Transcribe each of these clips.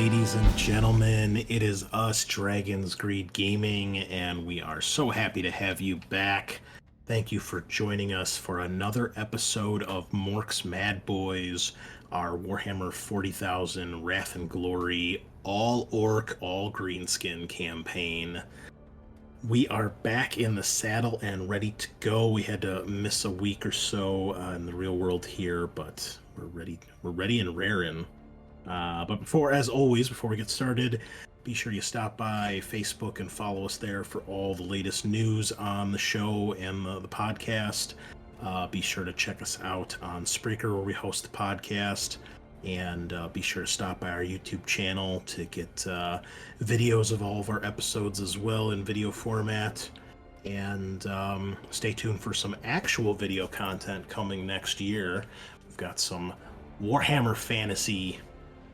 ladies and gentlemen. It is us, Dragon's Greed Gaming, and we are so happy to have you back. Thank you for joining us for another episode of Morks Madboyz, our Warhammer 40,000 Wrath and Glory all orc, all greenskin campaign. We are back in the saddle and ready to go. We had to miss a week or so in the real world here, but we're ready. We're ready and raring. But as always, before we get started, be sure you stop by Facebook and follow us there for all the latest news on the show and the podcast. Be sure to check us out on Spreaker, where we host the podcast. And be sure to stop by our YouTube channel to get videos of all of our episodes as well in video format. And stay tuned for some actual video content coming next year. We've got some Warhammer Fantasy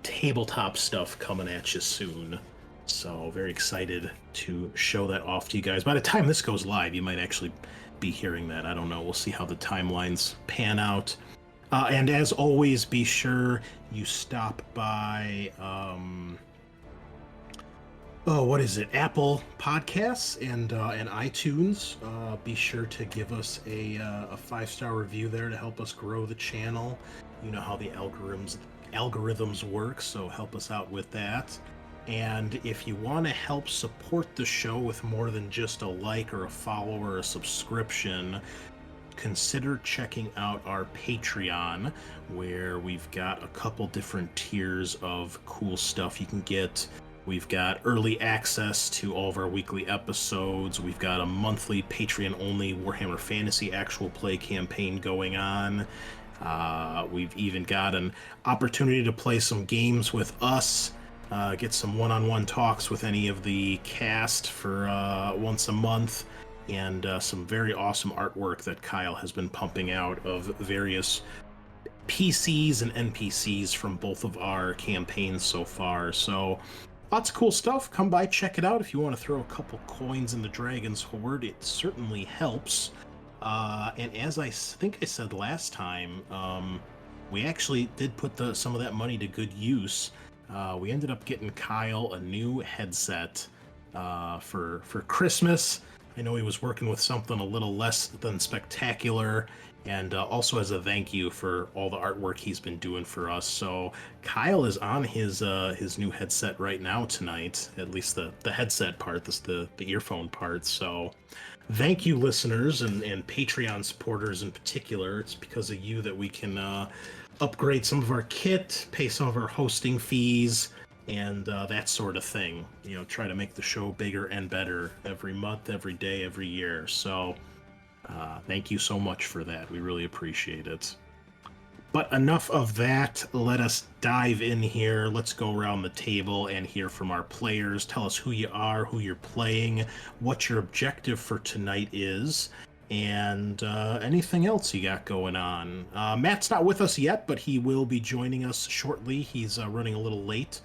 tabletop stuff coming at you soon. So very excited to show that off to you guys. By the time this goes live, you might actually be hearing that. I don't know. We'll see how the timelines pan out. And as always, be sure you stop by, Apple Podcasts and iTunes. Be sure to give us a 5-star review there to help us grow the channel. You know how the algorithms work, so help us out with that. And if you want to help support the show with more than just a like or a follow or a subscription, consider checking out our Patreon, where we've got a couple different tiers of cool stuff you can get. We've got early access to all of our weekly episodes. We've got a monthly Patreon-only Warhammer Fantasy actual play campaign going on. We've even got an opportunity to play some games with us, get some one-on-one talks with any of the cast for once a month, and some very awesome artwork that Kyle has been pumping out of various PCs and NPCs from both of our campaigns so far. So lots of cool stuff. Come by, check it out. If you want to throw a couple coins in the Dragon's Hoard, it certainly helps. And as I think I said last time, we actually did put some of that money to good use. We ended up getting Kyle a new headset for Christmas. I know he was working with something a little less than spectacular, and also as a thank you for all the artwork he's been doing for us. So Kyle is on his new headset right now tonight, at least the headset part, the earphone part. So thank you, listeners and Patreon supporters in particular. It's because of you that we can upgrade some of our kit, pay some of our hosting fees, and that sort of thing. You know, try to make the show bigger and better every month, every day, every year. So thank you so much for that. We really appreciate it. But enough of that. Let us dive in here. Let's go around the table and hear from our players. Tell us who you are, who you're playing, what your objective for tonight is, and anything else you got going on. Matt's not with us yet, but he will be joining us shortly. He's running a little late,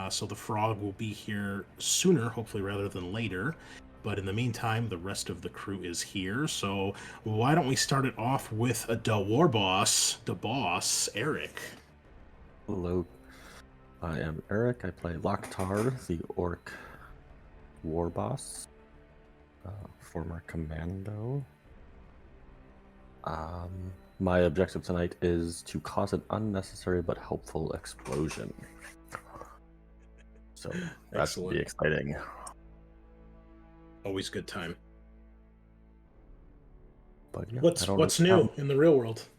so the frog will be here sooner, hopefully rather than later. But in the meantime, the rest of the crew is here. So why don't we start it off with the boss, Eric. Hello, I am Eric. I play Loktar, the orc war boss, former commando. My objective tonight is to cause an unnecessary but helpful explosion. So that should be exciting. Always good time. But yeah, what's new in the real world?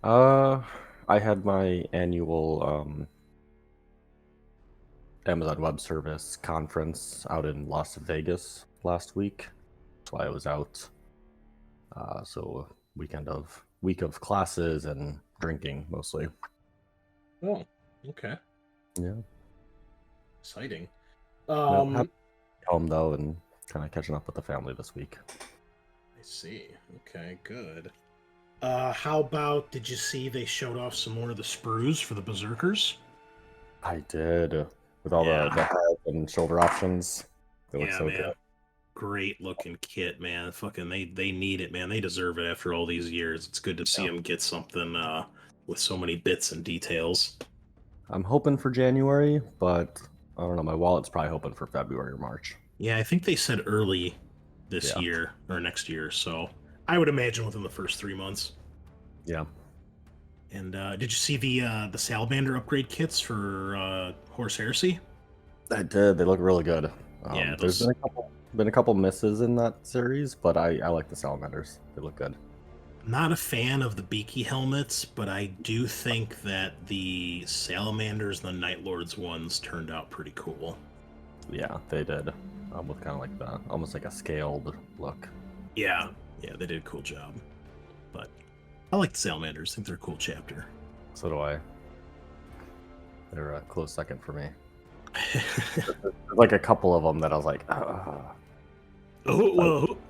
I had my annual Amazon Web Service conference out in Las Vegas last week. That's why I was out. So week of classes and drinking mostly. Oh, okay. Yeah. Exciting. Home though, and kind of catching up with the family this week. I see. Okay, good. How about, did you see they showed off some more of the sprues for the Berserkers? I did, with all the head and shoulder options. They look so good. Great looking kit, man. Fucking they need it, man. They deserve it after all these years. It's good to see them get something with so many bits and details. I'm hoping for January, but I don't know. My wallet's probably hoping for February or March. Yeah, I think they said early this Yeah. year or next year, so I would imagine within the first 3 months. Yeah. And did you see the salamander upgrade kits for Horse Heresy? I did. They look really good. Yeah, There's those. been a couple misses in that series, but I like the salamanders. They look good. Not a fan of the beaky helmets, but I do think that the salamanders and the Night Lords ones turned out pretty cool. Yeah, they did. With kind of like the almost like a scaled look. Yeah, they did a cool job. But I like the salamanders. I think they're a cool chapter. So do I. They're a close second for me. There's like a couple of them that I was like,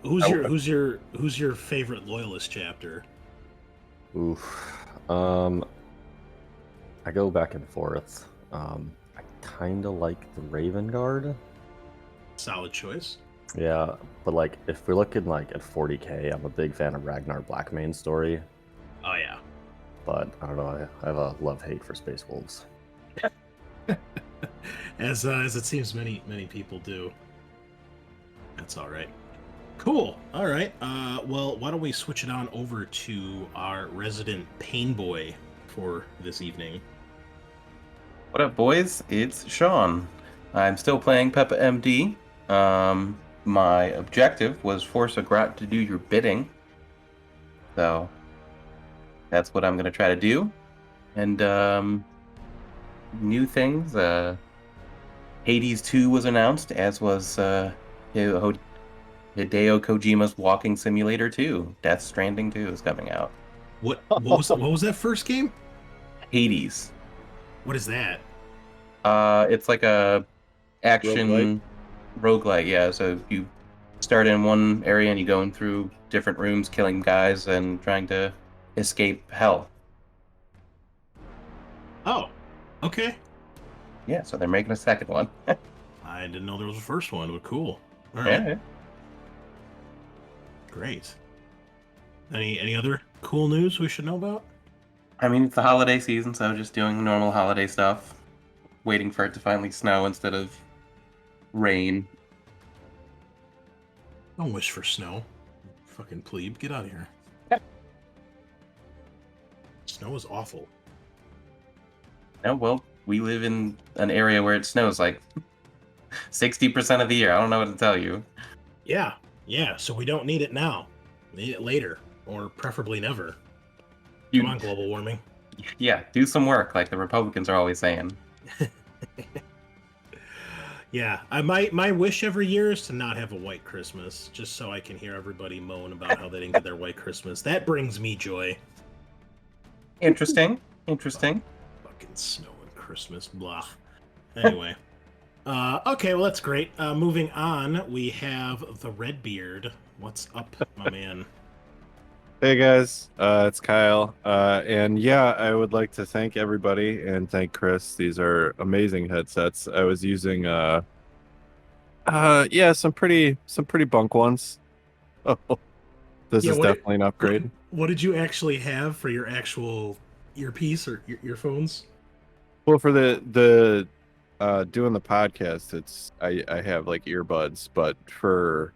who's your favorite loyalist chapter? oof. I go back and forth. I kind of like the Raven Guard. Solid choice. Yeah, but like if we're looking like at 40k, I'm a big fan of Ragnar Blackmane's story. Oh yeah. But I don't know. I have a love-hate for Space Wolves. As it seems many people do. That's all right. Cool. All right. Well, why don't we switch it on over to our resident pain boy for this evening? What up, boys? It's Sean. I'm still playing Peppa MD. My objective was force a Grat to do your bidding. So that's what I'm gonna try to do. And new things. Hades 2 was announced, as was Hideo Kojima's Walking Simulator 2. Death Stranding 2 is coming out. What was that first game? Hades. What is that? It's like a action roguelite, yeah. So you start in one area and you go in through different rooms, killing guys and trying to escape hell. Oh, okay. Yeah, so they're making a second one. I didn't know there was a first one, but cool. All right. Yeah. Great. Any other cool news we should know about? I mean, it's the holiday season, so just doing normal holiday stuff. Waiting for it to finally snow instead of rain. Don't wish for snow. Fucking plebe, get out of here. Snow is awful. No, well, we live in an area where it snows like 60% of the year. I don't know what to tell you. Yeah, so we don't need it now. We need it later, or preferably never. Come on, global warming. Yeah, do some work, like the Republicans are always saying. Yeah, my wish every year is to not have a white Christmas, just so I can hear everybody moan about how they didn't get their white Christmas. That brings me joy. Interesting. Fucking snow and Christmas, blah. Anyway. Okay, well that's great. Moving on, we have the Redbeard. What's up, my man? Hey guys, it's Kyle, and yeah, I would like to thank everybody and thank Chris. These are amazing headsets. I was using, yeah, some pretty bunk ones. Oh, this is definitely an upgrade. What did you actually have for your actual earpiece or earphones? Well, for the doing the podcast, it's I have like earbuds, but for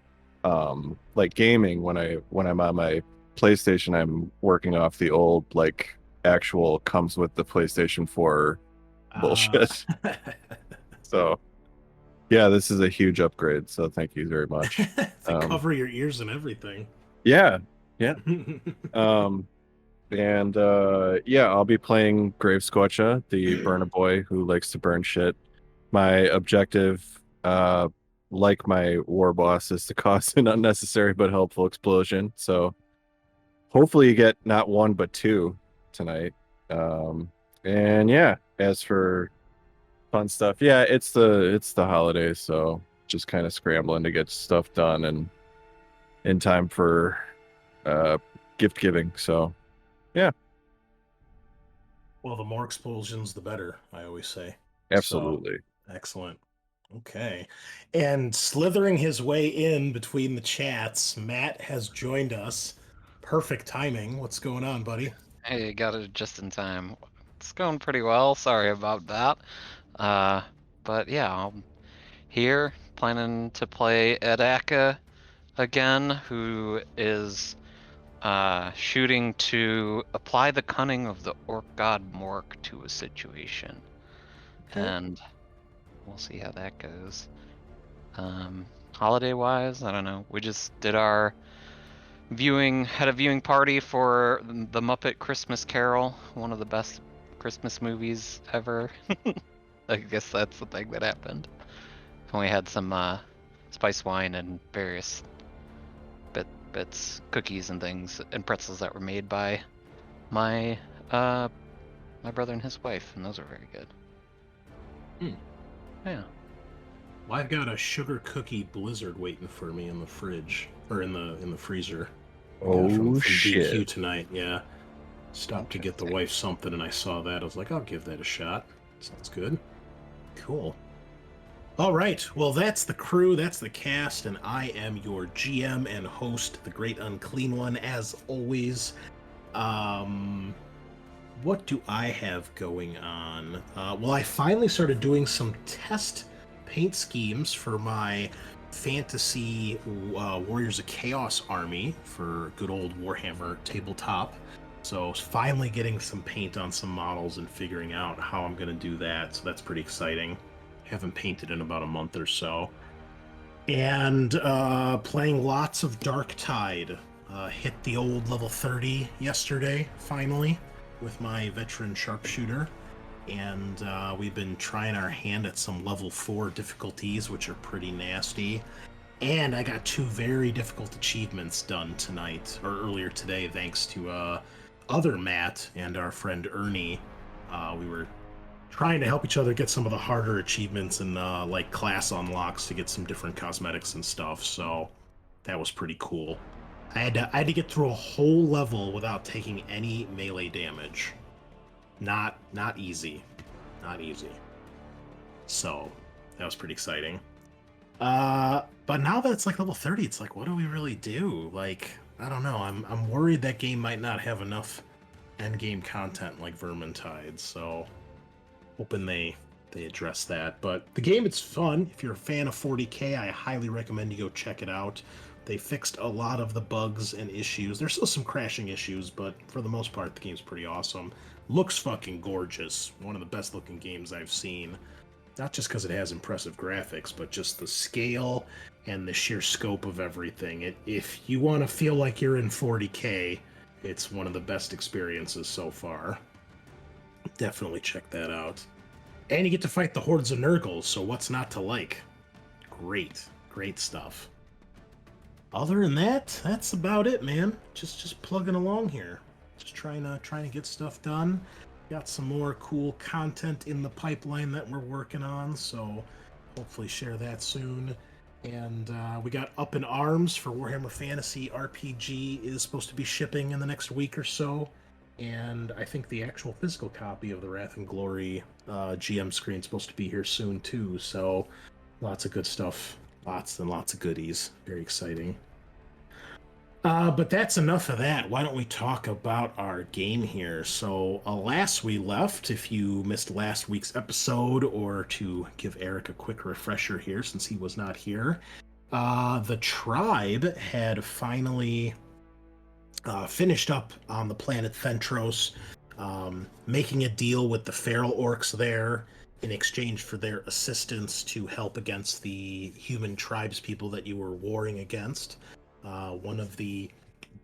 like gaming, when I'm on my PlayStation, I'm working off the old like actual comes with the PlayStation 4 bullshit. So yeah, this is a huge upgrade, so thank you very much. They cover your ears and everything. Yeah. And yeah, I'll be playing Grave Squatcha, the burner boy who likes to burn shit. My objective, like my war boss, is to cause an unnecessary but helpful explosion. So hopefully you get not one but two tonight. And yeah, as for fun stuff, yeah, it's the holidays, so just kind of scrambling to get stuff done and in time for gift giving. So yeah. Well, the more explosions, the better, I always say. Absolutely. So, excellent. Okay. And slithering his way in between the chats, Matt has joined us. Perfect timing. What's going on, buddy? Hey, got it just in time. It's going pretty well. Sorry about that. But yeah, I'm here planning to play Edaka again, who is shooting to apply the cunning of the orc god Mork to a situation. Okay. And we'll see how that goes. Holiday wise, I don't know. We just did our had a viewing party for the Muppet Christmas Carol, one of the best Christmas movies ever. I guess that's the thing that happened. And we had some spice wine and various bits, cookies and things, and pretzels that were made by my brother and his wife, and those were very good. Yeah. Well, I've got a sugar cookie blizzard waiting for me in the fridge, or in the freezer. From shit. DQ tonight, yeah. Stopped to get the wife something, and I saw that. I was like, I'll give that a shot. Sounds good. Cool. All right. Well, that's the crew. That's the cast, and I am your GM and host, the Great Unclean One, as always. What do I have going on? Well, I finally started doing some test paint schemes for my fantasy Warriors of Chaos army for good old Warhammer tabletop. So finally getting some paint on some models and figuring out how I'm going to do that. So that's pretty exciting. Haven't painted in about a month or so. And playing lots of Dark Tide. Hit the old level 30 yesterday, finally, with my veteran sharpshooter. And we've been trying our hand at some level 4 difficulties, which are pretty nasty. And I got 2 very difficult achievements done tonight, or earlier today, thanks to other Matt and our friend Ernie. We were trying to help each other get some of the harder achievements and like class unlocks to get some different cosmetics and stuff, so that was pretty cool. I had to get through a whole level without taking any melee damage. Not easy. Not easy. So, that was pretty exciting. But now that it's like level 30, it's like, what do we really do? Like, I don't know. I'm worried that game might not have enough endgame content like Vermintide, so hoping they address that. But the game, it's fun. If you're a fan of 40K, I highly recommend you go check it out. They fixed a lot of the bugs and issues. There's still some crashing issues, but for the most part, the game's pretty awesome. Looks fucking gorgeous. One of the best looking games I've seen. Not just because it has impressive graphics, but just the scale and the sheer scope of everything. If you want to feel like you're in 40K, it's one of the best experiences so far. Definitely check that out. And you get to fight the hordes of Nurgles, so what's not to like? Great stuff. Other than that, that's about it, man. Just plugging along here. Just trying to get stuff done. Got some more cool content in the pipeline that we're working on, so hopefully share that soon. And we got Up in Arms for Warhammer Fantasy RPG is supposed to be shipping in the next week or so. And I think the actual physical copy of the Wrath and Glory GM screen is supposed to be here soon too. So lots of good stuff. Lots and lots of goodies. Very exciting. But that's enough of that. Why don't we talk about our game here? So, last we left, if you missed last week's episode, or to give Eric a quick refresher here since he was not here, the tribe had finally finished up on the planet Fentros, making a deal with the feral orcs there in exchange for their assistance to help against the human tribespeople that you were warring against. One of the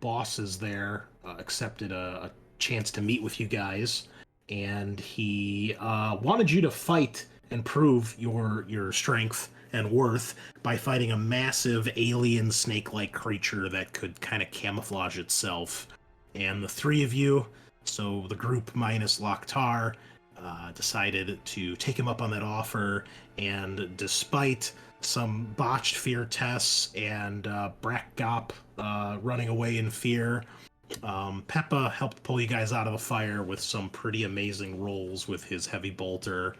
bosses there accepted a chance to meet with you guys, and he wanted you to fight and prove your strength and worth by fighting a massive alien snake-like creature that could kind of camouflage itself. And the 3 of you, so the group minus Loktar, decided to take him up on that offer, and despite some botched fear tests and Brack Gop running away in fear, Peppa helped pull you guys out of the fire with some pretty amazing rolls with his heavy bolter,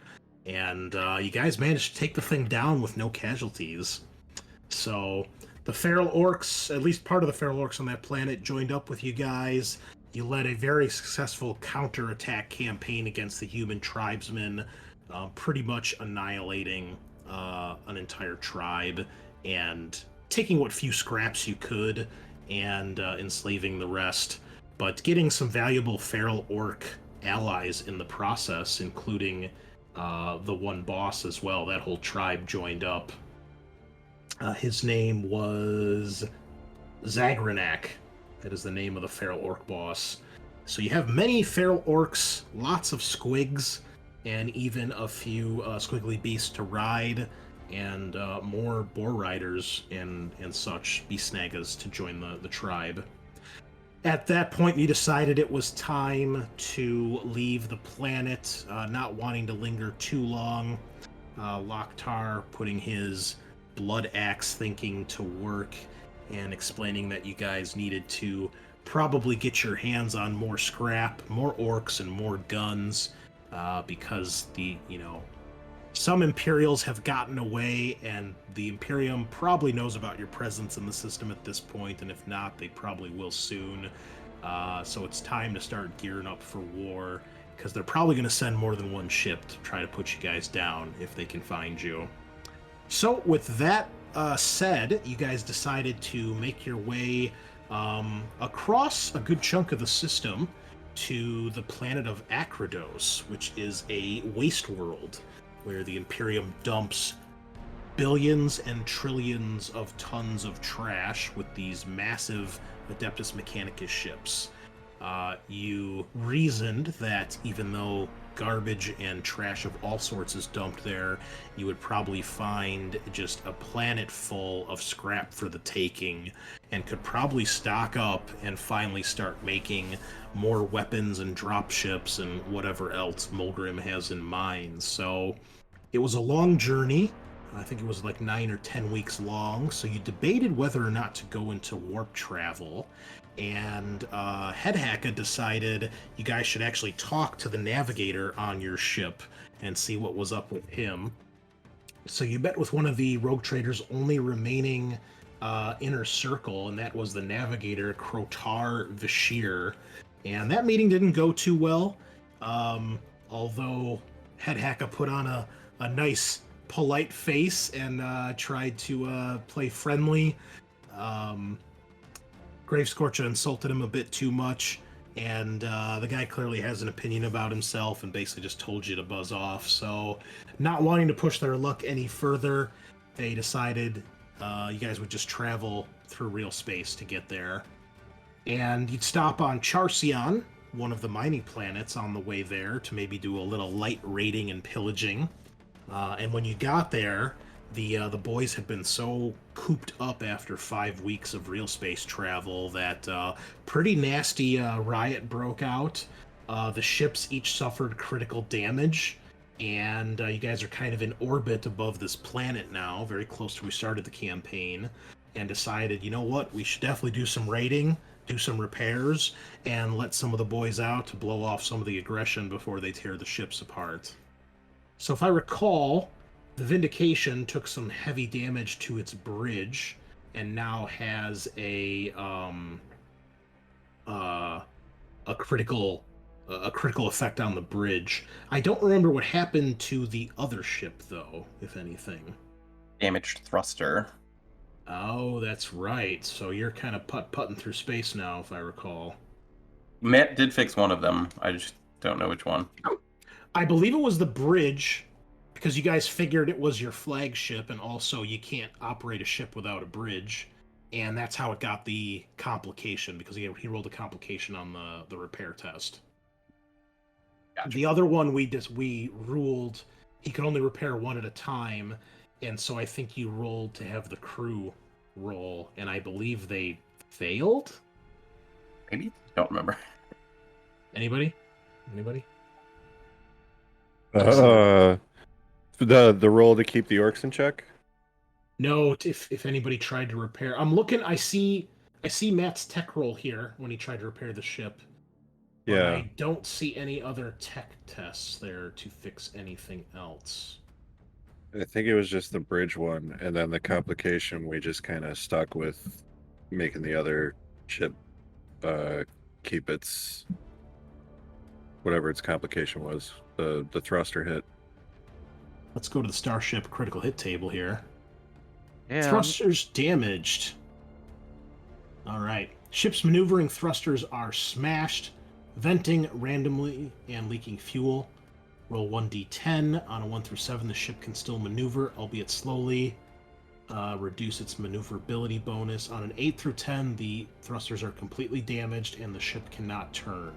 and you guys managed to take the thing down with no casualties. So the feral orcs, at least part of the feral orcs on that planet, joined up with you guys. You led a very successful counterattack campaign against the human tribesmen, pretty much annihilating an entire tribe and taking what few scraps you could and enslaving the rest, but getting some valuable feral orc allies in the process, including the one boss as well. That whole tribe joined up. His name was Zagranak. That is the name of the feral orc boss. So you have many feral orcs, lots of squigs, and even a few squiggly beasts to ride, and more boar riders and such, beast snaggers, to join the tribe. At that point, you decided it was time to leave the planet, not wanting to linger too long. Loktar putting his blood axe thinking to work and explaining that you guys needed to probably get your hands on more scrap, more orcs, and more guns, because some Imperials have gotten away, and the Imperium probably knows about your presence in the system at this point, and if not, they probably will soon. So it's time to start gearing up for war, because they're probably going to send more than one ship to try to put you guys down if they can find you. So with that said, you guys decided to make your way across a good chunk of the system to the planet of Akrados, which is a waste world where the Imperium dumps billions and trillions of tons of trash with these massive Adeptus Mechanicus ships. You reasoned that even though garbage and trash of all sorts is dumped there, you would probably find just a planet full of scrap for the taking, and could probably stock up and finally start making more weapons and dropships and whatever else Mulgrim has in mind. So it was a long journey. I think it was like 9 or 10 weeks long, so you debated whether or not to go into warp travel, and Headhacka decided you guys should actually talk to the navigator on your ship and see what was up with him. So you met with one of the rogue traders' only remaining inner circle, and that was the navigator, Krotar Vashir, and that meeting didn't go too well, although Headhacka put on a nice polite face and tried to play friendly. Gravescorcher insulted him a bit too much, and the guy clearly has an opinion about himself and basically just told you to buzz off. So, not wanting to push their luck any further, they decided you guys would just travel through real space to get there. And you'd stop on Charcion, one of the mining planets, on the way there to maybe do a little light raiding and pillaging. And when you got there, the boys had been so cooped up after 5 weeks of real space travel that pretty nasty riot broke out. The ships each suffered critical damage, and you guys are kind of in orbit above this planet now, very close to where we started the campaign, and decided, you know what, we should definitely do some raiding, do some repairs, and let some of the boys out to blow off some of the aggression before they tear the ships apart. So if I recall, the Vindication took some heavy damage to its bridge and now has a critical effect on the bridge. I don't remember what happened to the other ship, though, if anything. Damaged thruster. Oh, that's right. So you're kind of putting through space now, if I recall. Matt did fix one of them. I just don't know which one. I believe it was the bridge, because you guys figured it was your flagship, and also you can't operate a ship without a bridge, and that's how it got the complication, because he rolled a complication on the repair test. Gotcha. The other one we ruled he could only repair one at a time, and so I think you rolled to have the crew roll, and I believe they failed? Maybe? Don't remember. Anybody? The roll to keep the orcs in check? No, if anybody tried to repair. I'm looking, I see Matt's tech roll here when he tried to repair the ship. Yeah. I don't see any other tech tests there to fix anything else. I think it was just the bridge one, and then the complication we just kind of stuck with making the other ship keep its whatever its complication was. The thruster hit. Let's go to the Starship critical hit table here. Yeah. Thrusters damaged. All right. Ship's maneuvering thrusters are smashed, venting randomly and leaking fuel. Roll 1d10. On a 1 through 7, the ship can still maneuver, albeit slowly. Reduce its maneuverability bonus. On an 8 through 10, the thrusters are completely damaged and the ship cannot turn.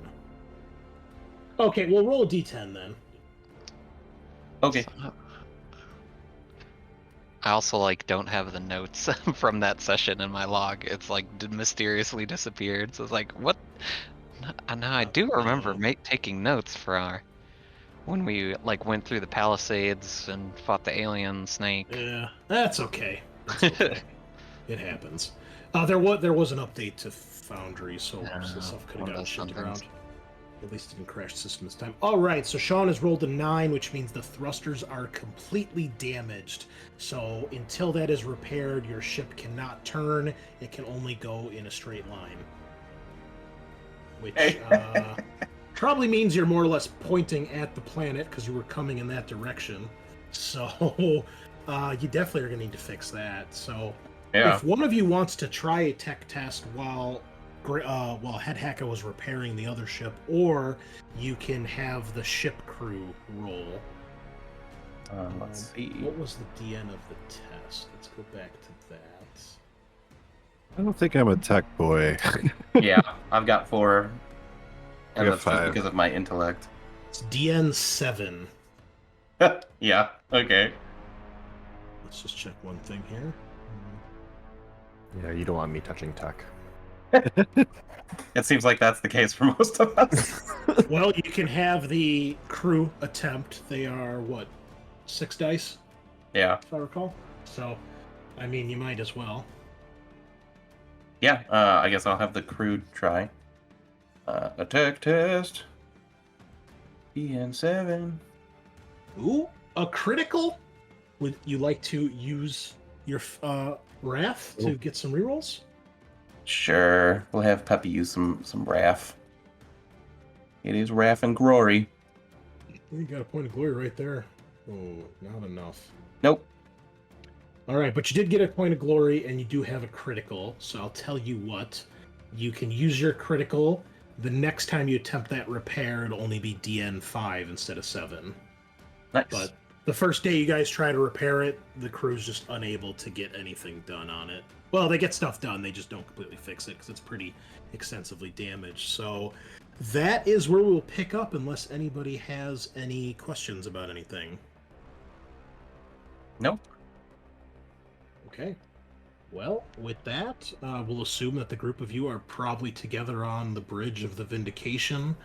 Okay, we'll roll a d10 then. Okay. I also don't have the notes from that session in my log. It's mysteriously disappeared. So it's like, what? Now I do remember taking notes for our when we went through the Palisades and fought the alien snake. Yeah, that's okay. That's okay. It happens. There was an update to Foundry, so some stuff could have gotten shipped around. At least it didn't crash the system this time. All right, so Sean has rolled a 9, which means the thrusters are completely damaged. So until that is repaired, your ship cannot turn. It can only go in a straight line. Which probably means you're more or less pointing at the planet because you were coming in that direction. So you definitely are going to need to fix that. So if one of you wants to try a tech test while Head Hacker was repairing the other ship, or you can have the ship crew roll. Let's see. What was the DN of the test? Let's go back to that. I don't think I'm a tech boy. Yeah, I've got 4. And got that's just 5. because of my intellect. It's DN 7. Yeah, okay. Let's just check one thing here. Yeah, you don't want me touching tech. It seems like that's the case for most of us. Well, you can have the crew attempt. They are, 6 dice, Yeah. if I recall? So, I mean, you might as well. Yeah, I guess I'll have the crew try. A tech test. EN7. Ooh, a critical? Would you like to use your Wrath to get some rerolls? Sure, we'll have Peppy use some RAF. It is RAF and glory. You got a point of glory right there. Oh, not enough. Nope. All right, but you did get a point of glory, and you do have a critical. So I'll tell you what. You can use your critical. The next time you attempt that repair, it'll only be DN 5 instead of 7. Nice. But the first day you guys try to repair it, the crew's just unable to get anything done on it. Well, they get stuff done, they just don't completely fix it because it's pretty extensively damaged. So that is where we'll pick up unless anybody has any questions about anything. Nope. Okay. Well, with that, we'll assume that the group of you are probably together on the bridge of the Vindication,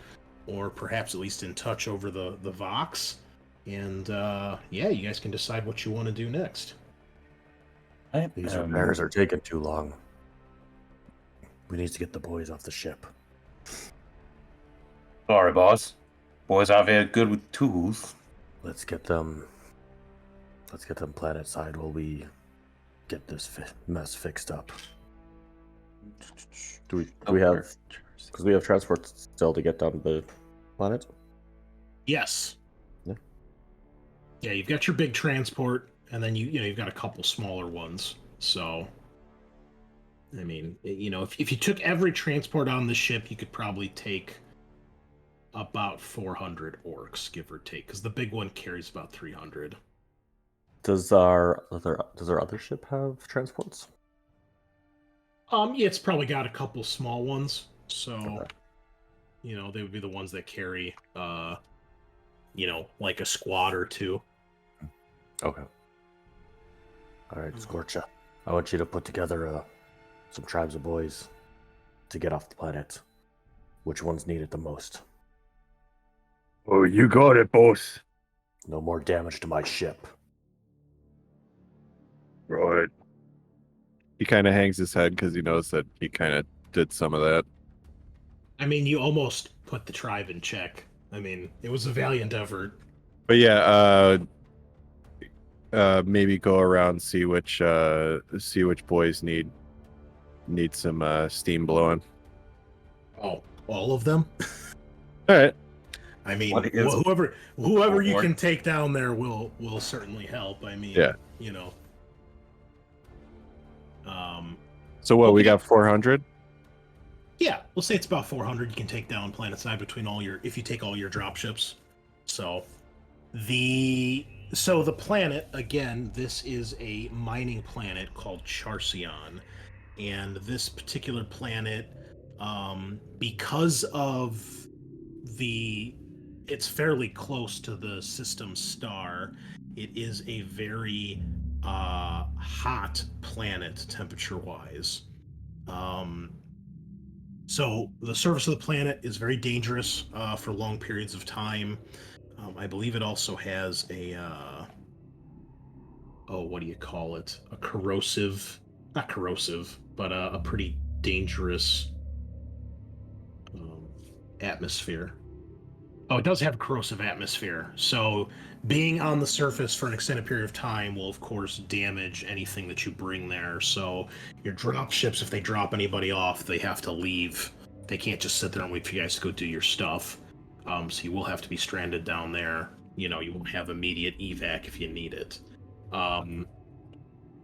or perhaps at least in touch over the Vox. And yeah, you guys can decide what you want to do next. These repairs are taking too long. We need to get the boys off the ship. Sorry, boss. Boys aren't very good with tools. Let's get them planet side while we get this mess fixed up. Do we have, because we have transport still to get down to the planet? Yes. Yeah. Yeah, you've got your big transport, and then you've got a couple smaller ones. So, I mean, if you took every transport on the ship, you could probably take about 400 orcs, give or take, because the big one carries about 300. Does our other ship have transports? Yeah, it's probably got a couple small ones. So, Okay. They would be the ones that carry, like a squad or two. Okay. All right, Scorcha. I want you to put together some tribes of boys to get off the planet. Which ones need it the most? Oh, you got it, boss. No more damage to my ship. Right. He kind of hangs his head because he knows that he kind of did some of that. I mean, you almost put the tribe in check. I mean, it was a valiant effort. But yeah, maybe go around see which boys need some steam blowing. Oh, all of them. All right. I mean, What is- whoever you Or- can take down there will certainly help. I mean, Yeah. you know. So what? We Okay. got 400. Yeah, we'll say it's about 400 you can take down planetside between if you take all your dropships. So the planet, again, this is a mining planet called Charcion. And this particular planet, because of it's fairly close to the system star, it is a very hot planet temperature-wise. So the surface of the planet is very dangerous for long periods of time. I believe it also has what do you call it? A corrosive, not corrosive, but a pretty dangerous atmosphere. Oh, it does have a corrosive atmosphere. So being on the surface for an extended period of time will, of course, damage anything that you bring there. So your drop ships, if they drop anybody off, they have to leave. They can't just sit there and wait for you guys to go do your stuff. So you will have to be stranded down there. You know, you won't have immediate evac if you need it.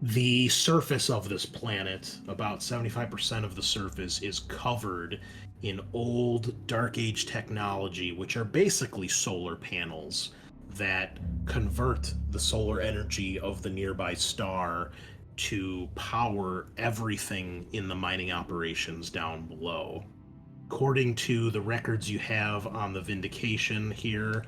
The surface of this planet, about 75% of the surface, is covered in old Dark Age technology, which are basically solar panels that convert the solar energy of the nearby star to power everything in the mining operations down below. According to the records you have on the Vindication here,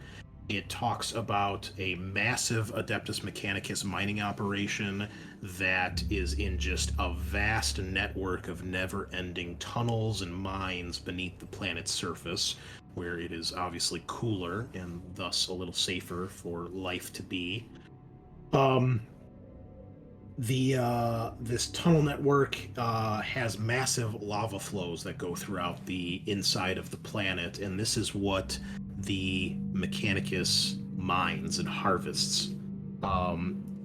it talks about a massive Adeptus Mechanicus mining operation that is in just a vast network of never-ending tunnels and mines beneath the planet's surface, where it is obviously cooler and thus a little safer for life to be. This tunnel network has massive lava flows that go throughout the inside of the planet, and this is what the Mechanicus mines and harvests.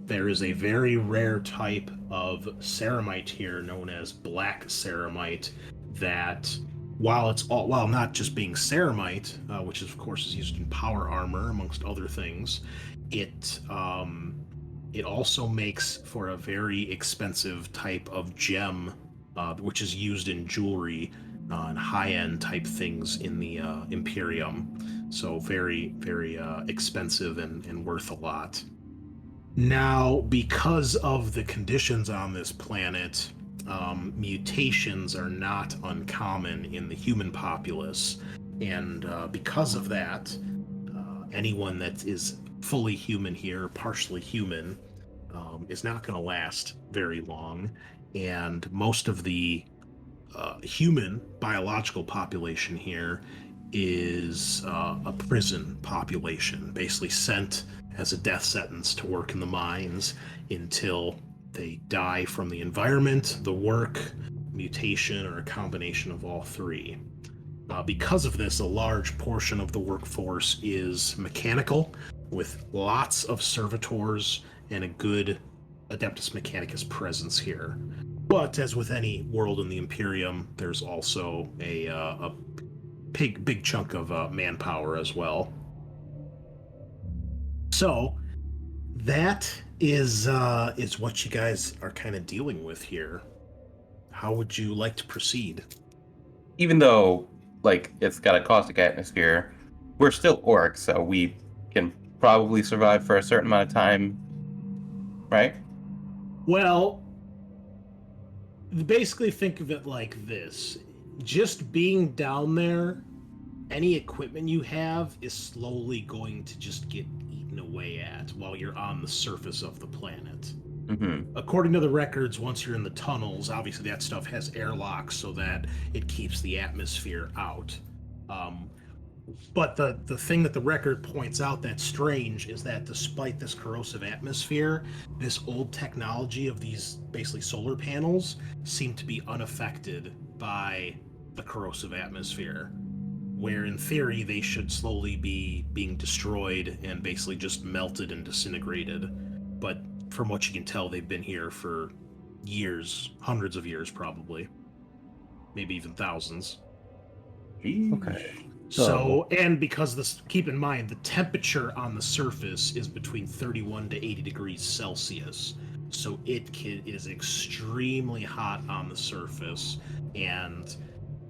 There is a very rare type of ceramite here known as black ceramite that, while not just being ceramite, which of course is used in power armor amongst other things, it also makes for a very expensive type of gem, which is used in jewelry and high-end type things in the Imperium. So very, very expensive and worth a lot. Now, because of the conditions on this planet, mutations are not uncommon in the human populace. And because of that, anyone that is fully human here, partially human, is not going to last very long. And most of the human biological population here is a prison population, basically sent as a death sentence to work in the mines until they die from the environment, the work, mutation, or a combination of all three. Because of this, a large portion of the workforce is mechanical, with lots of servitors and a good Adeptus Mechanicus presence here. But as with any world in the Imperium, there's also a big chunk of manpower as well. So that is what you guys are kind of dealing with here. How would you like to proceed? Even though, like, it's got a caustic atmosphere, we're still orcs, so we can probably survive for a certain amount of time, right? Well, basically think of it like this. Just being down there, any equipment you have is slowly going to just get eaten away at while you're on the surface of the planet. Mm-hmm. According to the records, once you're in the tunnels, obviously that stuff has airlocks so that it keeps the atmosphere out. But the thing that the record points out that's strange is that despite this corrosive atmosphere, this old technology of these basically solar panels seem to be unaffected by the corrosive atmosphere, where in theory they should slowly be being destroyed and basically just melted and disintegrated. But from what you can tell, they've been here for years, hundreds of years probably, maybe even thousands. Okay. So, and because this, keep in mind, the temperature on the surface is between 31 to 80 degrees Celsius. So is extremely hot on the surface. And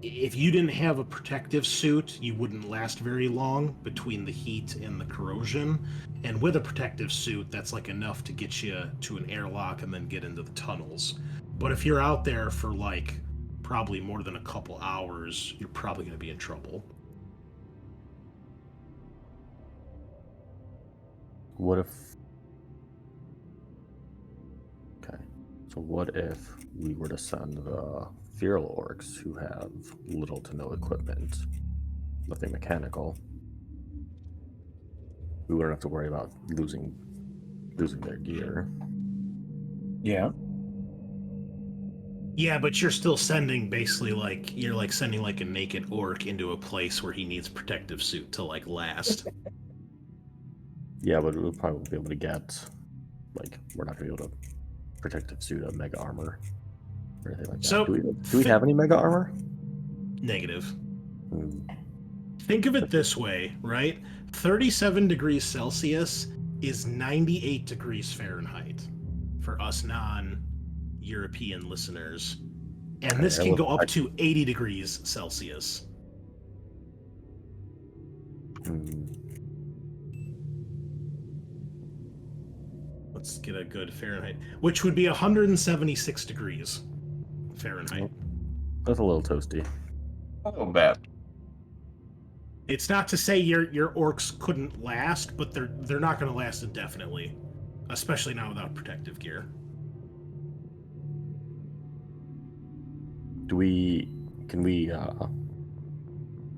if you didn't have a protective suit, you wouldn't last very long between the heat and the corrosion. And with a protective suit, that's like enough to get you to an airlock and then get into the tunnels. But if you're out there for like probably more than a couple hours, you're probably going to be in trouble. What if... Okay. So what if we were to send the feral orcs who have little to no equipment, nothing mechanical? We wouldn't have to worry about losing their gear. Yeah. Yeah, but you're still sending basically like you're like sending like a naked orc into a place where he needs protective suit to like last. Yeah, but we'll probably be able to get, like, we're not going to be able to protective suit a mega armor or anything like that. So, do we have any mega armor? Negative. Hmm. Think of it this way, right? 37 degrees Celsius is 98 degrees Fahrenheit for us non-European listeners. And Okay, this can go up to 80 degrees Celsius. Hmm. Let's get a good Fahrenheit, which would be 176 degrees Fahrenheit. That's a little toasty. Oh, bad. It's not to say your orcs couldn't last, but they're not going to last indefinitely, especially not without protective gear.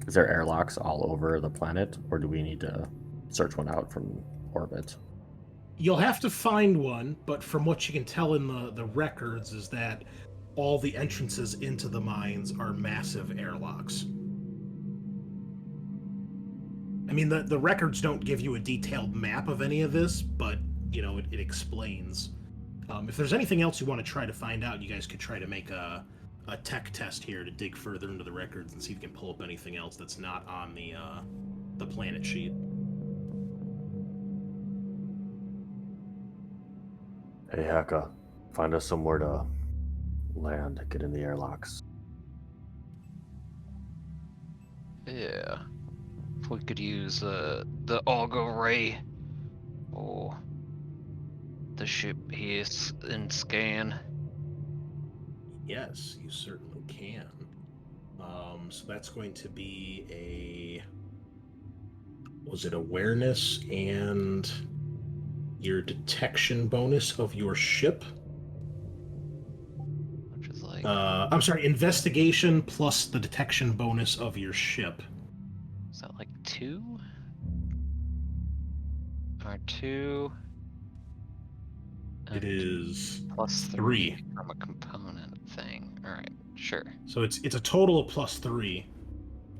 Is there airlocks all over the planet, or do we need to search one out from orbit? You'll have to find one, but from what you can tell in the records is that all the entrances into the mines are massive airlocks. I mean, the records don't give you a detailed map of any of this, but, you know, it explains. If there's anything else you want to try to find out, you guys could try to make a tech test here to dig further into the records and see if you can pull up anything else that's not on the planet sheet. Hey, Haka, find us somewhere to land, get in the airlocks. Yeah. If we could use the auger ray or the ship here and scan. Yes, you certainly can. So that's going to be was it awareness and your detection bonus of your ship? Which is like... I'm sorry, investigation plus the detection bonus of your ship. Is that like 2? Or 2? It is plus 3 from a component thing. Alright, sure. So it's a total of plus 3.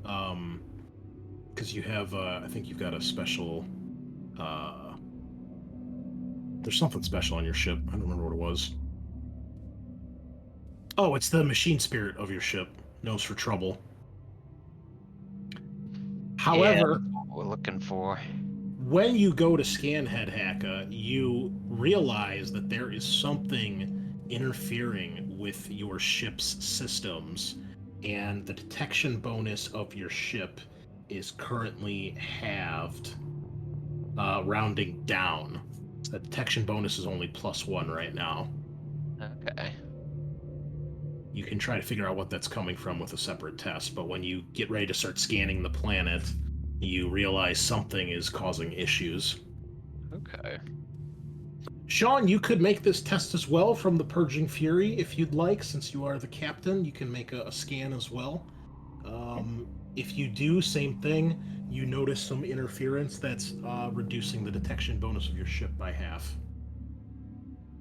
Because you have, I think you've got a special, there's something special on your ship. I don't remember what it was. Oh, it's the machine spirit of your ship. Knows for trouble. However, yeah, what we're looking for. when you go to scan Head Haka, you realize that there is something interfering with your ship's systems, and the detection bonus of your ship is currently halved, rounding down. The detection bonus is only +1 right now. Okay. You can try to figure out what that's coming from with a separate test, but when you get ready to start scanning the planet, you realize something is causing issues. Okay. Sean, you could make this test as well from the Purging Fury if you'd like, since you are the captain. You can make a scan as well. If you do, same thing, you notice some interference that's reducing the detection bonus of your ship by half.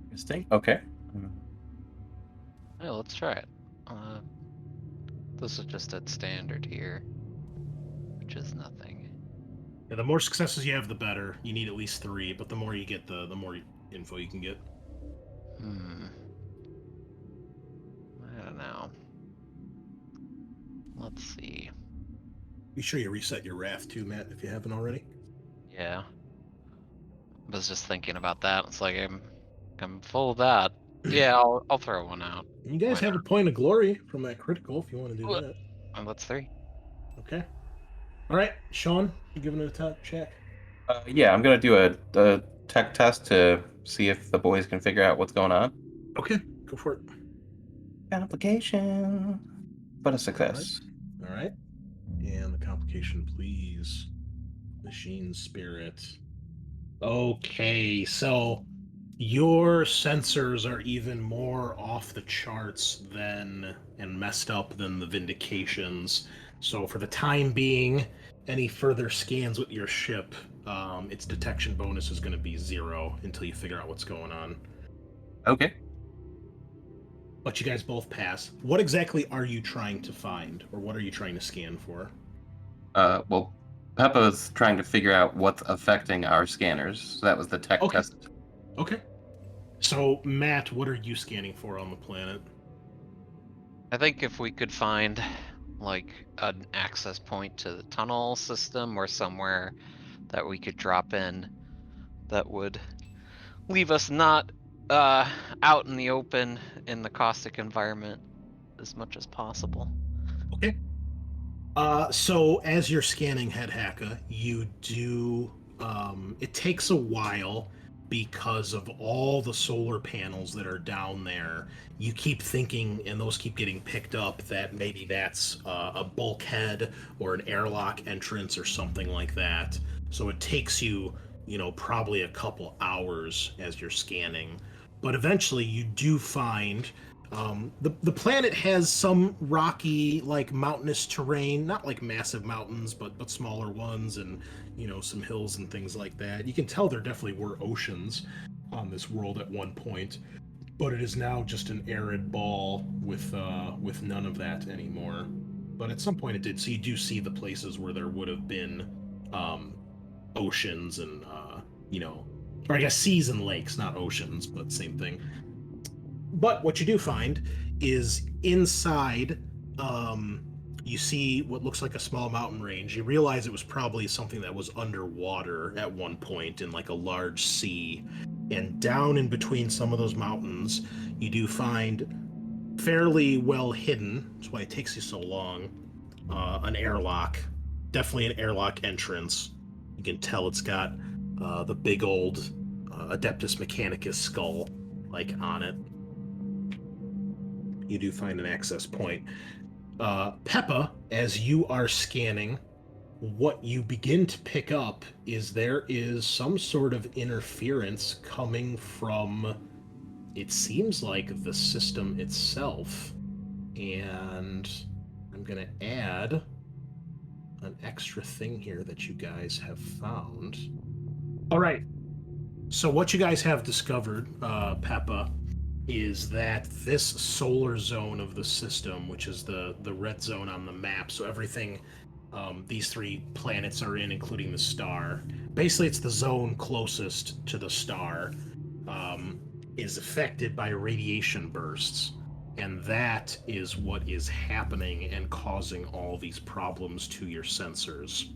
Interesting. Okay. Yeah, let's try it. This is just at standard here, which is nothing. Yeah, the more successes you have, the better. You need at least 3, but the more you get, the more info you can get. I don't know. Let's see. Be sure you reset your wrath too, Matt, if you haven't already. Yeah. I was just thinking about that. It's like I'm full of that. Yeah, I'll throw one out. You guys Why have a point of glory from that critical if you want to do What? that. Oh, that's 3. Okay. All right, Sean, you giving it a check? Yeah, I'm gonna do a tech test to see if the boys can figure out what's going on. Okay, go for it. Complication, but a success. All right. And the complication, please. Machine spirit. Okay, so your sensors are even more off the charts than and messed up than the Vindications. So for the time being, any further scans with your ship, its detection bonus is going to be 0 until you figure out what's going on. Okay. But you guys both pass. What exactly are you trying to find, or what are you trying to scan for? Well, Peppa's trying to figure out what's affecting our scanners. So that was the tech Okay. test. Okay. So, Matt, what are you scanning for on the planet? I think if we could find like an access point to the tunnel system or somewhere that we could drop in that would leave us not out in the open in the caustic environment as much as possible. Okay. So as you're scanning Head Hacka, you do, it takes a while because of all the solar panels that are down there. You keep thinking, and those keep getting picked up, that maybe that's a bulkhead or an airlock entrance or something like that. So it takes you, probably a couple hours as you're scanning. But eventually you do find the planet has some rocky, like mountainous terrain, not like massive mountains, but smaller ones, and some hills and things like that. You can tell there definitely were oceans on this world at one point, but it is now just an arid ball with none of that anymore. But at some point it did. So you do see the places where there would have been oceans and or I guess seas and lakes, not oceans, but same thing. But what you do find is inside, you see what looks like a small mountain range. You realize it was probably something that was underwater at one point in like a large sea. And down in between some of those mountains, you do find fairly well hidden, that's why it takes you so long, an airlock. Definitely an airlock entrance. You can tell it's got the big old Adeptus Mechanicus skull like on it. You do find an access point. Peppa, as you are scanning, what you begin to pick up is there is some sort of interference coming from, it seems like, the system itself. And I'm going to add an extra thing here that you guys have found. All right. So what you guys have discovered, Peppa, is that this solar zone of the system, which is the red zone on the map, so everything these 3 planets are in, including the star, basically it's the zone closest to the star, is affected by radiation bursts. And that is what is happening and causing all these problems to your sensors.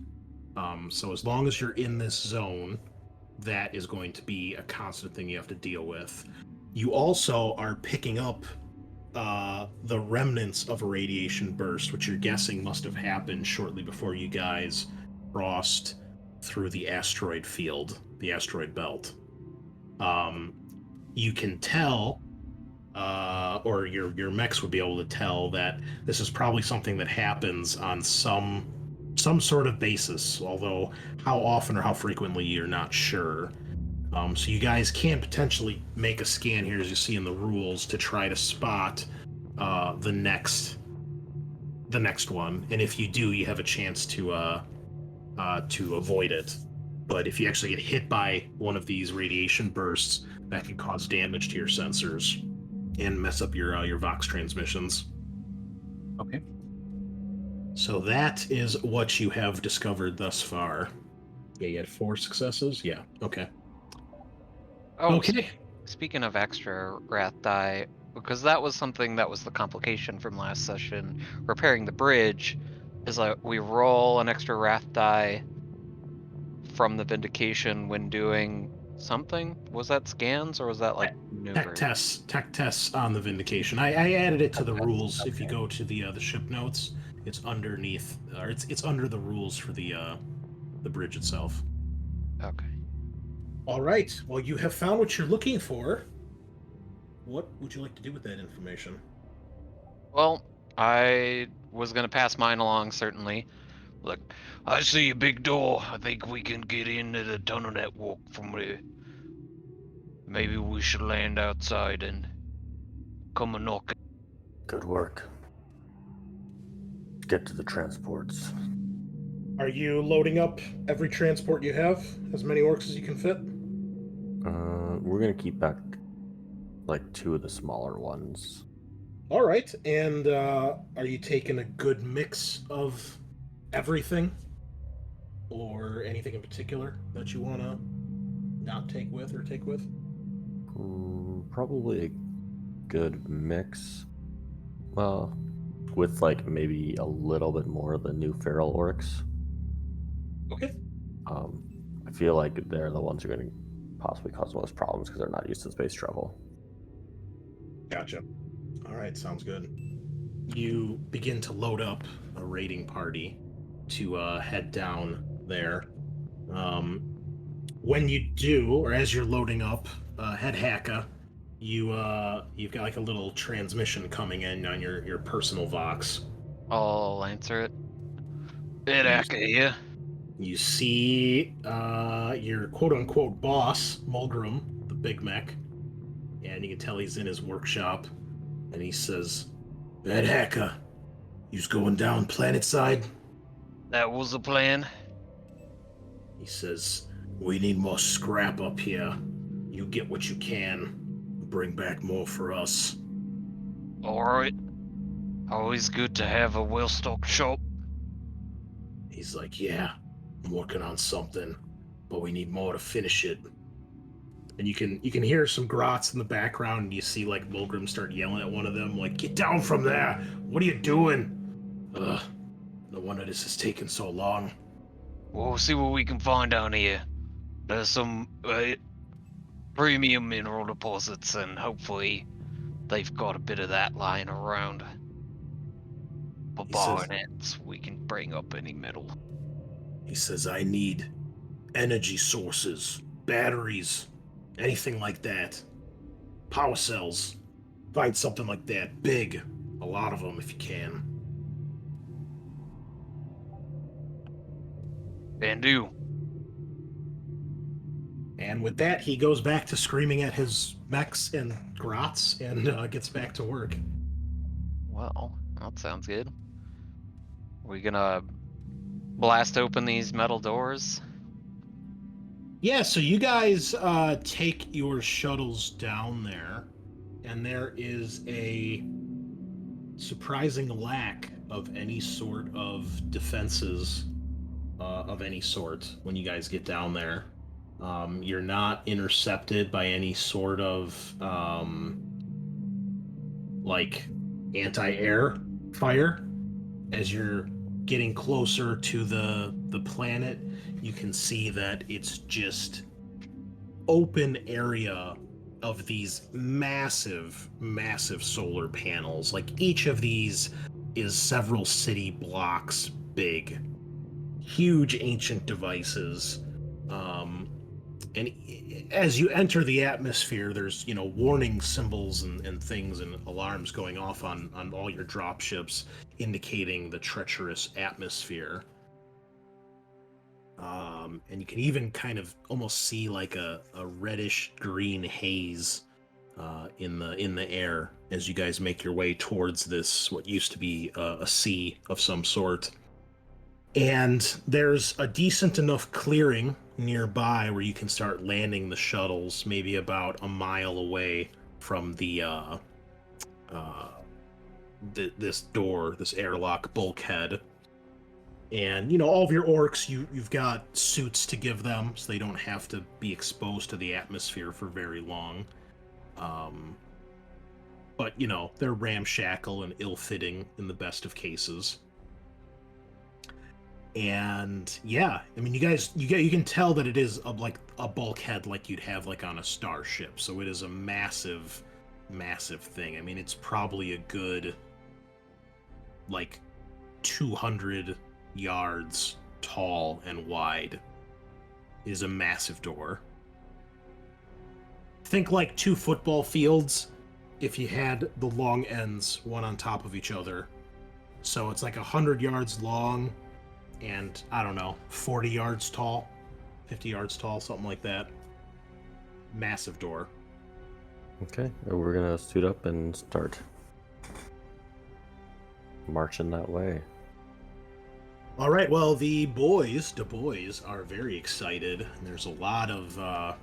So as long as you're in this zone, that is going to be a constant thing you have to deal with. You also are picking up the remnants of a radiation burst, which you're guessing must have happened shortly before you guys crossed through the asteroid field, the asteroid belt. You can tell, or your mechs would be able to tell, that this is probably something that happens on some sort of basis, although how often or how frequently you're not sure. So you guys can potentially make a scan here, as you see in the rules, to try to spot the next one. And if you do, you have a chance to avoid it. But if you actually get hit by one of these radiation bursts, that can cause damage to your sensors and mess up your Vox transmissions. Okay. So that is what you have discovered thus far. Yeah, you had 4 successes? Yeah, okay. Oh, Okay. Speaking of extra wrath die, because that was something that was the complication from last session, repairing the bridge. is like we roll an extra wrath die from the vindication when doing something. Was that scans or was that like maneuvers? Tech tests on the vindication. I added it to the rules. If you go to the ship notes, it's underneath, or it's under the rules for the bridge itself. Okay. All right. Well, you have found what you're looking for. What would you like to do with that information? Well, I was gonna pass mine along, certainly. Look, I see a big door. I think we can get into the tunnel network from there. Maybe we should land outside and come a knock. Good work. Get to the transports. Are you loading up every transport you have? As many orcs as you can fit? We're gonna keep back like 2 of the smaller ones. All right. And are you taking a good mix of everything? Or anything in particular that you want to not take with or take with? Probably a good mix. Well, with like maybe a little bit more of the new feral orcs. Okay. I feel like they're the ones who are going to possibly cause the most problems because they're not used to space travel. Gotcha. All right, sounds good. You begin to load up a raiding party to head down there. When you do, or as you're loading up, head Haka, you've got like a little transmission coming in on your personal Vox. I'll answer it. Ed Aka here. You see your quote-unquote boss, Mulgrim, the Big Mech, and you can tell he's in his workshop, and he says, Ed Haka, you's going down planet side? That was the plan. He says, we need more scrap up here. You get what you can. Bring back more for us. Alright. Always good to have a well-stocked shop. He's like, yeah, I'm working on something, but we need more to finish it. And you can hear some grots in the background, and you see like Mulgrim start yelling at one of them, like, get down from there! What are you doing? Ugh, no wonder this is taking so long. We'll see what we can find down here. There's some premium mineral deposits, and hopefully they've got a bit of that lying around. But He says- barring it, we can bring up any metal. He says, I need energy sources, batteries, anything like that. Power cells. Find something like that. Big. A lot of them if you can. Can do. And with that, he goes back to screaming at his mechs and grots and gets back to work. Well, that sounds good. We gonna blast open these metal doors? Yeah, so you guys take your shuttles down there, and there is a surprising lack of any sort of defenses of any sort when you guys get down there. You're not intercepted by any sort of like anti-air fire. As you're getting closer to the planet, you can see that it's just open area of these massive solar panels. Like each of these is several city blocks big. Huge ancient devices. And as you enter the atmosphere, there's, warning symbols and things and alarms going off on all your drop ships, indicating the treacherous atmosphere. And you can even kind of almost see like a reddish green haze in the air as you guys make your way towards this, what used to be a sea of some sort. And there's a decent enough clearing nearby where you can start landing the shuttles, maybe about a mile away from this door, this airlock bulkhead. And all of your orcs, you've got suits to give them, so they don't have to be exposed to the atmosphere for very long. But they're ramshackle and ill-fitting in the best of cases. And yeah, I mean, you can tell that it is like a bulkhead like you'd have like on a starship. So it is a massive, massive thing. I mean, it's probably a good like 200 yards tall and wide. It is a massive door. Think like 2 football fields if you had the long ends one on top of each other. So it's like 100 yards long and, I don't know, 40 yards tall, 50 yards tall, something like that. Massive door. Okay, we're gonna suit up and start marching that way. All right, well, the boyz are very excited. There's a lot of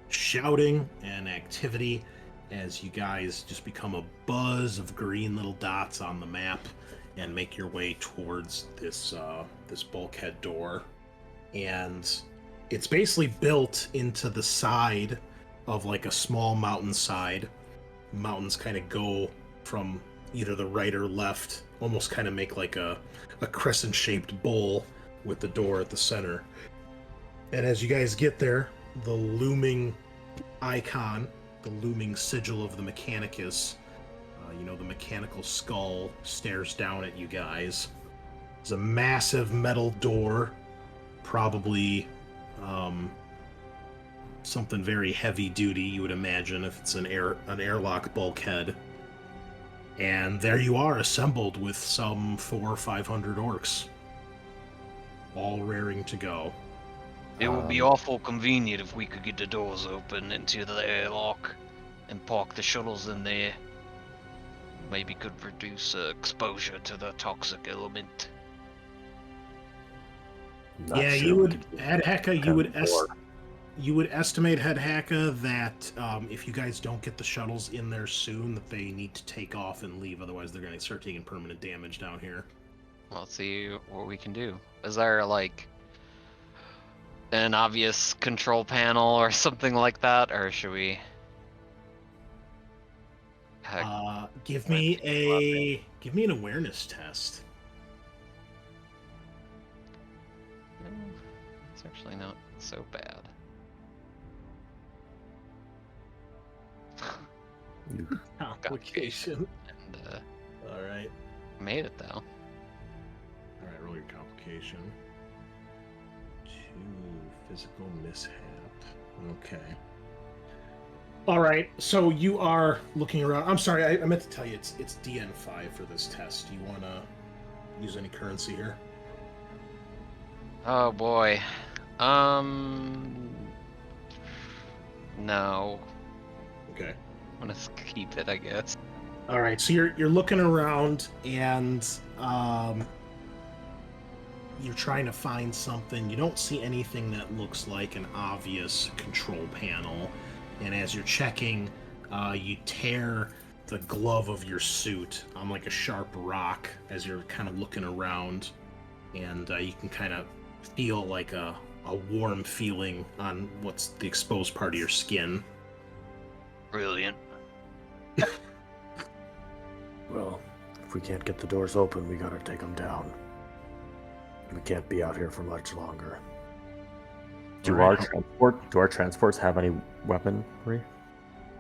shouting and activity as you guys just become a buzz of green little dots on the map and make your way towards this bulkhead door. And it's basically built into the side of like a small mountainside. Mountains kind of go from either the right or left, almost kind of make like a crescent-shaped bowl with the door at the center. And as you guys get there, the looming icon, the looming sigil of the Mechanicus, the mechanical skull stares down at you guys. There's a massive metal door, probably something very heavy duty, you would imagine, if it's an airlock bulkhead. And there you are, assembled with some 400 or 500 orcs, all raring to go. It would be awful convenient if we could get the doors open into the airlock and park the shuttles in there. Maybe could reduce exposure to the toxic element. Not Yeah, sure you we would, could get Head Hecka, door. you would estimate, Head Hecka, that if you guys don't get the shuttles in there soon, that they need to take off and leave, otherwise they're going to start taking permanent damage down here. Let's see what we can do. Is there like an obvious control panel or something like that, or should we? Give me an awareness test. It's actually not so bad. Complication. And All right. made it though. All right, roll your complication. 2 physical mishap. Okay. All right, so you are looking around. I'm sorry, I meant to tell you it's DN5 for this test. Do you want to use any currency here? Oh boy. No. Okay. I'm gonna keep it, I guess. All right, so you're looking around and you're trying to find something. You don't see anything that looks like an obvious control panel. And as you're checking, you tear the glove of your suit on like a sharp rock as you're kind of looking around, and you can kind of feel like a warm feeling on what's the exposed part of your skin. Brilliant. Well, if we can't get the doors open, we gotta take them down. We can't be out here for much longer. Do Right. our transports have any weaponry?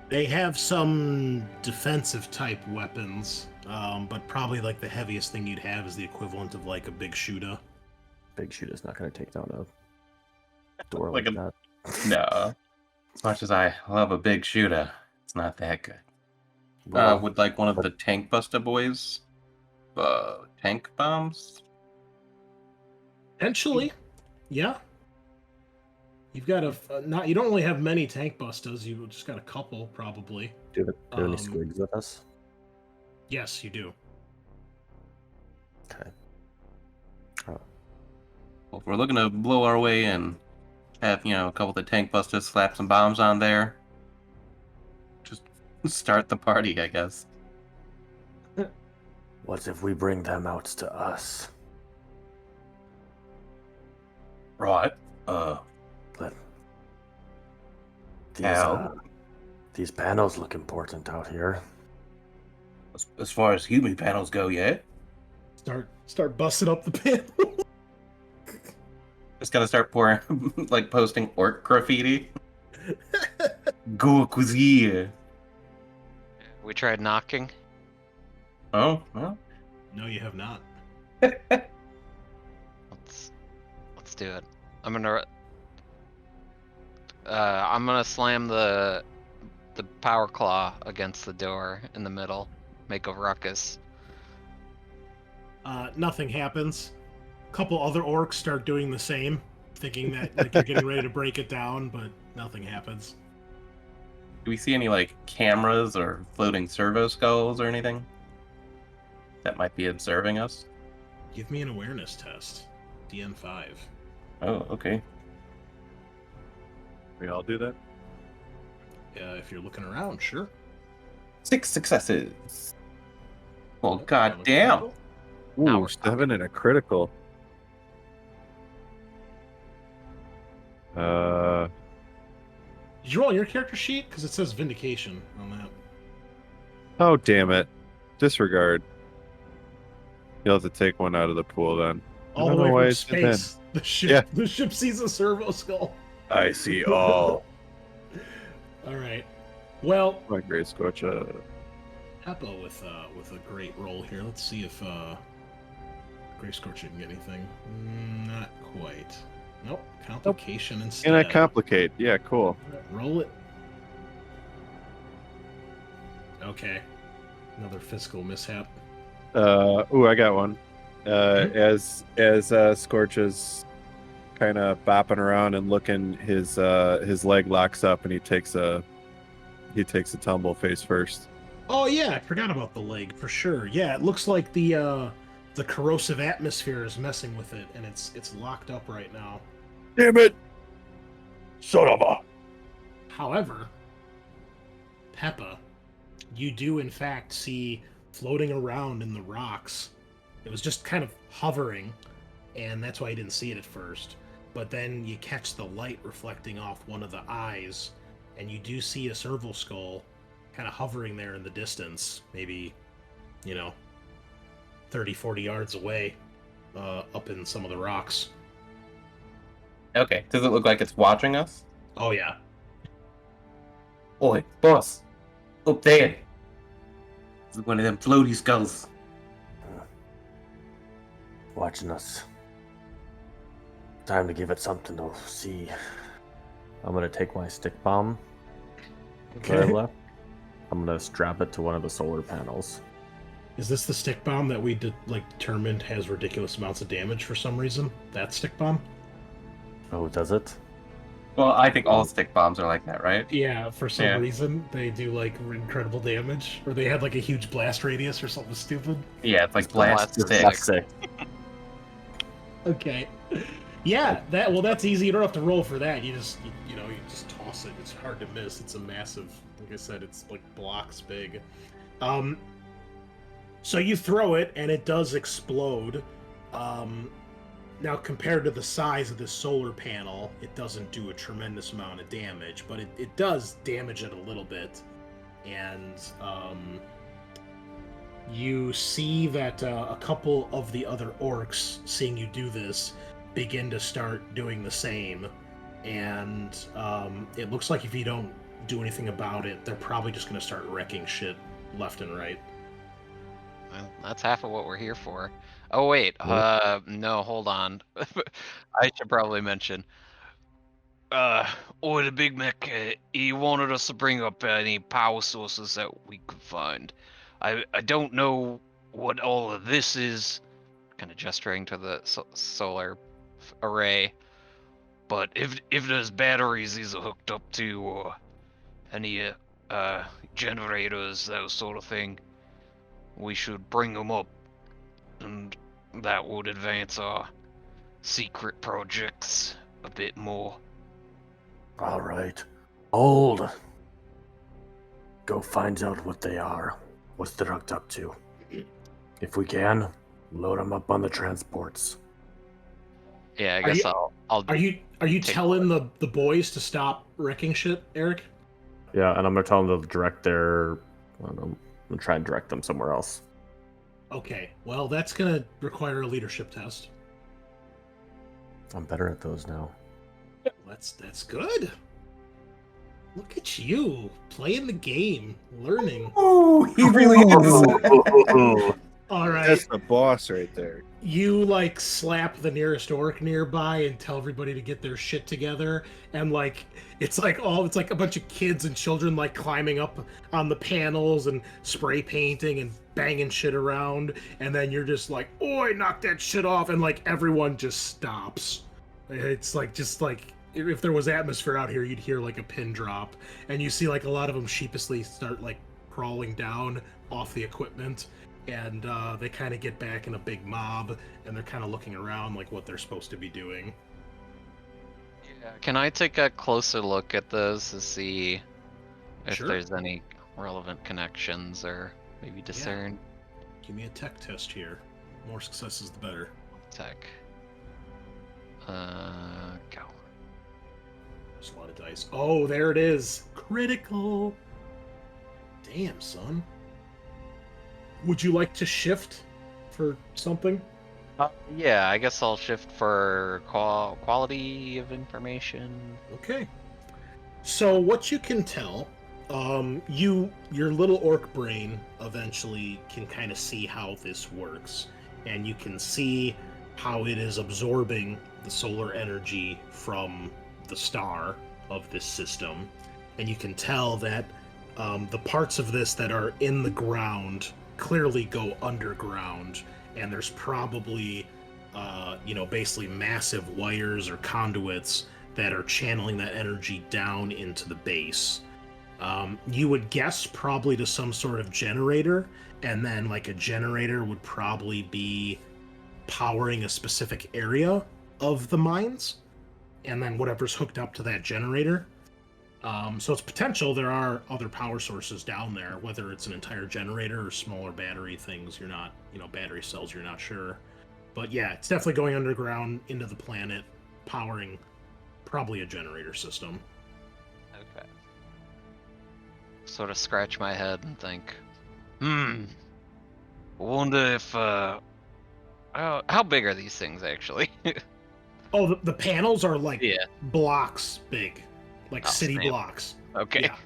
They have some defensive type weapons, but probably like the heaviest thing you'd have is the equivalent of like a big shooter. Big shoot is not gonna take down a door Like like, a- that. No. As much as I love a big shooter, it's not that good. Well, Would like one of the tank buster boys, tank bombs? Potentially, yeah. You've got you don't really have many tank busters. You just got a couple, probably. do you have any um, squigs with us? Yes, you do. Okay. Well, if we're looking to blow our way and have, a couple of the tank busters slap some bombs on there, just start the party, I guess. What if we bring them out to us? Right. But How? these panels look important out here. As far as human panels go, yeah. Start busting up the panel. Just gotta start pouring, like posting orc graffiti. Go cuisine. We tried knocking. Oh, well. No, you have not. Let's do it. I'm gonna slam the power claw against the door in the middle, make a ruckus. Nothing happens. A couple other orcs start doing the same, thinking that like you're getting ready to break it down, but nothing happens. Do we see any, like, cameras or floating servo skulls or anything that might be observing us? Give me an awareness test. DN5. Oh, okay. We all do that. If you're looking around, sure. 6 successes. Well, Nope, goddamn. critical. Now Ooh, we're 7 and a critical. Did you roll your character sheet? Because it says Vindication on that. Oh, damn it. Disregard. You'll have to take one out of the pool then. All I the don't way know why from it's in space. The ship, Yeah. the ship sees a servo skull. I see all. All right. Well, My great Scorcha. Peppa with a great roll here. Let's see if Grey Scorcher can get anything. Not quite. Nope. Complication instead. And I complicate. Yeah, cool. Roll it. Okay. Another fiscal mishap. Ooh, I got one. As Scorch is kind of bopping around and looking, his leg locks up and he takes a tumble face first. Oh yeah, I forgot about the leg for sure. Yeah, it looks like the corrosive atmosphere is messing with it, and it's locked up right now. Damn it! Son of a. However, Peppa, you do in fact see floating around in the rocks. It was just kind of hovering, and that's why you didn't see it at first. But then you catch the light reflecting off one of the eyes, and you do see a serval skull kind of hovering there in the distance, maybe, 30, 40 yards away, up in some of the rocks. Okay, does it look like it's watching us? Oh yeah. Oi, boss! Up there! This is one of them floaty skulls. Watching us. Time to give it something to see. I'm gonna take my stick bomb that I Okay. left. I'm gonna strap it to one of the solar panels. Is this the stick bomb that we determined has ridiculous amounts of damage for some reason? That stick bomb? Oh, does it? Well, I think all stick bombs are like that, right? Yeah, for some Yeah. reason they do incredible damage, or they had a huge blast radius or something stupid. Yeah, it's like It's blast blast stick. That's sick. Okay. Yeah, that's easy. You don't have to roll for that. You just you just toss it. It's hard to miss. It's a massive, like I said, it's like blocks big. So you throw it and it does explode. Now compared to the size of this solar panel, it doesn't do a tremendous amount of damage, but it does damage it a little bit. And you see that a couple of the other orcs, seeing you do this, begin to start doing the same. And it looks like if you don't do anything about it, they're probably just going to start wrecking shit left and right. Well, that's half of what we're here for. Oh wait, no, hold on. I should probably mention. The Big Mac, he wanted us to bring up any power sources that we could find. I don't know what all of this is, kind of gesturing to the solar array, but if there's batteries these are hooked up to, or any generators, that sort of thing, we should bring them up, and that would advance our secret projects a bit more. All right. Hold. Go find out what they are. What's they're hooked up to. If we can, load them up on the transports. Yeah, I guess I'll Are you Take telling the boys to stop wrecking shit, Eric? Yeah, and I'm gonna tell them to direct their. I don't know, I'm gonna try and direct them somewhere else. Okay, well, that's gonna require a leadership test. I'm better at those now. That's good. Look at you playing the game, learning. Oh, he really is. All right. That's the boss right there. You like slap the nearest orc nearby and tell everybody to get their shit together, and like it's like a bunch of kids and children like climbing up on the panels and spray painting and banging shit around, and then you're just like, "Oi, knock that shit off!" and like everyone just stops. It's like just like if there was atmosphere out here, you'd hear like a pin drop, and you see like a lot of them sheepishly start like crawling down off the equipment. And they kind of get back in a big mob, and they're kind of looking around like what they're supposed to be doing. Yeah. Can I take a closer look at those to see if Sure. there's any relevant connections or maybe discern Give me a tech test here. More successes, the better. tech? Go. There's a lot of dice. Oh, there it is. Critical. Damn, son. Would you like to shift for something? Yeah, I guess I'll shift for quality of information. Okay. So what you can tell, your little orc brain eventually can kind of see how this works, and you can see how it is absorbing the solar energy from the star of this system, and you can tell that the parts of this that are in the ground clearly go underground, and there's probably basically massive wires or conduits that are channeling that energy down into the base. You would guess probably to some sort of generator, and then like a generator would probably be powering a specific area of the mines, and then whatever's hooked up to that generator. So it's potential there are other power sources down there, whether it's an entire generator or smaller battery things. You're not, battery cells, you're not sure. But yeah, it's definitely going underground into the planet, powering probably a generator system. Okay. Sort of scratch my head and think, I wonder if, how big are these things actually? Oh, the panels are like Yeah. blocks big, like Oh, city snap. blocks. Okay. Yeah.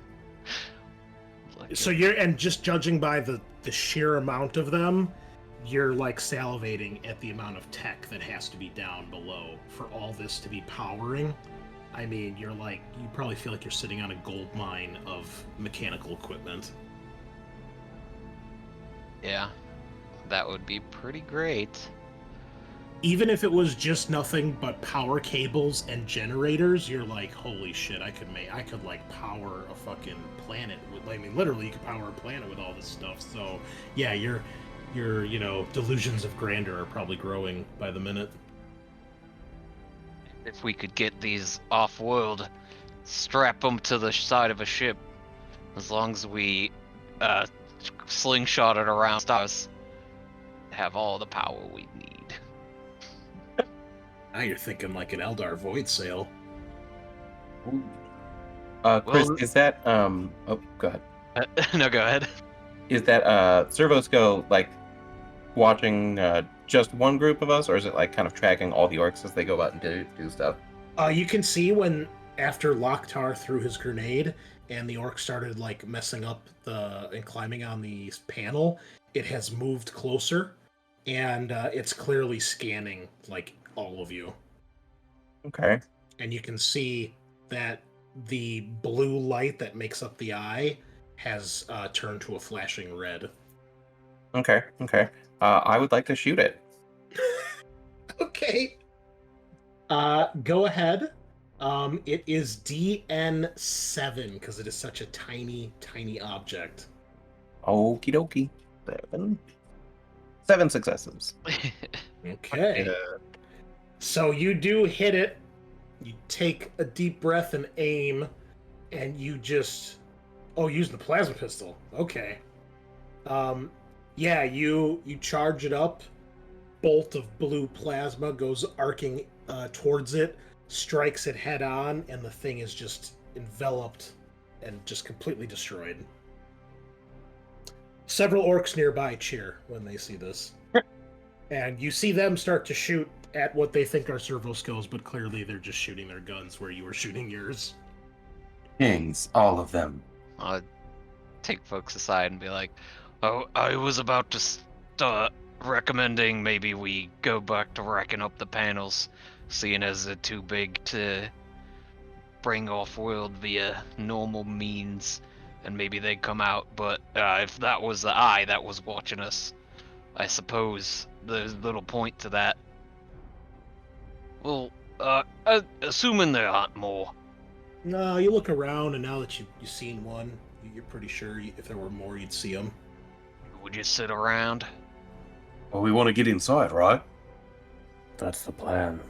Like So and just judging by the sheer amount of them, you're like salivating at the amount of tech that has to be down below for all this to be powering. I mean, you probably feel like you're sitting on a gold mine of mechanical equipment. Yeah, that would be pretty great. Even if it was just nothing but power cables and generators, you're like, holy shit, I could like power a fucking planet with, literally you could power a planet with all this stuff. So yeah, your delusions of grandeur are probably growing by the minute. If we could get these off-world, strap them to the side of a ship, as long as we slingshot it around us, have all the power we need. Now you're thinking like an Eldar Void Sail. Chris, Well- is that oh, go ahead. No, go ahead. Is that Servosco like watching just one group of us, or is it like kind of tracking all the orcs as they go out and do stuff? You can see after Loktar threw his grenade and the orc started like messing up and climbing on the panel, it has moved closer, and it's clearly scanning like all of you. Okay. And you can see that the blue light that makes up the eye has turned to a flashing red. Okay. I would like to shoot it. Okay. Go ahead. It is DN7 because it is such a tiny, tiny object. Okie dokie. 7 successes. Okay. So you do hit it. You take a deep breath and aim, and you just... Oh, using the plasma pistol. Okay. Yeah, you charge it up. Bolt of blue plasma goes arcing towards it, strikes it head on, and the thing is just enveloped and just completely destroyed. Several orcs nearby cheer when they see this. And you see them start to shoot at what they think are servo skills, but clearly they're just shooting their guns where you were shooting yours. Kings, all of them. I'll take folks aside and be like, "Oh, I was about to start recommending maybe we go back to racking up the panels, seeing as they're too big to bring off-world via normal means, and maybe they'd come out. But if that was the eye that was watching us, I suppose there's little point to that. Well, assuming there aren't more." No, you look around, and now that you've seen one, you're pretty sure if there were more, you'd see them. We just sit around. Well, we want to get inside, right? That's the plan.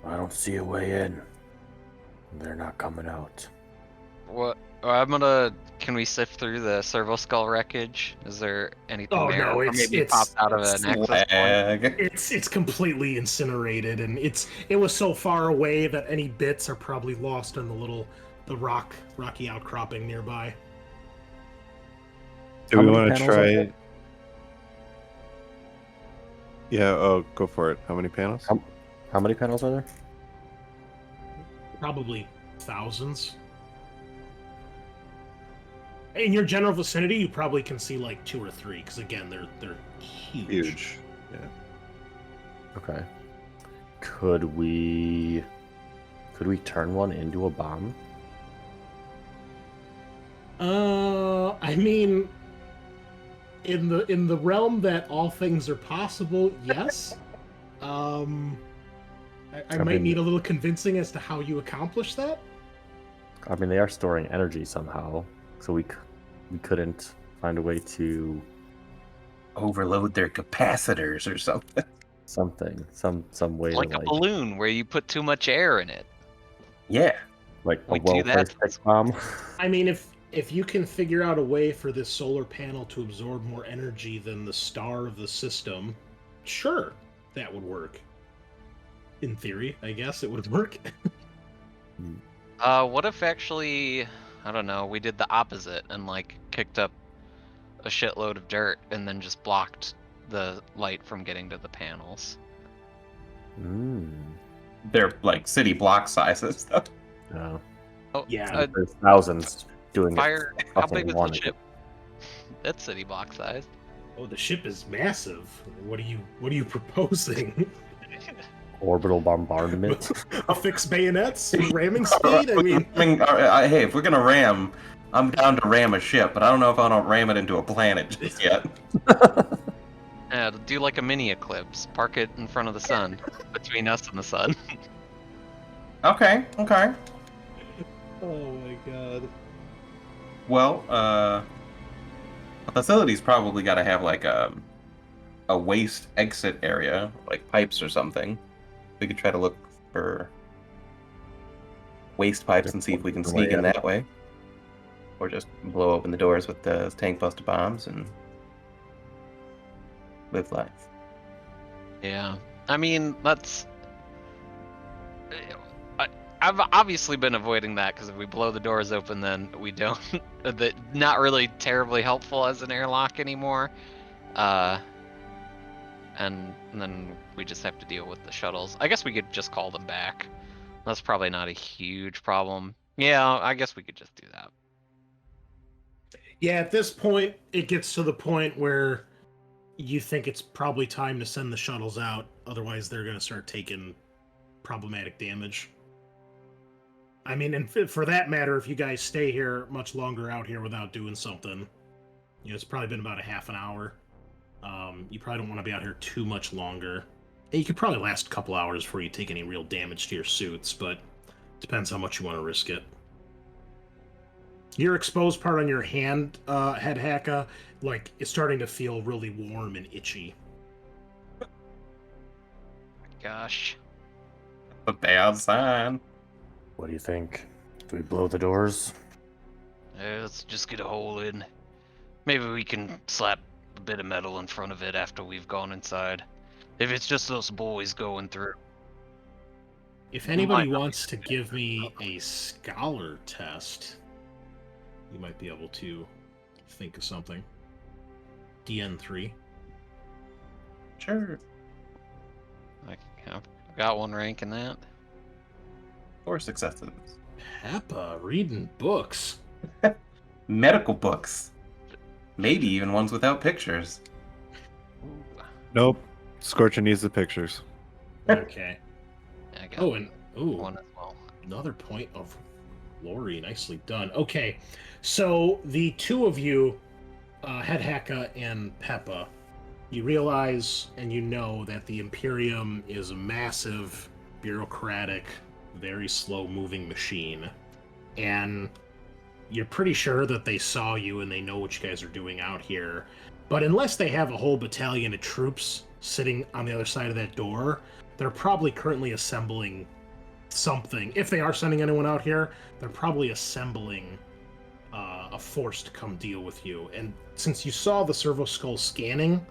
I don't see a way in. They're not coming out. What? Can we sift through the servo skull wreckage? Is there anything Oh, there? no, Or it's- maybe it popped out of an access point? Slag. It's completely incinerated, and it was so far away that any bits are probably lost in the rocky outcropping nearby. Do How we many want to panels are try? there? Yeah. Oh, go for it. How many panels? How many panels are there? Probably thousands. In your general vicinity, you probably can see like 2 or 3, because again, they're huge. Huge. Yeah. Okay. Could we turn one into a bomb? I mean, in the realm that all things are possible, yes. I might mean- need a little convincing as to how you accomplish that. I mean, they are storing energy somehow, so we couldn't find a way to Overload their capacitors or something. some way Like to a balloon where you put too much air in it. Yeah. like a we do that. welfare stick bomb. I mean, if you can figure out a way for this solar panel to absorb more energy than the star of the system, sure, that would work. In theory, I guess it would work. What if actually, I don't know, we did the opposite and like kicked up a shitload of dirt and then just blocked the light from getting to the panels? They're like city block sizes. Yeah. Oh, Yeah. There's thousands doing fire. it. How Nothing big is the wanted ship? That's city block size. Oh, the ship is massive. What are you proposing? Orbital bombardment. Affix bayonets, ramming speed. I mean, Hey, if we're gonna ram, I'm down to ram a ship, but I don't know if I don't ram it into a planet just yet. Yeah, do like a mini eclipse. Park it in front of the sun, between us and the sun. Okay. oh my god. Well, a facility's probably got to have like a waste exit area, like pipes or something. We could try to look for waste pipes and see if we can sneak in that way, or just blow open the doors with the tank buster bombs and live life. Yeah, I mean that's. I've obviously been avoiding that because if we blow the doors open, then we don't. That not really terribly helpful as an airlock anymore. And then we just have to deal with the shuttles. I guess we could just call them back. That's probably not a huge problem. Yeah, I guess we could just do that. Yeah, at this point, it gets to the point where you think it's probably time to send the shuttles out. Otherwise, they're going to start taking problematic damage. I mean, and for that matter, if you guys stay here much longer out here without doing something, it's probably been about a half an hour. You probably don't want to be out here too much longer. And you could probably last a couple hours before you take any real damage to your suits, but depends how much you want to risk it. Your exposed part on your hand, head hacka, like, it's starting to feel really warm and itchy. Gosh. A bad sign. What do you think? Do we blow the doors? Let's just get a hole in. Maybe we can slap a bit of metal in front of it after we've gone inside. If it's just those boys going through. If anybody wants to give me a scholar test, you might be able to think of something. DN3. Sure. I've got one rank in that. 4 successes. Peppa reading books. Medical books. Maybe even ones without pictures. Nope. Scorcher needs the pictures. Okay. I got Oh, and one as well. another point of glory. Nicely done. Okay, so the two of you, Head Hecka and Peppa, you realize and you know that the Imperium is a massive, bureaucratic, very slow-moving machine, and you're pretty sure that they saw you and they know what you guys are doing out here. But unless they have a whole battalion of troops sitting on the other side of that door, they're probably currently assembling something. If they are sending anyone out here, they're probably assembling a force to come deal with you. And since you saw the servo skull scanning,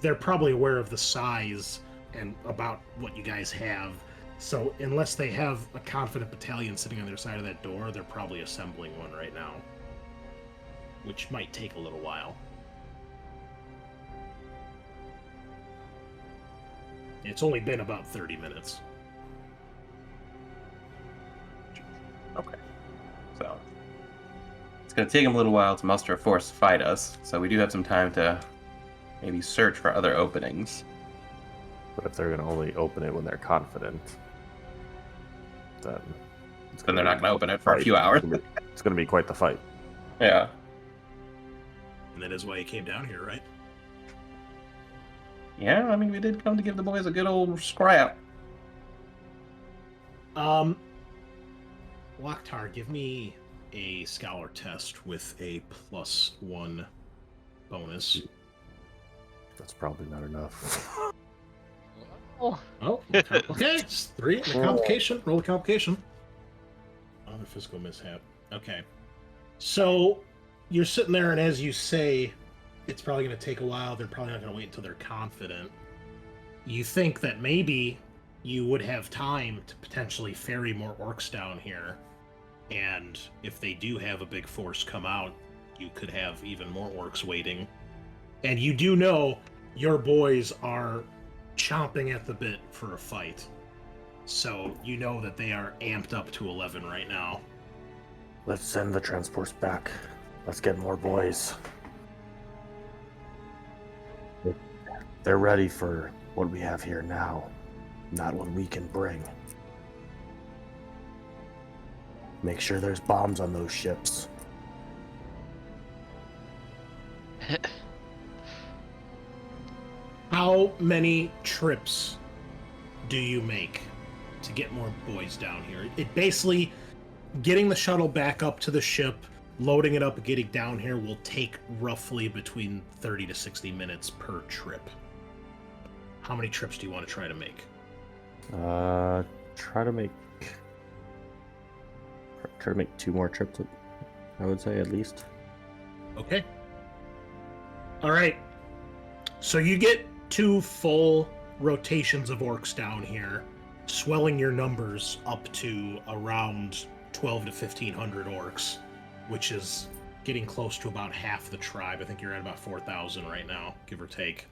they're probably aware of the size and about what you guys have. So unless they have a confident battalion sitting on their side of that door, they're probably assembling one right now, which might take a little while. It's only been about 30 minutes. Okay. So it's going to take them a little while to muster a force to fight us, so we do have some time to maybe search for other openings. But if they're going to only open it when they're confident, then Then they're not going to open it for a few hours. It's going to be quite the fight. Yeah. And that is why you came down here, right? Yeah, I mean, we did come to give the boys a good old scrap. Locktar, give me a scholar test with a +1 bonus. That's probably not enough. Oh, Oh, okay. It's 3 in the complication. Roll the complication. On the physical mishap. Okay. So you're sitting there, and as you say, it's probably going to take a while. They're probably not going to wait until they're confident. You think that maybe you would have time to potentially ferry more orcs down here. And if they do have a big force come out, you could have even more orcs waiting. And you do know your boys are chomping at the bit for a fight. So you know that they are amped up to 11 right now. Let's send the transports back. Let's get more boys. They're ready for what we have here now, not what we can bring. Make sure there's bombs on those ships. How many trips do you make to get more boys down here? It basically, getting the shuttle back up to the ship, loading it up and getting down here will take roughly between 30 to 60 minutes per trip. How many trips do you want to try to make? Try to make 2 more trips, I would say, at least. Okay. All right. So you get 2 full rotations of orcs down here, swelling your numbers up to around 12 to 1,500 orcs, which is getting close to about half the tribe. I think you're at about 4,000 right now, give or take.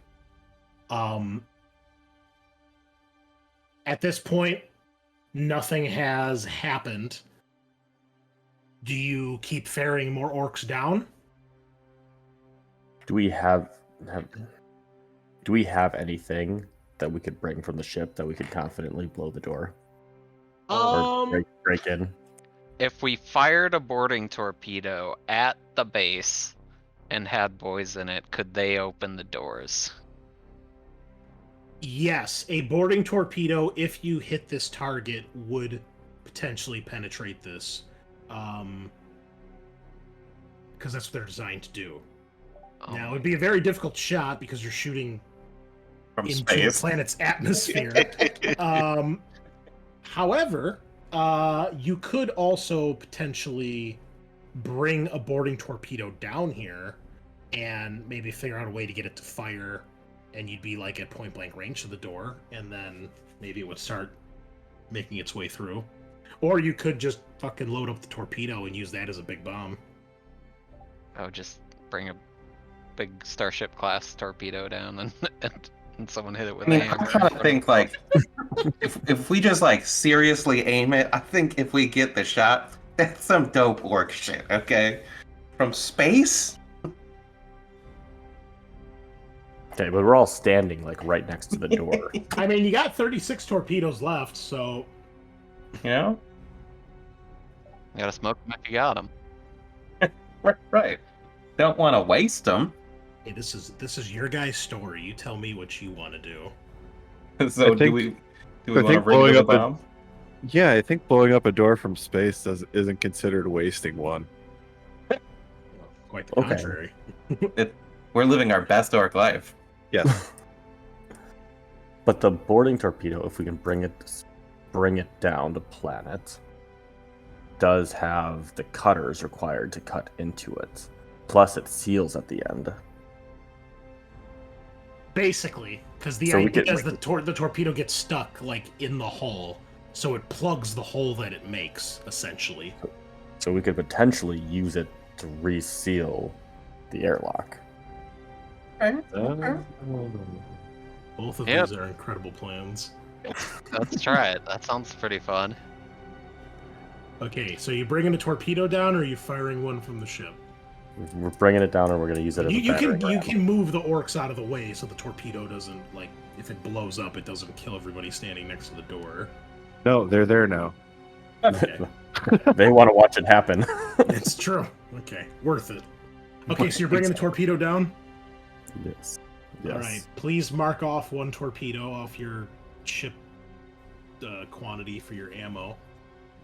At this point, nothing has happened. Do you keep ferrying more orcs down? Do we have anything that we could bring from the ship that we could confidently blow the door? Or break in? if we fired a boarding torpedo at the base and had boys in it, could they open the doors? Yes, a boarding torpedo, if you hit this target, would potentially penetrate this. Because that's what they're designed to do. Oh Now, my it'd be a very difficult shot because you're shooting From into space. the planet's atmosphere. However, you could also potentially bring a boarding torpedo down here and maybe figure out a way to get it to fire, and you'd be like at point blank range to the door, and then maybe it would start making its way through. Or you could just fucking load up the torpedo and use that as a big bomb. I would just bring a big Starship class torpedo down and And someone hit it with I mean, a I hammer. kind of think like if we just like seriously aim it, I think if we get the shot, that's some dope orc shit. Okay, from space. Okay, but we're all standing like right next to the door. I mean, you got 36 torpedoes left, so You know, You gotta smoke them if you got them. right. Don't want to waste them. hey, this is your guys' story. You tell me what you want to do. So I do think- we I want to think bring blowing the up a- bomb? Yeah, I think blowing up a door from space isn't considered wasting one. Quite the Okay. contrary. We're living our best orc life. Yes. But the boarding torpedo, if we can bring it down to planet, does have the cutters required to cut into it. Plus, it seals at the end. Basically, because the So we idea could- is the torpedo gets stuck like in the hull, so it plugs the hole that it makes, essentially. So we could potentially use it to reseal the airlock. Both of Yep. these are incredible plans. Let's try it. That sounds pretty fun. Okay, so you bringing a torpedo down, or are you firing one from the ship? We're bringing it down, and we're going to use it as a You battering ram. can move the orcs out of the way so the torpedo doesn't, like, if it blows up, it doesn't kill everybody standing next to the door. No, they're there now. Okay, They want to watch it happen. it's true. Okay, worth it. Okay, so you're bringing the torpedo down. Yes. Yes. All right, please mark off one torpedo off your ship quantity for your ammo.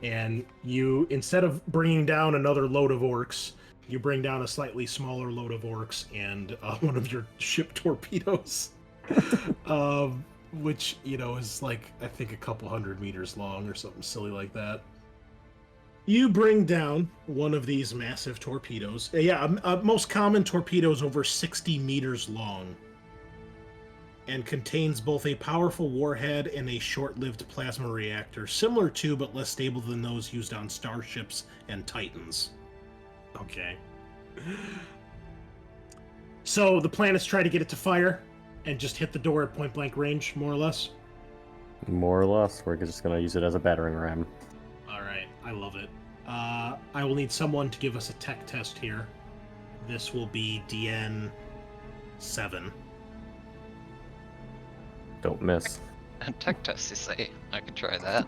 And you, instead of bringing down another load of orcs, you bring down a slightly smaller load of orcs and one of your ship torpedoes, which, you know, is like, I think a couple 100 meters long or something silly like that. You bring down one of these massive torpedoes. Most common torpedoes over 60 meters long, and contains both a powerful warhead and a short-lived plasma reactor, similar to but less stable than those used on starships and Titans. Okay. So the plan is try to get it to fire and just hit the door at point-blank range, more or less? More or less. We're just going to use it as a battering ram. Alright, I love it. I will need someone to give us a tech test here. This will be DN 7. Don't miss. Tech test, you say? I could try that.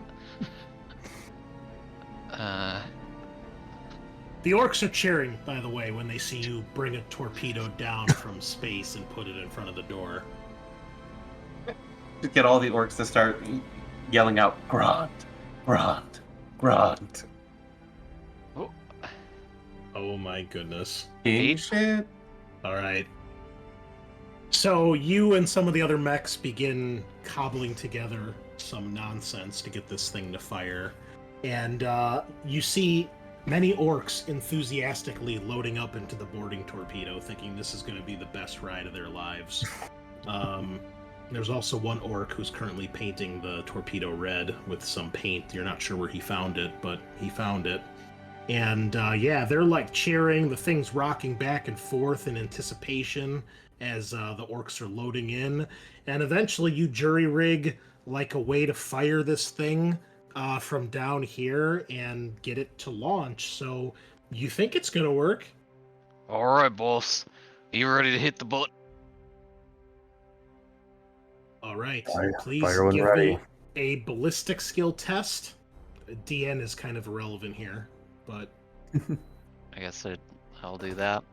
The orcs are cheering, by the way, when they see you bring a torpedo down from space and put it in front of the door. To get all the orcs to start yelling out, "Grant, Grant, Grant." Oh my goodness. King shit. Alright. So you and some of the other mechs begin cobbling together some nonsense to get this thing to fire. And you see many orcs enthusiastically loading up into the boarding torpedo, thinking this is going to be the best ride of their lives. There's also one orc who's currently painting the torpedo red with some paint. You're not sure where he found it, but he found it. And they're like cheering. The thing's rocking back and forth in anticipation as the orcs are loading in. And eventually you jury rig like a way to fire this thing from down here and get it to launch. So you think it's going to work? Alright, boss. You ready to hit the button? All right. Fire- Please fire when give ready. me a ballistic skill test. DN is kind of irrelevant here, but I guess I'll do that.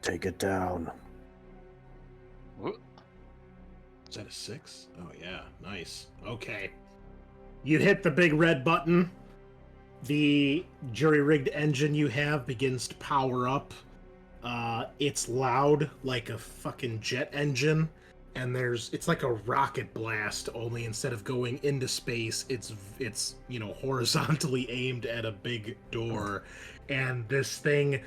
Take it down. is that a 6? Oh yeah, nice. Okay. You hit the big red button. The jury-rigged engine you have begins to power up. It's loud like a fucking jet engine, and it's like a rocket blast, only instead of going into space, it's horizontally aimed at a big door, and this thing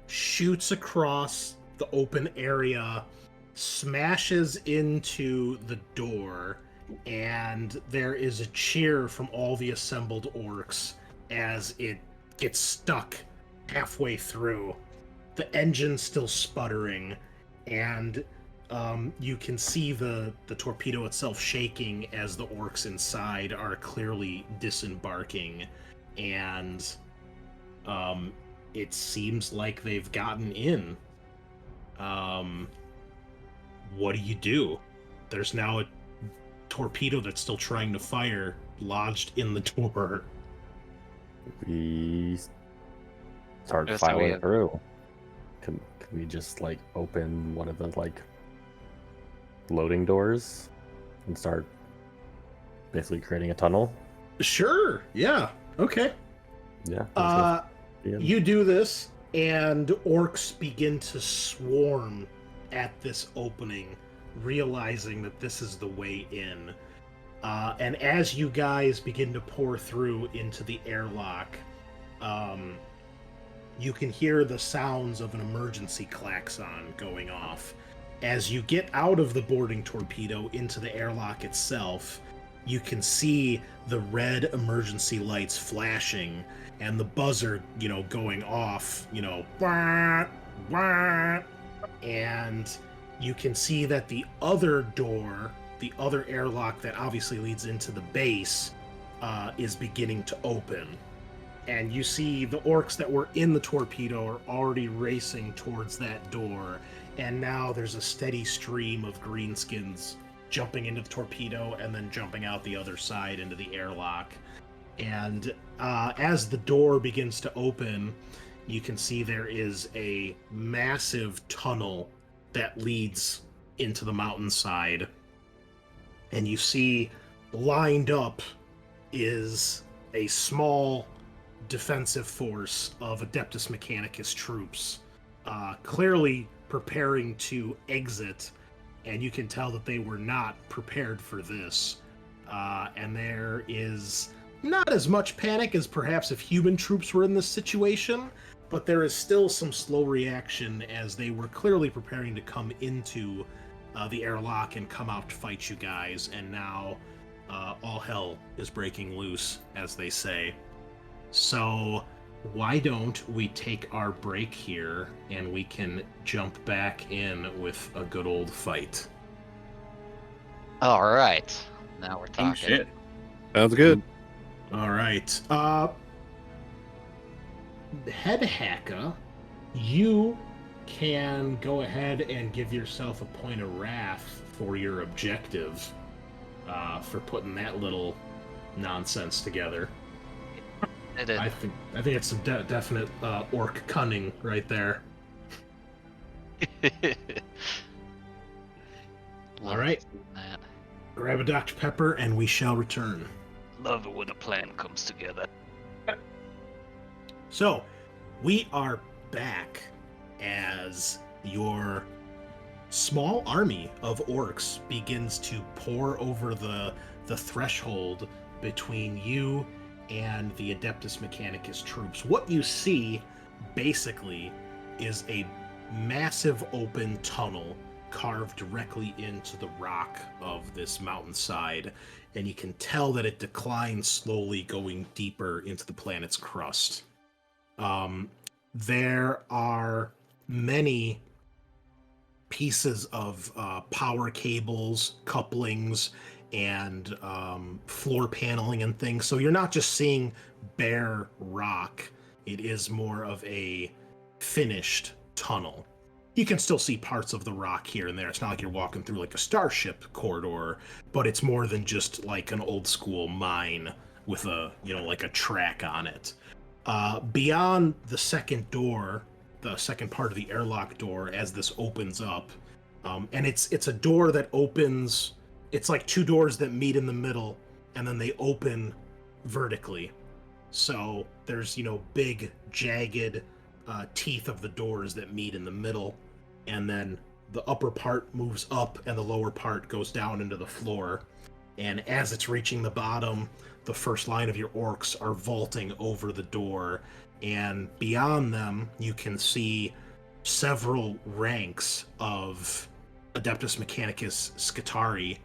shoots across the open area, smashes into the door, and there is a cheer from all the assembled orcs as it gets stuck halfway through. The engine's still sputtering, and You can see the torpedo itself shaking as the orcs inside are clearly disembarking, and it seems like they've gotten in. What do? There's now a torpedo that's still trying to fire lodged in the door. We start Yes, we filing have- through. Can we just like open one of the like loading doors and start basically creating a tunnel? Sure. Yeah. Okay. Yeah. You do this, and orcs begin to swarm at this opening, realizing that this is the way in. And as you guys begin to pour through into the airlock, you can hear the sounds of an emergency klaxon going off. As you get out of the boarding torpedo into the airlock itself, you can see the red emergency lights flashing and the buzzer, going off, wah, wah, and you can see that the other door, the other airlock that obviously leads into the base, is beginning to open. And you see the orcs that were in the torpedo are already racing towards that door, and now there's a steady stream of greenskins jumping into the torpedo and then jumping out the other side into the airlock. And as the door begins to open, you can see there is a massive tunnel that leads into the mountainside. And you see lined up is a small defensive force of Adeptus Mechanicus troops, clearly preparing to exit, and you can tell that they were not prepared for this. And there is not as much panic as perhaps if human troops were in this situation, but there is still some slow reaction as they were clearly preparing to come into the airlock and come out to fight you guys, and now all hell is breaking loose, as they say. So why don't we take our break here and we can jump back in with a good old fight. All right. Now we're Oh, talking. shit. Sounds good. All right. Head Hacka, you can go ahead and give yourself a point of wrath for your objective, for putting that little nonsense together. It is. I think it's some definite orc cunning right there. All right. That. Grab a Dr. Pepper and we shall return. Love it when a plan comes together. So, we are back as your small army of orcs begins to pour over the threshold between you and the Adeptus Mechanicus troops. What you see, basically, is a massive open tunnel carved directly into the rock of this mountainside, and you can tell that it declines slowly, going deeper into the planet's crust. There are many pieces of power cables, couplings, and floor paneling and things. So you're not just seeing bare rock. It is more of a finished tunnel. You can still see parts of the rock here and there. It's not like you're walking through like a starship corridor, but it's more than just like an old school mine with a, like a track on it. Beyond the second door, the second part of the airlock door, as this opens up, and it's a door that opens. It's like two doors that meet in the middle, and then they open vertically. So there's, big, jagged teeth of the doors that meet in the middle, and then the upper part moves up and the lower part goes down into the floor. And as it's reaching the bottom, the first line of your orcs are vaulting over the door, and beyond them you can see several ranks of Adeptus Mechanicus Scutari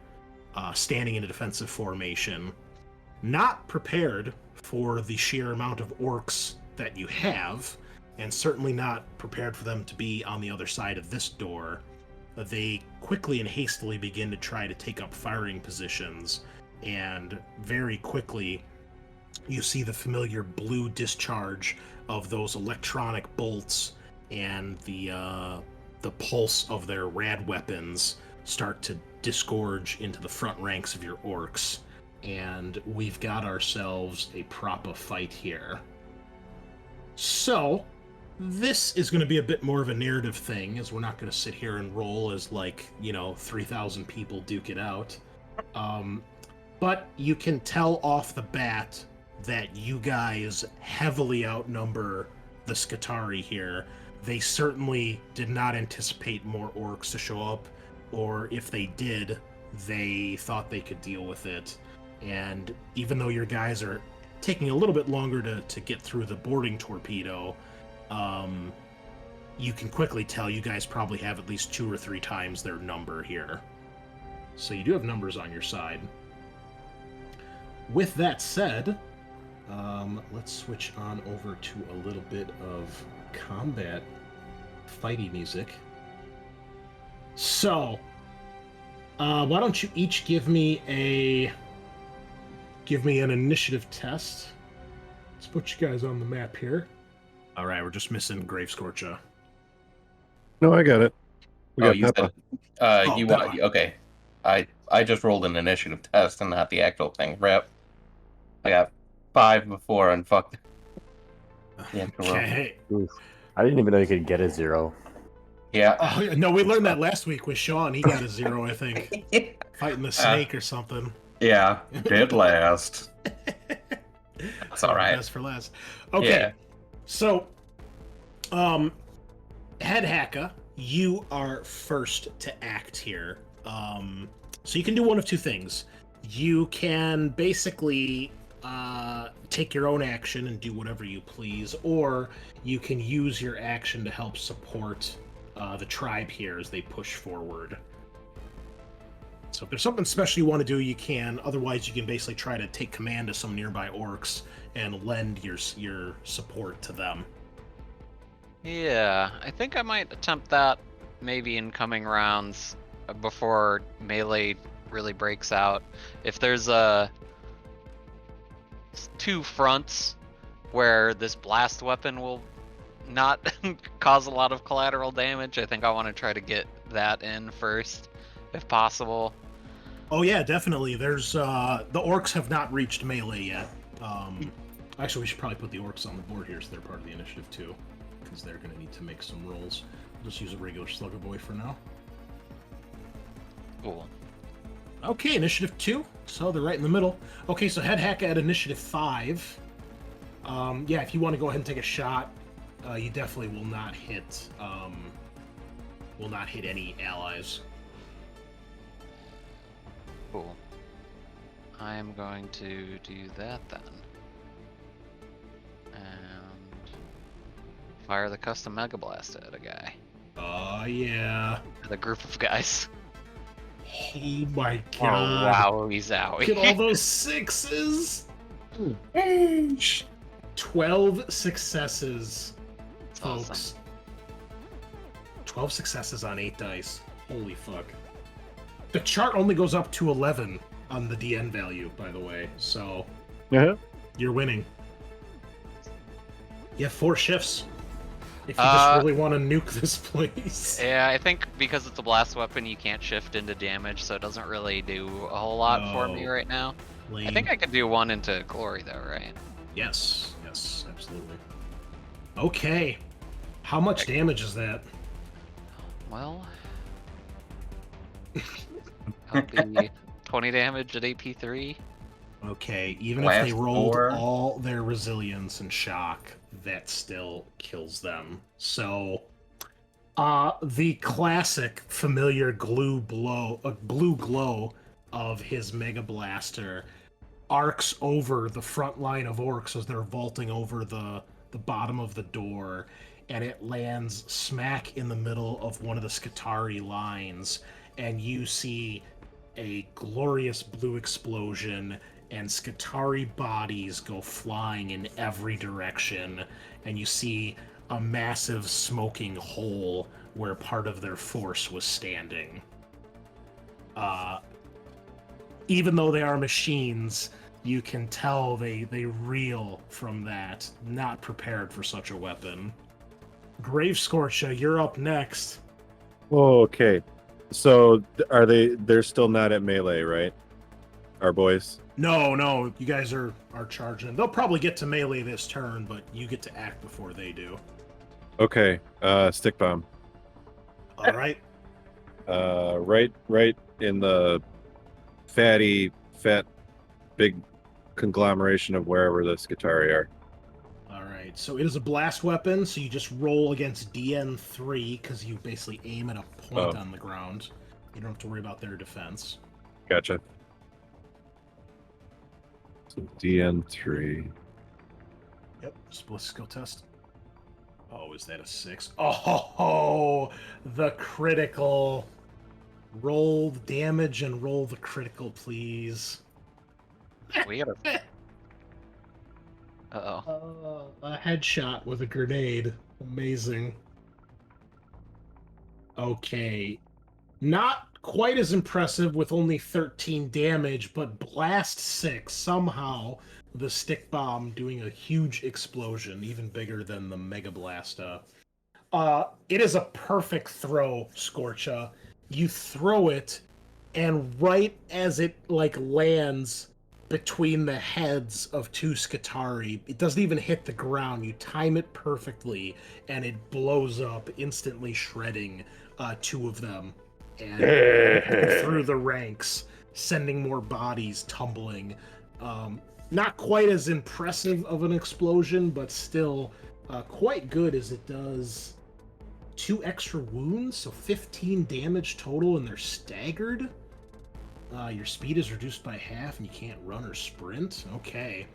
standing in a defensive formation, not prepared for the sheer amount of orcs that you have, and certainly not prepared for them to be on the other side of this door. they quickly and hastily begin to try to take up firing positions, and very quickly you see the familiar blue discharge of those electronic bolts and the pulse of their rad weapons start to disgorge into the front ranks of your orcs, and we've got ourselves a proper fight here. So, this is going to be a bit more of a narrative thing, as we're not going to sit here and roll as, 3,000 people duke it out. But you can tell off the bat that you guys heavily outnumber the Skitarii here. They certainly did not anticipate more orcs to show up, or if they did, they thought they could deal with it. And even though your guys are taking a little bit longer to get through the boarding torpedo, you can quickly tell you guys probably have at least 2 or 3 times their number here. So you do have numbers on your side. With that said, let's switch on over to a little bit of combat fighty music. So, why don't you each give me an initiative test. Let's put you guys on the map here. All right, we're just missing Grave Scorcha. No, I got it. We got you Peppa. said, you want Peppa. okay. I just rolled an initiative test and not the actual thing. Rep. I got 5 before and fucked. Okay. Oof. I didn't even know you could get a 0. Yeah. Oh, no, we learned that last week with Sean. He got a 0, I think. Fighting the snake or something. Yeah. Did last. That's all right. Best for last. Okay. Yeah. So, Head Hacka, you are first to act here. So you can do one of 2 things. You can basically take your own action and do whatever you please, or you can use your action to help support the tribe here as they push forward. So if there's something special you want to do, you can. Otherwise, you can basically try to take command of some nearby orcs and lend your support to them. Yeah, I think I might attempt that maybe in coming rounds before melee really breaks out. If there's 2 fronts where this blast weapon will not cause a lot of collateral damage, I think I want to try to get that in first, if possible. Oh yeah, definitely. There's the orcs have not reached melee yet. Actually, we should probably put the orcs on the board here so they're part of the initiative too, because they're going to need to make some rolls. We'll just use a regular Slugger Boy for now. Cool. Okay, initiative 2. So they're right in the middle. Okay, so Head Hacka at initiative 5. Yeah, if you want to go ahead and take a shot, you definitely will not hit any allies. Cool. I am going to do that then. And fire the custom Mega Blast at a guy. Oh, yeah. At a group of guys. Oh my Oh, god. wowie zowie. Look at all those 6s! 12 successes, That's folks. awesome. 12 successes on 8 dice. Holy fuck. The chart only goes up to 11 on the DN value, by the way, so Yeah. you're winning. You have 4 shifts. If you just really want to nuke this place. Yeah, I think because it's a blast weapon, you can't shift into damage, so it doesn't really do a whole lot for me Oh. right now. Lame. I think I could do 1 into glory though, right? Yes, absolutely. Okay. How much damage is that? Well, that'll be 20 damage at AP3. Okay, even if Last they rolled 4. all their resilience and shock, that still kills them. So, the classic familiar blue glow of his Mega Blaster arcs over the front line of orcs as they're vaulting over the bottom of the door, and it lands smack in the middle of one of the Skitarii lines, and you see a glorious blue explosion, and Skitarii bodies go flying in every direction, and you see a massive smoking hole where part of their force was standing. Even though they are machines, you can tell they reel from that, not prepared for such a weapon. Grave Scorcher, you're up next. Oh, okay. So are they're still not at melee, right? Our boys? No, you guys are charging. They'll probably get to melee this turn, but you get to act before they do. Okay. Stick bomb. All right. Right in the fat, big conglomeration of wherever the Skitarii are. All right. So it is a blast weapon, so you just roll against DN3 because you basically aim at a point on the ground. You don't have to worry about their defense. Gotcha. So DN3. Yep. Split skill test. Oh, is that a 6? Oh, the critical. Roll the damage and roll the critical, please. We gotta. Uh-oh. A headshot with a grenade. Amazing. Okay. Not quite as impressive with only 13 damage, but blast 6 somehow. The stick bomb doing a huge explosion, even bigger than the Mega Blasta. It is a perfect throw, Scorcha. You throw it, and right as it lands between the heads of two Skitarii, it doesn't even hit the ground. You time it perfectly, and it blows up, instantly shredding two of them and through the ranks, sending more bodies tumbling. Not quite as impressive of an explosion, but still quite good, as it does 2 extra wounds, so 15 damage total, and they're staggered. Your speed is reduced by half, and you can't run or sprint. Okay.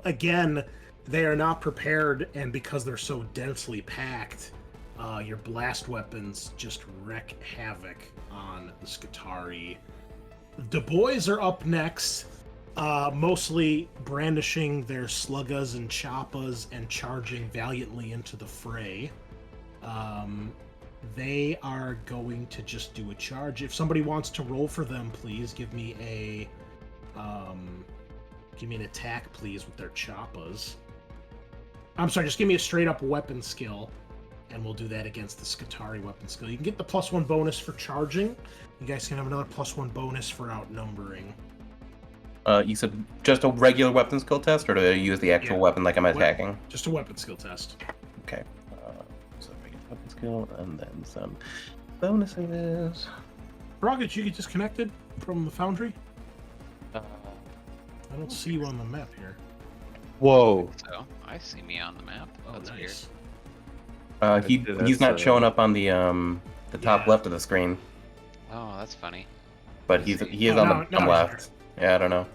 Again, they are not prepared, and because they're so densely packed, your blast weapons just wreak havoc on the Skitarii. The boys are up next. Mostly brandishing their sluggas and choppas and charging valiantly into the fray. They are going to just do a charge. If somebody wants to roll for them, please give me an attack, please, with their choppas. I'm sorry, just give me a straight up weapon skill, and we'll do that against the Skitarii weapon skill. You can get the +1 bonus for charging. You guys can have another +1 bonus for outnumbering. You said just a regular weapon skill test, or do they use the actual weapon like I'm attacking? Just a weapon skill test. Okay. So regular weapon skill, and then some bonuses. Rocket, you get disconnected from the foundry? Uh, I don't see you on the map here. Whoa. so I see me on the map. That's weird. He's not showing up on the top left of the screen, Oh, that's funny. but he is on the bottom left. Yeah, I don't know.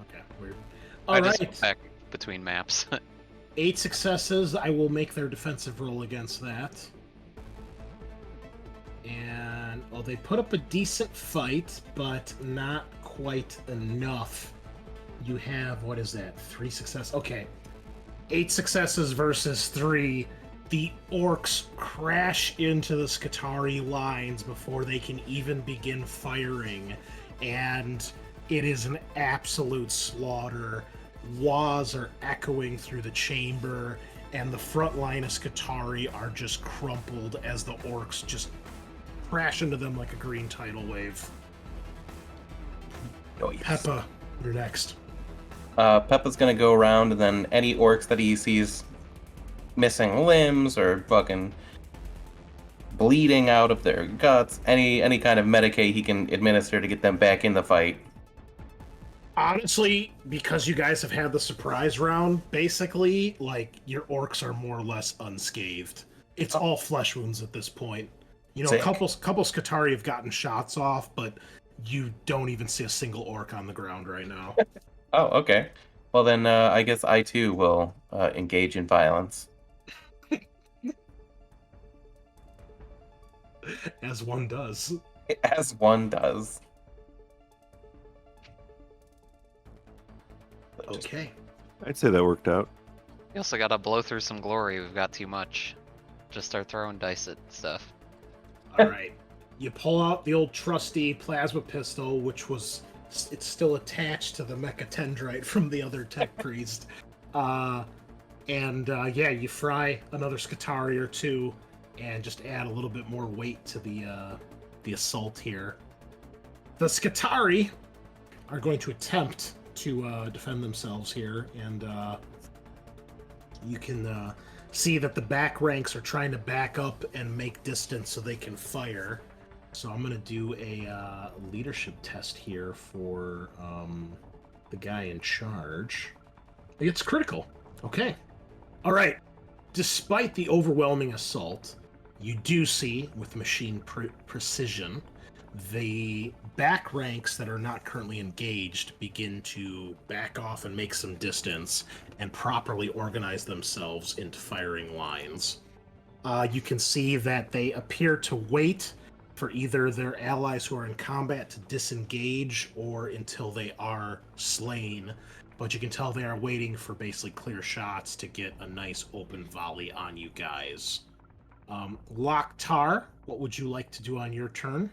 Okay, weird. I All just right. went back between maps. 8 successes. I will make their defensive roll against that. And, well, they put up a decent fight, but not quite enough. You have, what is that, 3 successes? Okay. 8 successes versus 3. The orcs crash into the Skitarii lines before they can even begin firing, and it is an absolute slaughter. Wahs are echoing through the chamber, and the front line of Skitarii are just crumpled as the orcs just crash into them like a green tidal wave. Oh, yes. Peppa, you're next. Peppa's gonna go around, and then any orcs that he sees missing limbs or fucking bleeding out of their guts, any kind of Medicaid he can administer to get them back in the fight. Honestly, because you guys have had the surprise round, basically, your orcs are more or less unscathed. It's all flesh wounds at this point. You know, Sick. a couple Skitarii have gotten shots off, but you don't even see a single orc on the ground right now. Oh, okay. Well then, I guess I too will engage in violence. As one does. As one does. Okay. I'd say that worked out. We also gotta blow through some glory. We've got too much. Just start throwing dice at stuff. All right. You pull out the old trusty plasma pistol, which it's still attached to the Mechatendrite from the other tech priest. Yeah, you fry another Skitarii or two and just add a little bit more weight to the assault here. The Skitarii are going to attempt to defend themselves here, and you can see that the back ranks are trying to back up and make distance so they can fire. So I'm going to do a leadership test here for the guy in charge. It's critical. Okay. All right. Despite the overwhelming assault, you do see, with machine precision, the back ranks that are not currently engaged begin to back off and make some distance and properly organize themselves into firing lines. You can see that they appear to wait for either their allies who are in combat to disengage or until they are slain, but you can tell they are waiting for basically clear shots to get a nice open volley on you guys. Loktar, what would you like to do on your turn?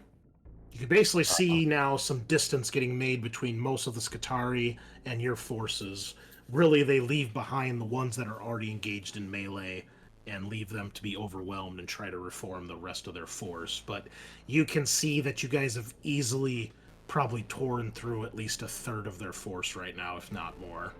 You can basically see now some distance getting made between most of the Skitarii and your forces. Really, they leave behind the ones that are already engaged in melee and leave them to be overwhelmed and try to reform the rest of their force. But you can see that you guys have easily probably torn through at least a third of their force right now, if not more.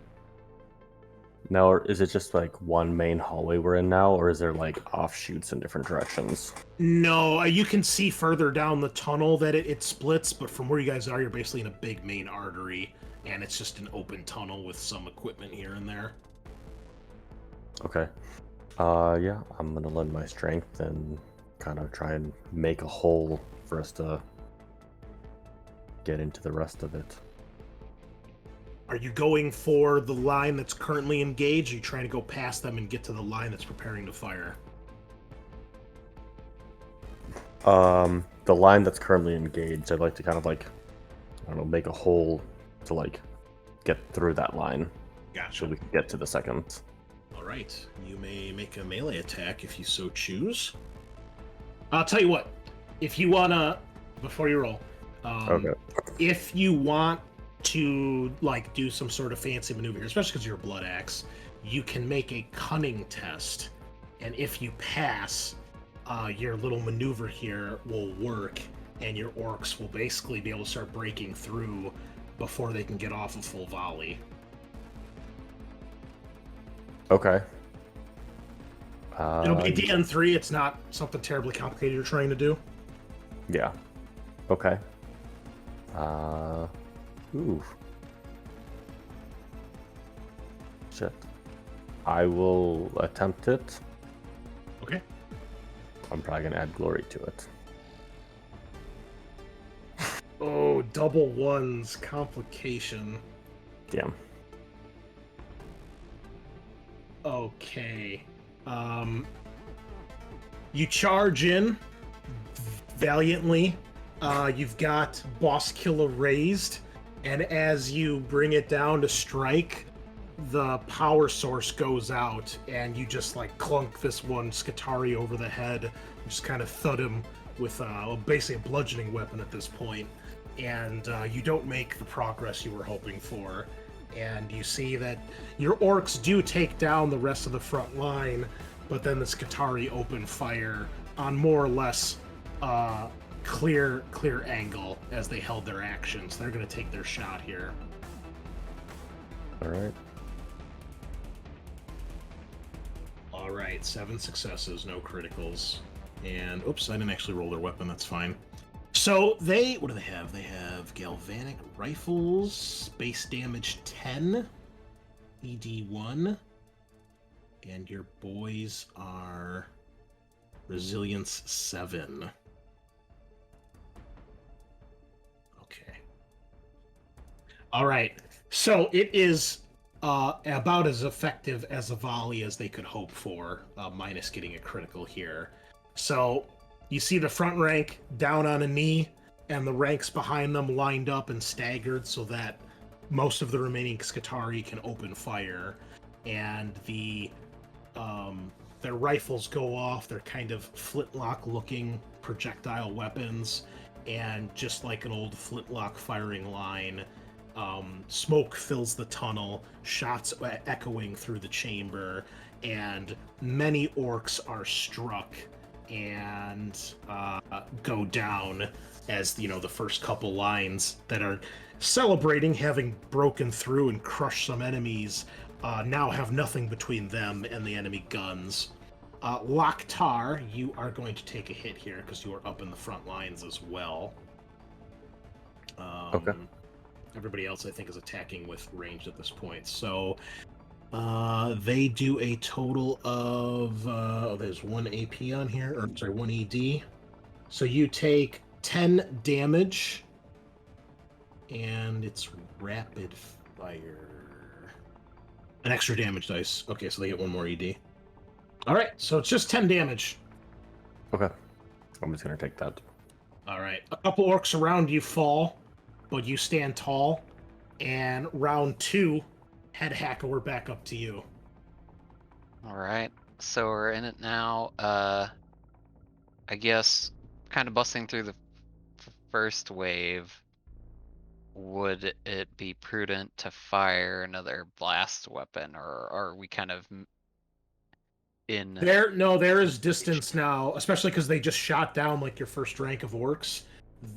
Now, is it just like one main hallway we're in now, or is there like offshoots in different directions? No, you can see further down the tunnel that it splits, but from where you guys are, you're basically in a big main artery, and it's just an open tunnel with some equipment here and there. Okay. Yeah, I'm gonna lend my strength and kind of try and make a hole for us to get into the rest of it. Are you going for the line that's currently engaged, or are you trying to go past them and get to the line that's preparing to fire? The line that's currently engaged, I'd like to kind of like, I don't know, make a hole to like get through that line. Gotcha. So we can get to the second. All right, you may make a melee attack if you so choose. I'll tell you what, if you wanna, before you roll, Okay. if you want to like do some sort of fancy maneuver here, especially because you're a blood axe, you can make a cunning test, and if you pass, your little maneuver here will work, and your orcs will basically be able to start breaking through before they can get off a full volley. Okay. It'll be DN3. It's not something terribly complicated you're trying to do. Yeah. Okay. Ooh. Shit. I will attempt it. Okay. I'm probably gonna add glory to it. Oh, double ones, complication. Damn. Okay. You charge in valiantly. You've got Boss Killer raised, and as you bring it down to strike, the power source goes out, and you just like clunk this one Skitarii over the head, just kind of thud him with basically a bludgeoning weapon at this point, and you don't make the progress you were hoping for. And you see that your orcs do take down the rest of the front line, but then the Skitarii open fire on more or less clear angle as they held their actions. They're going to take their shot here. All right. All right, 7 successes, no criticals. And oops, I didn't actually roll their weapon. That's fine. So what do they have? They have galvanic rifles, base damage 10, ED 1, and your boys are resilience 7. Okay. All right. So it is about as effective as a volley as they could hope for, minus getting a critical here. So you see the front rank down on a knee, and the ranks behind them lined up and staggered so that most of the remaining Skitarii can open fire. and their rifles go off. They're kind of flintlock-looking projectile weapons, and just like an old flintlock firing line, smoke fills the tunnel, shots echoing through the chamber, and many orcs are struck and go down as, you know, the first couple lines that are celebrating having broken through and crushed some enemies now have nothing between them and the enemy guns. Loktar, you are going to take a hit here because you are up in the front lines as well. Okay. Everybody else, I think, is attacking with ranged at this point. So they do a total of there's 1 AP on here, or sorry, 1 ED. So you take 10 damage, and it's rapid fire. An extra damage dice. Okay, so they get 1 more ED. All right, so it's just 10 damage. Okay. I'm just gonna take that. All right, a couple orcs around you fall, but you stand tall. And round 2, Head Hacker, we're back up to you. All right, so we're in it now. I guess kind of busting through the first wave. Would it be prudent to fire another blast weapon, or are we kind of in? There is distance now, especially because they just shot down like your first rank of orcs.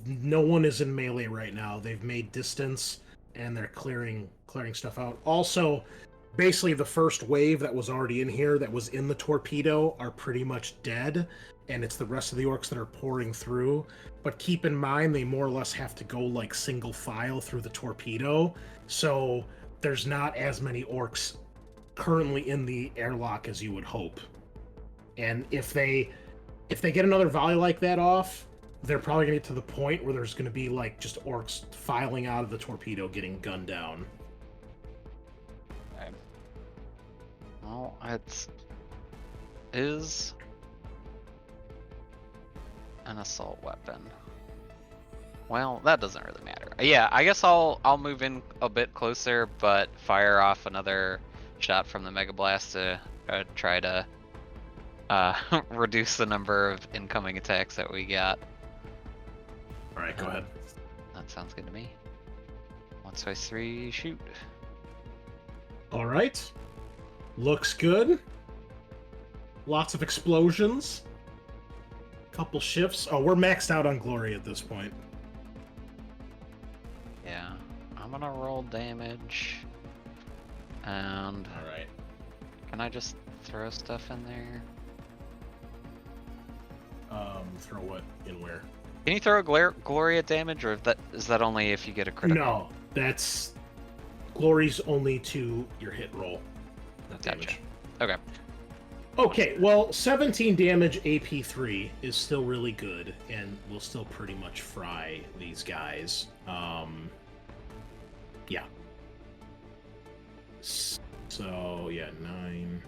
No one is in melee right now. They've made distance and they're clearing stuff out. Also, basically the first wave that was already in here that was in the torpedo are pretty much dead, and it's the rest of the orcs that are pouring through. But keep in mind, they more or less have to go like single file through the torpedo, so there's not as many orcs currently in the airlock as you would hope. And if they get another volley like that off, they're probably gonna get to the point where there's gonna be like just orcs filing out of the torpedo getting gunned down. Okay. Well, is an assault weapon. Well, that doesn't really matter. Yeah, I guess I'll move in a bit closer, but fire off another shot from the Mega Blast to try to reduce the number of incoming attacks that we got. All right, go ahead. That sounds good to me. 1 twice 3, shoot. All right, looks good. Lots of explosions. Couple shifts. Oh, we're maxed out on glory at this point. Yeah, I'm gonna roll damage. And All right. can I just throw stuff in there? Throw what in where? Can you throw Gloria damage, or is that only if you get a critical? No, that's glory's only to your hit roll, not Gotcha. damage. Okay. Okay, well, 17 damage AP3 is still really good, and will still pretty much fry these guys. Yeah. So, yeah, 9.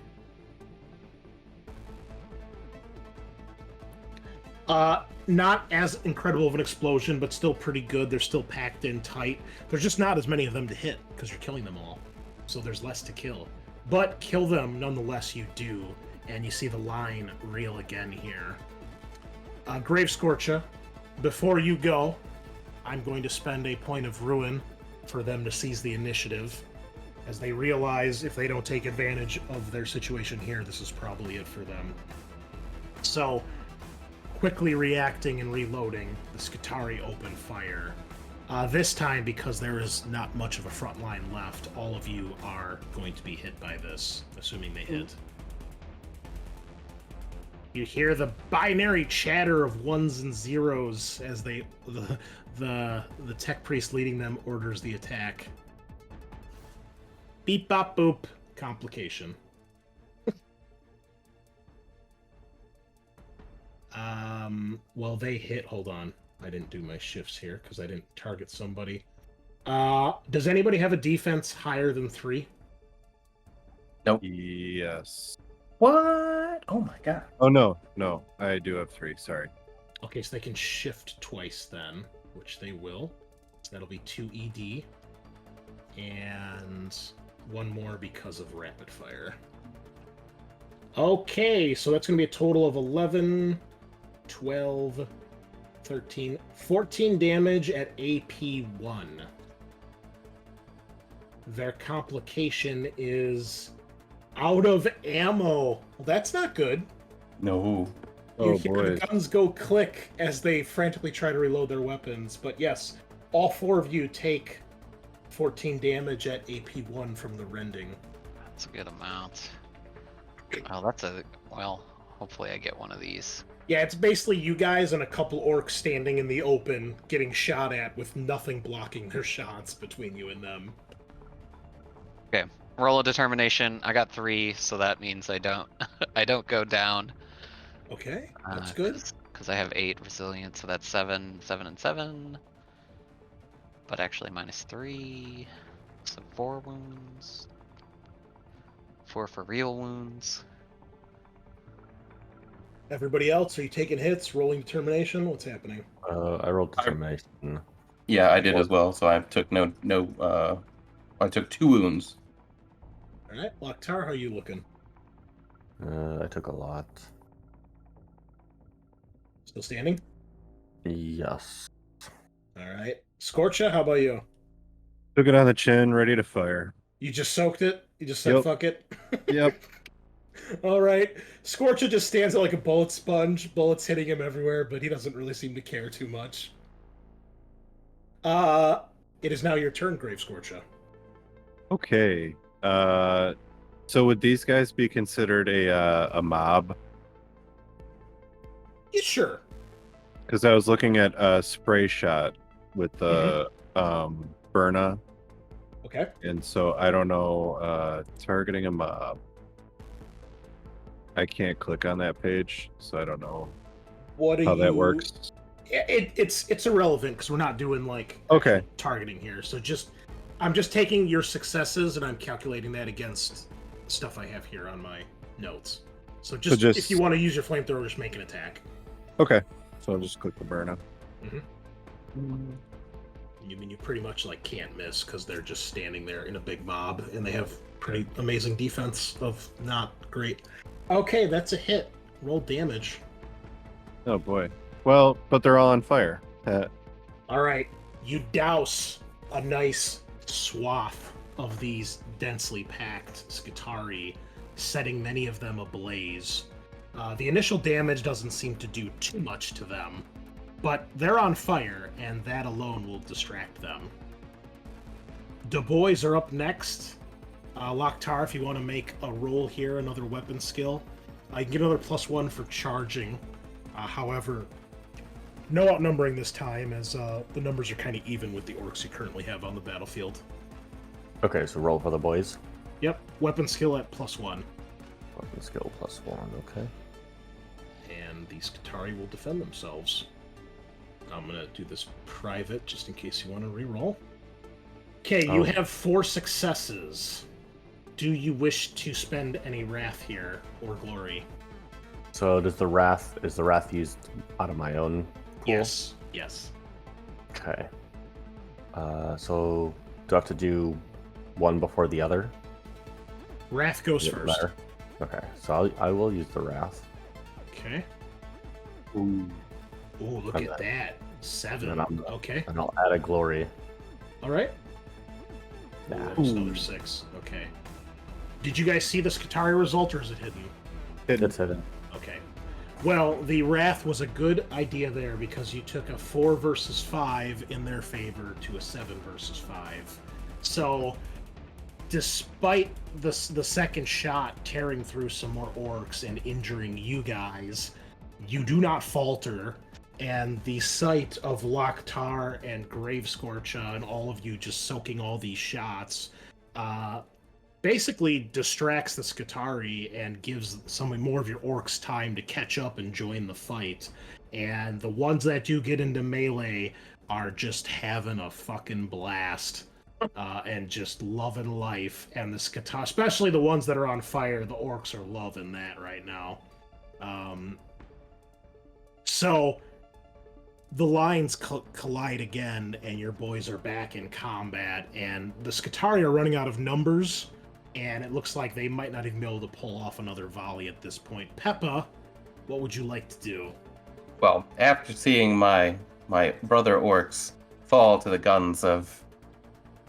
Not as incredible of an explosion, but still pretty good. They're still packed in tight. There's just not as many of them to hit, because you're killing them all. So there's less to kill. But kill them, nonetheless, you do. And you see the line reel again here. Grave Scorcher, before you go, I'm going to spend a point of ruin for them to seize the initiative, as they realize if they don't take advantage of their situation here, this is probably it for them. So, quickly reacting and reloading, the Skitarii open fire. This time, because there is not much of a front line left, all of you are going to be hit by this, assuming they hit. You hear the binary chatter of 1s and 0s as the tech priest leading them orders the attack. Beep bop boop. Complication. Well, they hit. Hold on. I didn't do my shifts here because I didn't target somebody. Does anybody have a defense higher than 3? Nope. Yes. What? Oh my god. Oh, no. I do have 3. Sorry. Okay, so they can shift twice then, which they will. So that'll be 2 ED. And one more because of rapid fire. Okay, so that's going to be a total of 11, 12, 13, 14 damage at AP1. Their complication is out of ammo. Well, that's not good. No. You Oh, hear boy. the guns go click as they frantically try to reload their weapons. But yes, all 4 of you take 14 damage at AP1 from the rending. That's a good amount. Oh, that's a... Well, hopefully I get one of these. Yeah, it's basically you guys and a couple orcs standing in the open getting shot at with nothing blocking their shots between you and them. Okay, roll a determination. I got 3, so that means I don't I don't go down. Okay, that's good. Because I have 8 resilience, so that's 7, 7, and 7. But actually -3, so 4 wounds. 4 for real wounds. Everybody else, are you taking hits, rolling determination? What's happening? I rolled determination. Yeah, I did as well. So I took I took 2 wounds. All right, Loktar, how are you looking? I took a lot. Still standing? Yes. All right. Scorcha, how about you? Took it on the chin, ready to fire. You just soaked it? You just said Yep. fuck it? Yep. All right. Scorcha just stands there like a bullet sponge, bullets hitting him everywhere, but he doesn't really seem to care too much. It is now your turn, Grave Scorcha. Okay. So would these guys be considered a mob? Yeah, sure. Because I was looking at a spray shot with the Burna, Okay. and so I don't know, targeting a mob. I can't click on that page, so I don't know What how that works. It's irrelevant because we're not doing like Okay. targeting here. So I'm just taking your successes and I'm calculating that against stuff I have here on my notes. So just if you want to use your flamethrower, just make an attack. Okay. So I'll just click the Burna. You mean you pretty much like can't miss because they're just standing there in a big mob and they have pretty amazing defense of not great. Okay, that's a hit. Roll damage. Oh boy. Well, but they're all on fire. All right, you douse a nice swath of these densely packed Skitari, setting many of them ablaze. The initial damage doesn't seem to do too much to them, but they're on fire, and that alone will distract them. boyz are up next. Loktar, if you want to make a roll here, another weapon skill. You can get another +1 for charging. However, no outnumbering this time, as the numbers are kind of even with the orcs you currently have on the battlefield. Okay, so roll for the boys. Yep, weapon skill at +1. Weapon skill +1, okay. And these Skitari will defend themselves. I'm going to do this private, just in case you want to reroll. Okay, you have 4 successes. Do you wish to spend any wrath here, or glory? So is the wrath used out of my own pool? Yes. Yes. Okay. So do I have to do one before the other? Wrath goes Does it first. matter? Okay, so I will use the wrath. Okay. Ooh. Ooh, look And at that. 7. and I'm- Okay. And I'll add a glory. All right. Ooh, Nah. that was another 6. Okay. Did you guys see the Skitari result, or is it hidden? It's hidden. Okay. Well, the Wrath was a good idea there because you took a 4 versus 5 in their favor to a 7 versus 5. So, despite the second shot tearing through some more orcs and injuring you guys, you do not falter. And the sight of Loktar and Grave Scorcha and all of you just soaking all these shots basically distracts the Skitari and gives some more of your orcs time to catch up and join the fight. And the ones that do get into melee are just having a fucking blast and just loving life. And the Skitari, especially the ones that are on fire, the orcs are loving that right now. So the lines collide again, and your boys are back in combat, and the Skitari are running out of numbers, and it looks like they might not even be able to pull off another volley at this point. Peppa, what would you like to do? Well, after seeing my brother orcs fall to the guns of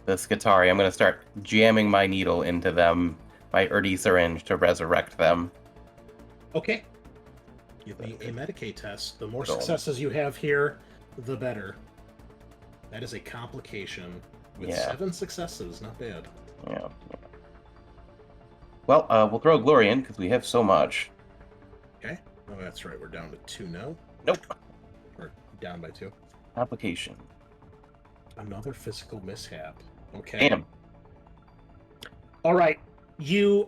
the Skitari, I'm going to start jamming my needle into them, my Erdi syringe, to resurrect them. Okay. Give me a Medicaid test. The more Go on. successes you have here, the better. That is a complication. With 7 successes, not bad. Yeah. Well, we'll throw Glory in because we have so much. Okay. Oh, that's right. We're down to 2 now. Nope. We're down by 2. Application. Another physical mishap. Okay. Damn. All right. You're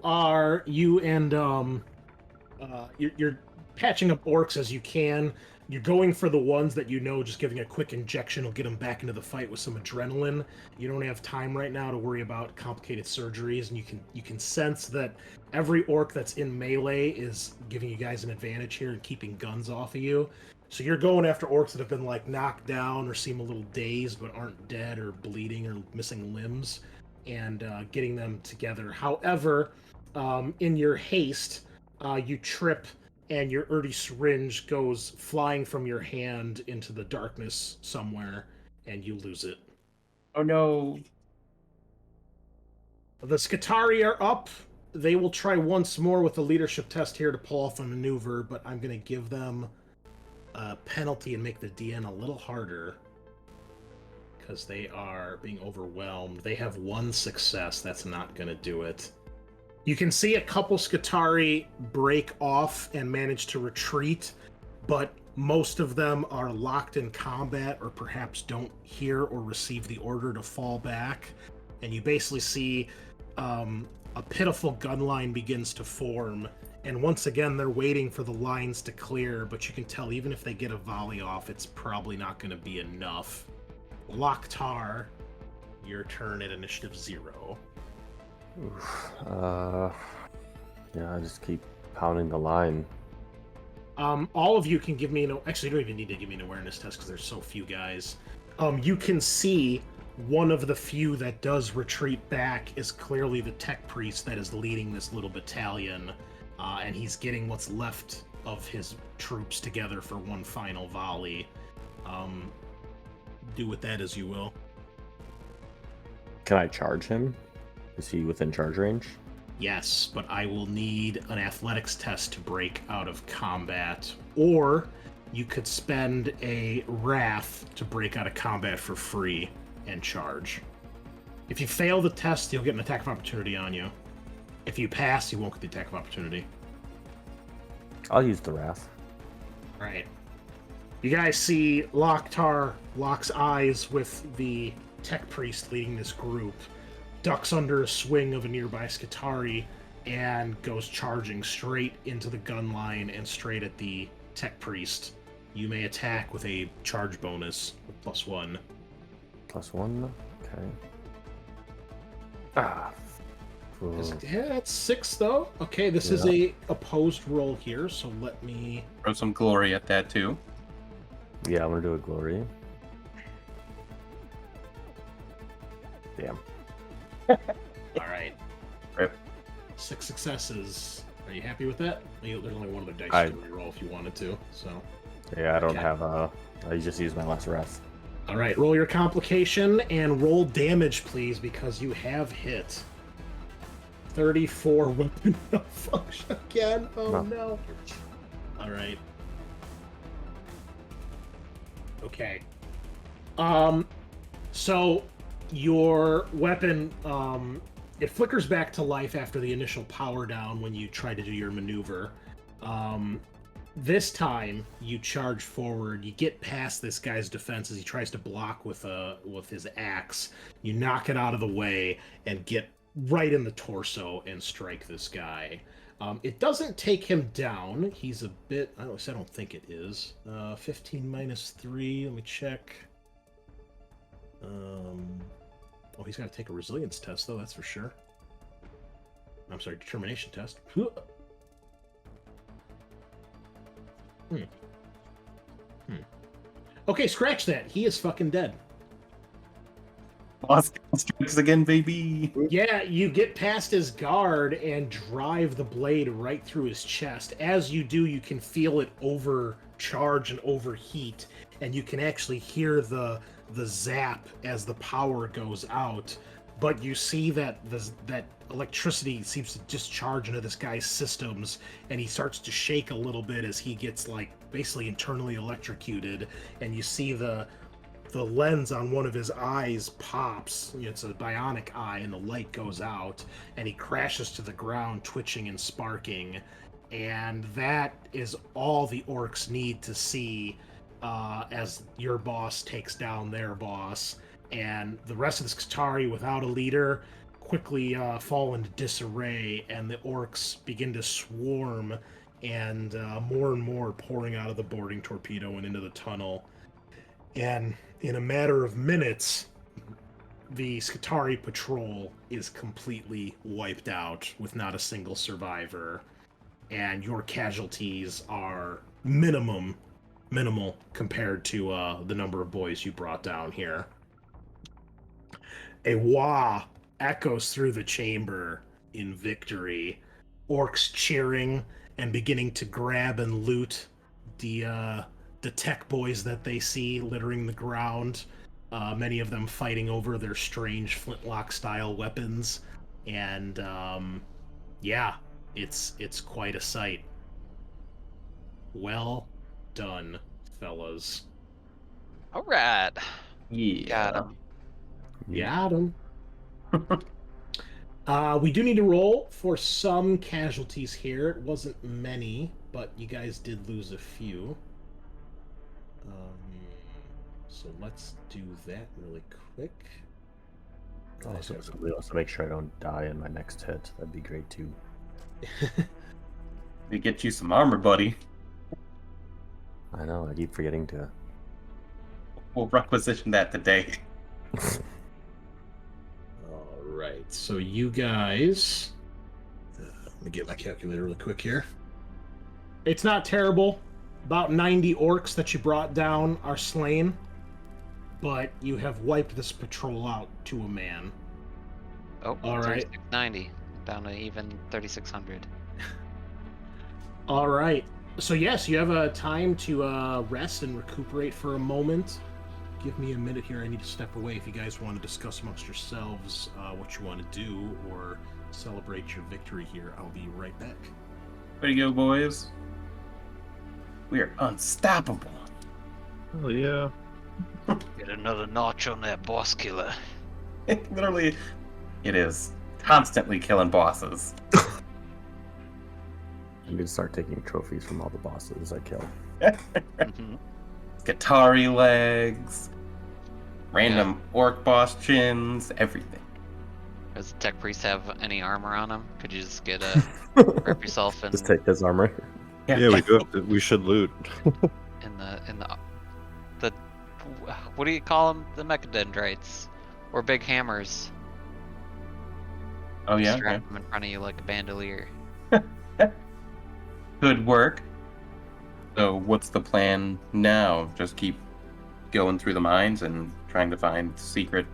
patching up orcs as you can. You're going for the ones that you know just giving a quick injection will get them back into the fight with some adrenaline. You don't have time right now to worry about complicated surgeries, and you can sense that every orc that's in melee is giving you guys an advantage here and keeping guns off of you. So you're going after orcs that have been like knocked down or seem a little dazed but aren't dead or bleeding or missing limbs, and getting them together. However, in your haste, you trip and your Erdi syringe goes flying from your hand into the darkness somewhere, and you lose it. Oh no. The Skitari are up. They will try once more with the leadership test here to pull off a maneuver, but I'm going to give them a penalty and make the DN a little harder because they are being overwhelmed. They have 1 success. That's not going to do it. You can see a couple Skitari break off and manage to retreat, but most of them are locked in combat or perhaps don't hear or receive the order to fall back. And you basically see a pitiful gun line begins to form. And once again, they're waiting for the lines to clear, but you can tell even if they get a volley off, it's probably not going to be enough. Loktar, your turn at initiative 0. Yeah, I just keep pounding the line. All of you can give me actually, you don't even need to give me an awareness test because there's so few guys. You can see one of the few that does retreat back is clearly the tech priest that is leading this little battalion, and he's getting what's left of his troops together for one final volley. Do with that as you will. Can I charge him? Is he within charge range? Yes, but I will need an athletics test to break out of combat. Or you could spend a wrath to break out of combat for free and charge. If you fail the test, you'll get an attack of opportunity on you. If you pass, you won't get the attack of opportunity. I'll use the wrath. Alright. You guys see Loktar locks eyes with the tech priest leading this group, ducks under a swing of a nearby Skitari, and goes charging straight into the gun line and straight at the tech priest. You may attack with a charge bonus with +1. +1? Okay. Ah. Yeah, it's 6 though. Okay, this is a opposed roll here, so let me Throw some glory at that too. Yeah, I'm gonna do a glory. Damn. Alright. Rip. 6 successes. Are you happy with that? There's only one other dice to reroll if you wanted to, so. Yeah, I don't Okay. have I just used my last wrath. Alright, roll your complication and roll damage, please, because you have hit. 34 weapon malfunction again. Oh no. Alright. Okay. So your weapon, it flickers back to life after the initial power down when you try to do your maneuver. This time you charge forward, you get past this guy's defense as he tries to block with his axe. You knock it out of the way and get right in the torso and strike this guy. It doesn't take him down. He's a bit, I don't think it is. 15 minus 3, let me check. Oh, he's got to take a resilience test, though, that's for sure. I'm sorry, determination test. Okay, scratch that. He is fucking dead. Awesome. Strikes again, baby. Yeah, you get past his guard and drive the blade right through his chest. As you do, you can feel it overcharge and overheat, and you can actually hear the zap as the power goes out. But you see that that electricity seems to discharge into this guy's systems, and he starts to shake a little bit as he gets like basically internally electrocuted. And you see the lens on one of his eyes pops. It's a bionic eye, and the light goes out, and he crashes to the ground, twitching and sparking. And that is all the orcs need to see as your boss takes down their boss. And the rest of the Skitarii, without a leader, quickly fall into disarray, and the orcs begin to swarm, and more pouring out of the boarding torpedo and into the tunnel. And in a matter of minutes, the Skitarii patrol is completely wiped out with not a single survivor. And your casualties are minimal compared to the number of boys you brought down here. A wah echoes through the chamber in victory. Orcs cheering and beginning to grab and loot the tech boys that they see littering the ground. Many of them fighting over their strange flintlock-style weapons. And, yeah, it's quite a sight. Well done, fellas. All right. Yeah. Got him. Got him. We do need to roll for some casualties here. It wasn't many, but you guys did lose a few. So let's do that really quick. Also, make sure I don't die in my next hit. That'd be great too. We get you some armor, buddy. I know, I keep forgetting to. We'll requisition that today. Alright, so you guys... let me get my calculator really quick here. It's not terrible. About 90 orcs that you brought down are slain, but you have wiped this patrol out to a man. Oh, All right. 3690. Down to even 3600. Alright, so yes, you have a time to rest and recuperate for a moment. Give me a minute here. I need to step away if you guys want to discuss amongst yourselves what you want to do or celebrate your victory here. I'll be right back. There you go, boys. We are unstoppable. Oh yeah. Get another notch on that boss killer. Literally, it is constantly killing bosses. I need to start taking trophies from all the bosses I kill. Mhm. Skitarii legs, random orc boss chins, everything. Does the tech priest have any armor on him? Could you just get wrap yourself in Just take his armor. Yeah, we do. We should loot. in the what do you call them? The mechadendrites or big hammers. Oh yeah, Strap them in front of you like a bandolier. good work. So what's the plan now? Just keep going through the mines and trying to find secret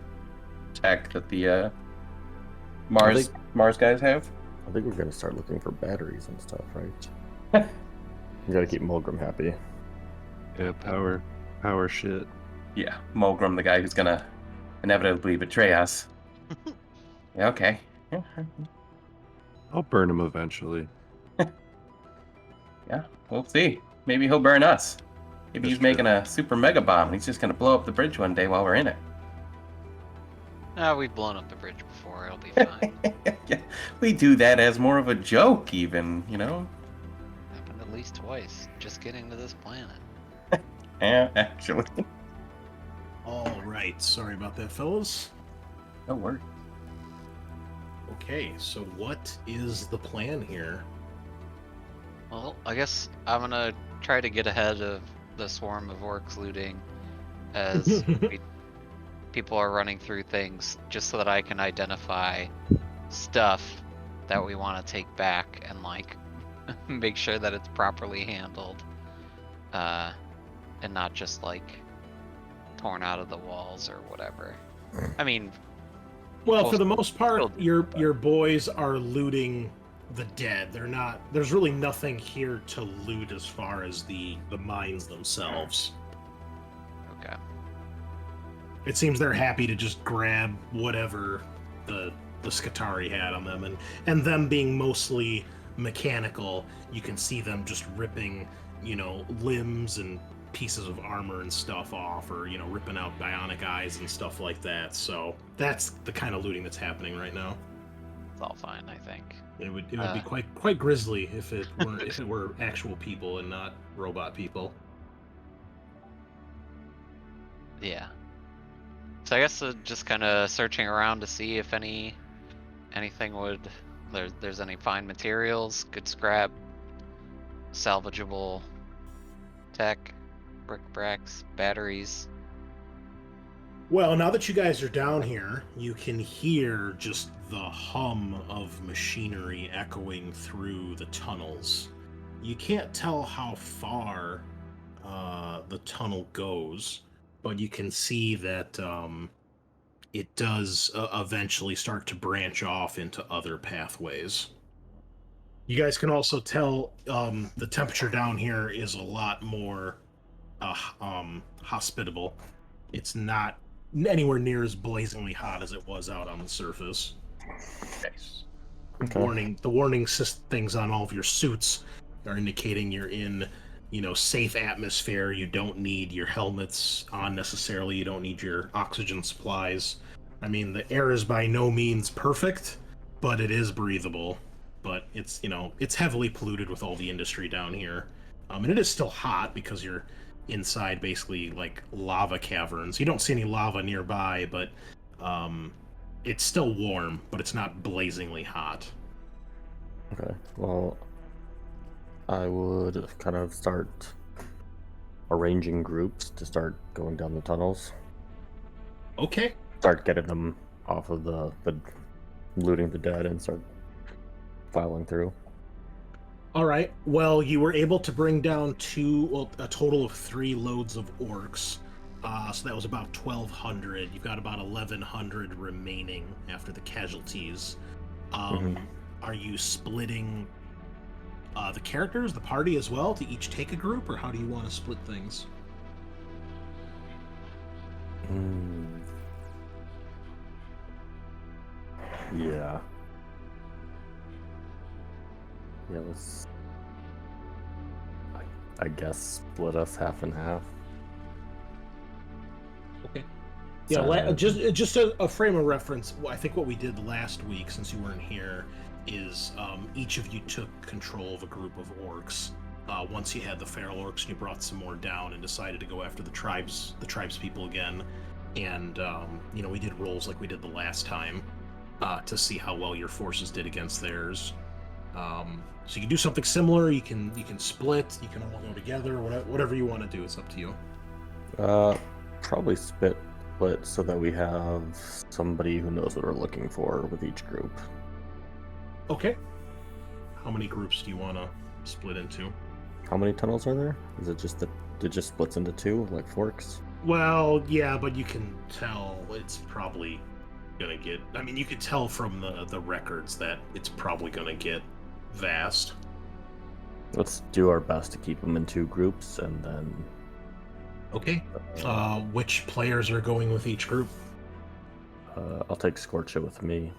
tech that the Mars guys have? I think we're gonna start looking for batteries and stuff, right? You gotta keep Mulgrim happy. Yeah, power shit. Yeah, Mulgrim, the guy who's gonna inevitably betray us. Yeah, okay. Yeah. I'll burn him eventually. Yeah, we'll see. Maybe he'll burn us. Maybe That's he's making a super mega bomb and he's just gonna blow up the bridge one day while we're in it. We've blown up the bridge before. It'll be fine. Yeah, we do that as more of a joke, even, you know? Happened at least twice. Just getting to this planet. Yeah, actually. Alright, sorry about that, fellas. No worries. Okay, so what is the plan here? Well, I guess I'm gonna try to get ahead of the swarm of orcs looting as people are running through things, just so that I can identify stuff that we want to take back and like make sure that it's properly handled, and not just like torn out of the walls or whatever. I mean, Well, Well, for the most part, still- your boys are looting the dead. They're not. There's really nothing here to loot as far as the mines themselves. Okay. It seems they're happy to just grab whatever the Skitari had on them, and them being mostly mechanical, you can see them just ripping, limbs and pieces of armor and stuff off, or ripping out bionic eyes and stuff like that. So that's the kind of looting that's happening right now. It's all fine, I think. It would be quite grisly if it were actual people and not robot people. Yeah. So I guess just kind of searching around to see if anything would there's any fine materials, good scrap, salvageable tech, brick-bracks, batteries. Well, now that you guys are down here, you can hear just the hum of machinery echoing through the tunnels. You can't tell how far the tunnel goes, but you can see that it does eventually start to branch off into other pathways. You guys can also tell the temperature down here is a lot more hospitable. It's not anywhere near as blazingly hot as it was out on the surface. Nice. Okay. The warning things on all of your suits are indicating you're in, safe atmosphere. You don't need your helmets on necessarily. You don't need your oxygen supplies. I mean, the air is by no means perfect, but it is breathable. But it's, it's heavily polluted with all the industry down here. And it is still hot because you're inside basically like lava caverns. You don't see any lava nearby, but it's still warm, but it's not blazingly hot. Okay. Well, I would kind of start arranging groups to start going down the tunnels. Okay. Start getting them off of the looting the dead and start filing through. All right. Well, you were able to bring down a total of 3 loads of orcs. So that was about 1,200. You've got about 1,100 remaining after the casualties. Are you splitting the characters, the party as well, to each take a group, or how do you want to split things? Yeah. Yeah, let's... I guess split us half and half. Okay. Yeah, just a frame of reference, I think what we did last week, since you weren't here, is each of you took control of a group of orcs. Once you had the feral orcs, you brought some more down and decided to go after the tribes people again. And, we did rolls like we did the last time to see how well your forces did against theirs. So you can do something similar, you can split, you can all go together, whatever you want to do, it's up to you. Probably split so that we have somebody who knows what we're looking for with each group. Okay. How many groups do you want to split into? How many tunnels are there? Is it just that it just splits into 2, like forks? Well, yeah, but you can tell it's probably gonna get... I mean, you could tell from the records that it's probably gonna get vast. Let's do our best to keep them in 2 groups, and then... Okay. Which players are going with each group? I'll take Scorcha with me.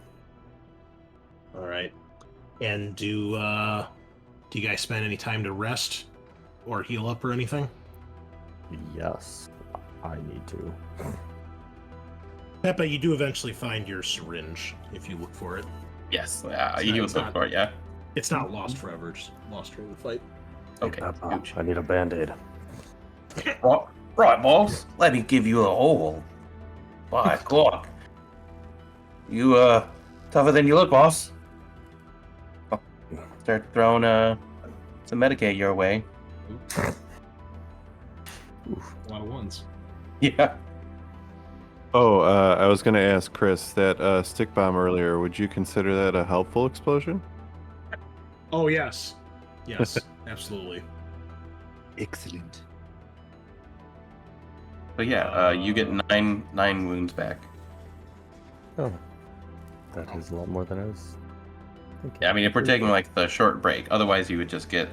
All right. And do you guys spend any time to rest or heal up or anything? Yes, I need to. Peppa, you do eventually find your syringe if you look for it. Yes. It's You not- look for it, yeah. It's not lost forever, just lost during the fight. Okay. I need a band-aid. Right, boss. Let me give you a hole. By God. You, tougher than you look, boss. Oh, start throwing, some Medicaid your way. A lot of ones. Yeah. Oh, I was going to ask Chris, that stick bomb earlier, would you consider that a helpful explosion? Oh, yes. Yes, absolutely. Excellent. But yeah, you get nine wounds back. Oh, That is a lot more than I was thinking. Yeah, I mean, if we're taking like the short break, otherwise you would just get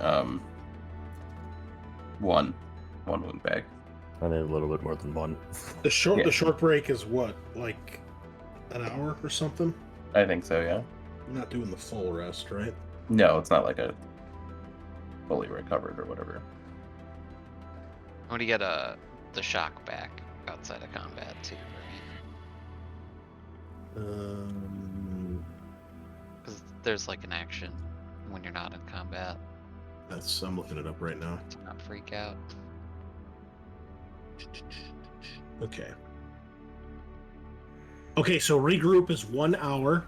one wound bag. I need a little bit more than one. The short Yeah. the short break is what, like an hour or something? I think so, yeah. You're not doing the full rest, right? No, it's not like a fully recovered or whatever. When you get the shock back outside of combat too, right? Because there's like an action when you're not in combat I'm looking it up right now. to not freak out. Okay. Okay, so regroup is 1 hour.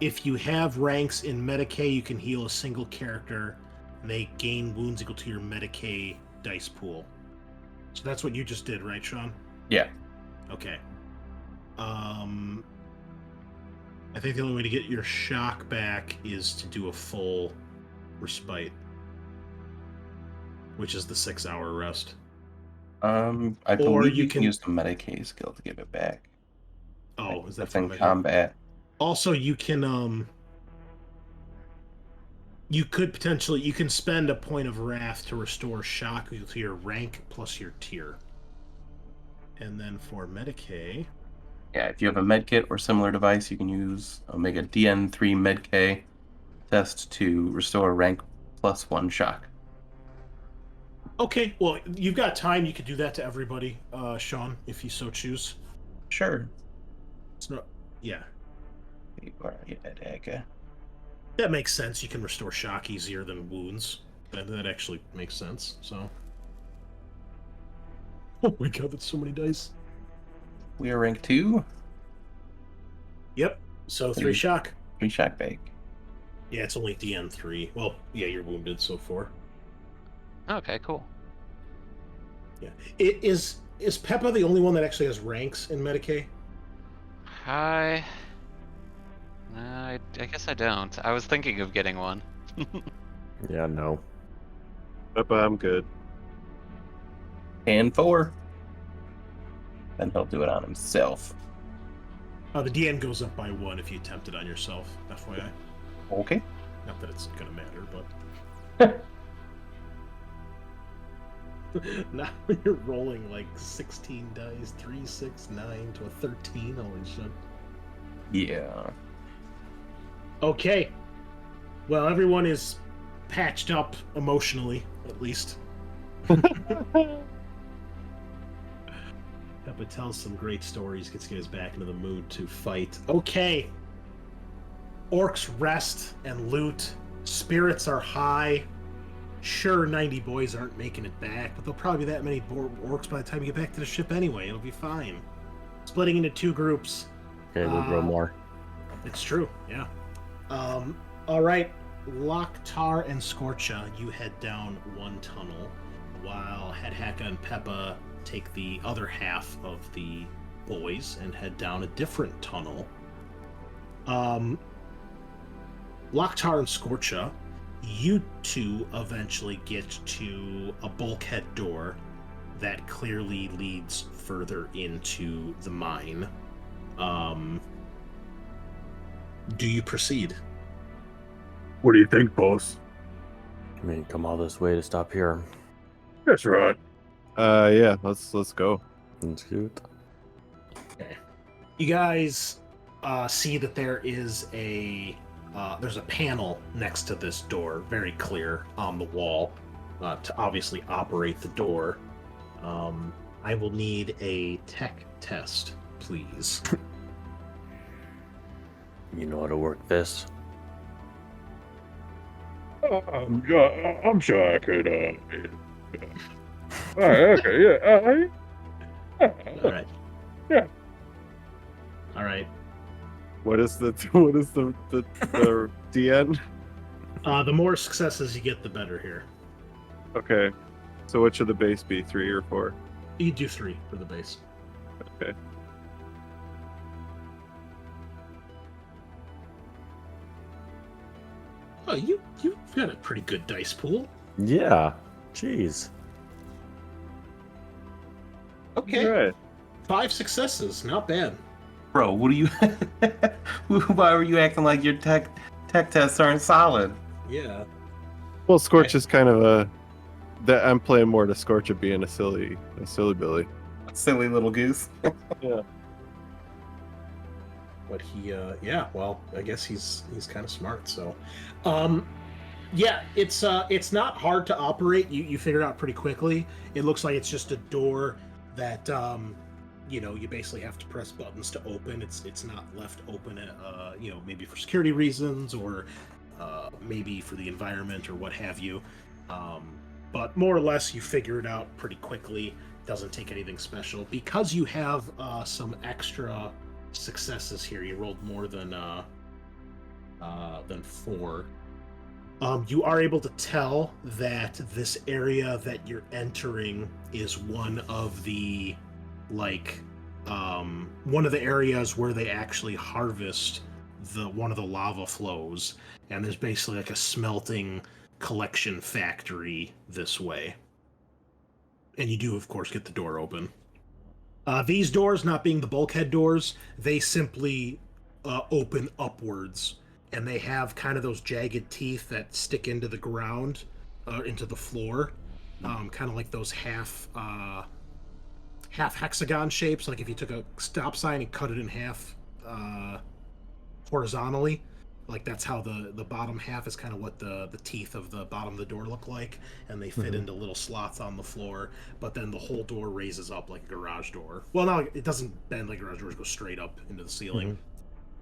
If you have ranks in Medicae, you can heal a single character, and they gain wounds equal to your Medicae dice pool. So that's what you just did, right, Sean? Yeah. Okay. I think the only way to get your shock back is to do a full respite, which is the 6-hour rest. I believe you can use the Medicae skill to give it back. Oh, is that in from combat? Also, you can you could potentially spend a point of wrath to restore shock to your rank plus your tier. And then for Medicae, Yeah, if you have a medkit or similar device, you can use make a DN3 Medcae test to restore rank plus 1 shock. okay, well, you've got time. You could do that to everybody, Sean, if you so choose. Sure. It's not, yeah, Okay. that makes sense. You can restore shock easier than wounds. That actually makes sense. So, oh my god, that's so many dice. We are rank 2. Yep. So 3 shock. 3 shock bag. Yeah, it's only DN3. Well, yeah, you're wounded, so 4. Okay, cool. Yeah. Is Peppa the only one that actually has ranks in Medicae? I guess I don't. I was thinking of getting one. Yeah, no. But I'm good. And 4. Then he'll do it on himself. The DN goes up by 1 if you attempt it on yourself, FYI. Okay. Not that it's gonna matter, but... Now you're rolling like 16 dice, 3, 6, 9 to a 13, holy shit. Yeah. Okay. Well, everyone is patched up emotionally, at least. Peppa tells some great stories, gets you guys back into the mood to fight. Okay. Orcs rest and loot. Spirits are high. Sure, 90 boys aren't making it back, but there'll probably be that many orcs by the time you get back to the ship anyway. It'll be fine. Splitting into 2 groups. Okay, we'll grow more. It's true, yeah. All right. Loktar and Scorcha, you head down one tunnel, while Headhacka and Peppa take the other half of the boys and head down a different tunnel. Loktar and Scorcha, you two eventually get to a bulkhead door that clearly leads further into the mine. Do you proceed? What do you think, boss? I mean, come all this way to stop here. That's right. Yeah, let's go. That's good. You guys see that there is there's a panel next to this door, very clear on the wall, to obviously operate the door. I will need a tech test, please. You know how to work this? I'm sure I could. Okay, yeah. All right. Yeah. All right. What is the DN? The more successes you get, the better here. Okay. So what should the base be? 3 or 4? You do 3 for the base. Okay. Oh, you've got a pretty good dice pool. Yeah. Jeez. Okay. All right. 5 successes, not bad. Bro, what are you? Why are you acting like your tech tests aren't solid? Yeah. Well, Scorch is kind of that I'm playing more to Scorch of being a silly Billy. Silly little goose. Yeah. But yeah, well, I guess he's kind of smart. So, yeah, it's not hard to operate. You figure it out pretty quickly. It looks like it's just a door that you basically have to press buttons to open. It's not left open, maybe for security reasons or maybe for the environment or what have you. But more or less, you figure it out pretty quickly. Doesn't take anything special because you have some extra successes here. You rolled more than 4. You are able to tell that this area that you're entering is one of the areas where they actually harvest one of the lava flows, and there's basically like a smelting collection factory this way. And you do, of course, get the door open. These doors, not being the bulkhead doors, they simply open upwards, and they have kind of those jagged teeth that stick into the ground, into the floor, kind of like those half hexagon shapes. Like if you took a stop sign and cut it in half horizontally, like that's how the bottom half is kind of what the teeth of the bottom of the door look like, and they fit into little slots on the floor. But then the whole door raises up like a garage door. Well, no, it doesn't bend like garage doors; go straight up into the ceiling.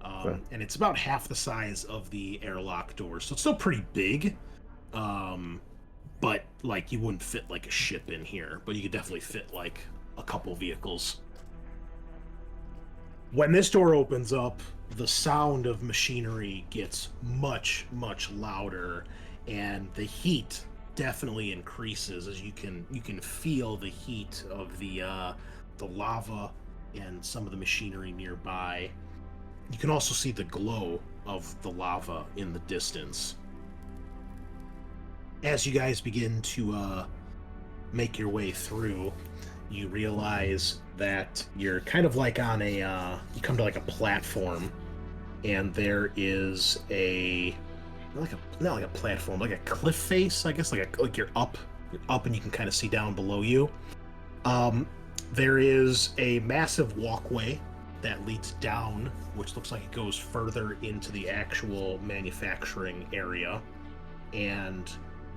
And it's about half the size of the airlock door, so it's still pretty big. But like you wouldn't fit like a ship in here, but you could definitely fit like a couple vehicles. When this door opens up, the sound of machinery gets much, much louder, and the heat definitely increases as you can feel the heat of the lava and some of the machinery nearby. You can also see the glow of the lava in the distance. As you guys begin to make your way through, you realize that you're kind of like on you come to like a platform, and there is not like a platform, like a cliff face, I guess, like you're up and you can kind of see down below you. There is a massive walkway that leads down, which looks like it goes further into the actual manufacturing area, and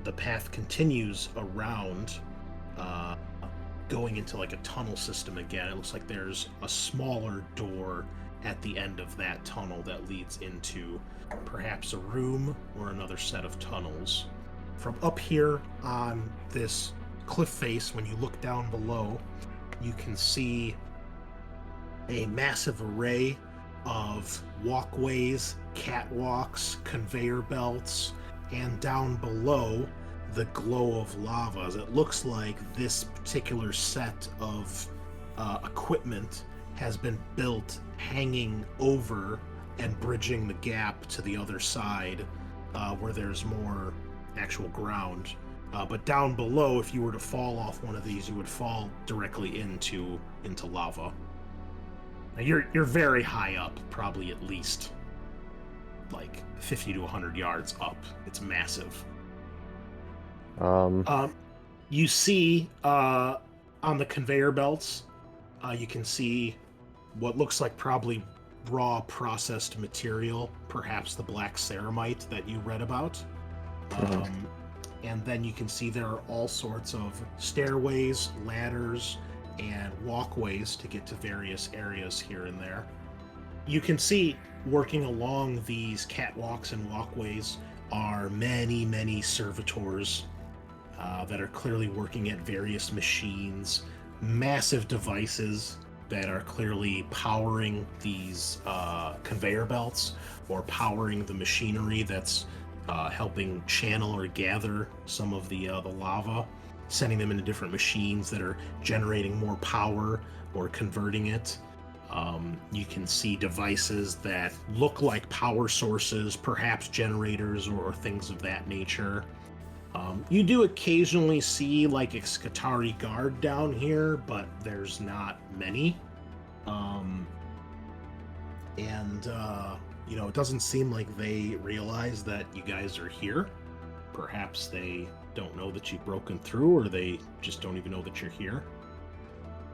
the path continues around, going into like a tunnel system again. It looks like there's a smaller door at the end of that tunnel that leads into perhaps a room or another set of tunnels. From up here on this cliff face, when you look down below, you can see a massive array of walkways, catwalks, conveyor belts, and down below, the glow of lavas. It looks like this particular set of equipment has been built hanging over and bridging the gap to the other side, where there's more actual ground. But down below, if you were to fall off one of these, you would fall directly into lava. Now you're very high up, probably at least like 50 to 100 yards up. It's massive. You see on the conveyor belts, you can see what looks like probably raw processed material, perhaps the black ceramite that you read about. And then you can see there are all sorts of stairways, ladders, and walkways to get to various areas here and there. You can see working along these catwalks and walkways are many, many servitors that are clearly working at various machines, massive devices that are clearly powering these conveyor belts or powering the machinery that's helping channel or gather some of the lava, sending them into different machines that are generating more power or converting it. You can see devices that look like power sources, perhaps generators or things of that nature. You do occasionally see like a Skitarii guard down here, but there's not many. and it doesn't seem like they realize that you guys are here. Perhaps they don't know that you've broken through, or they just don't even know that you're here.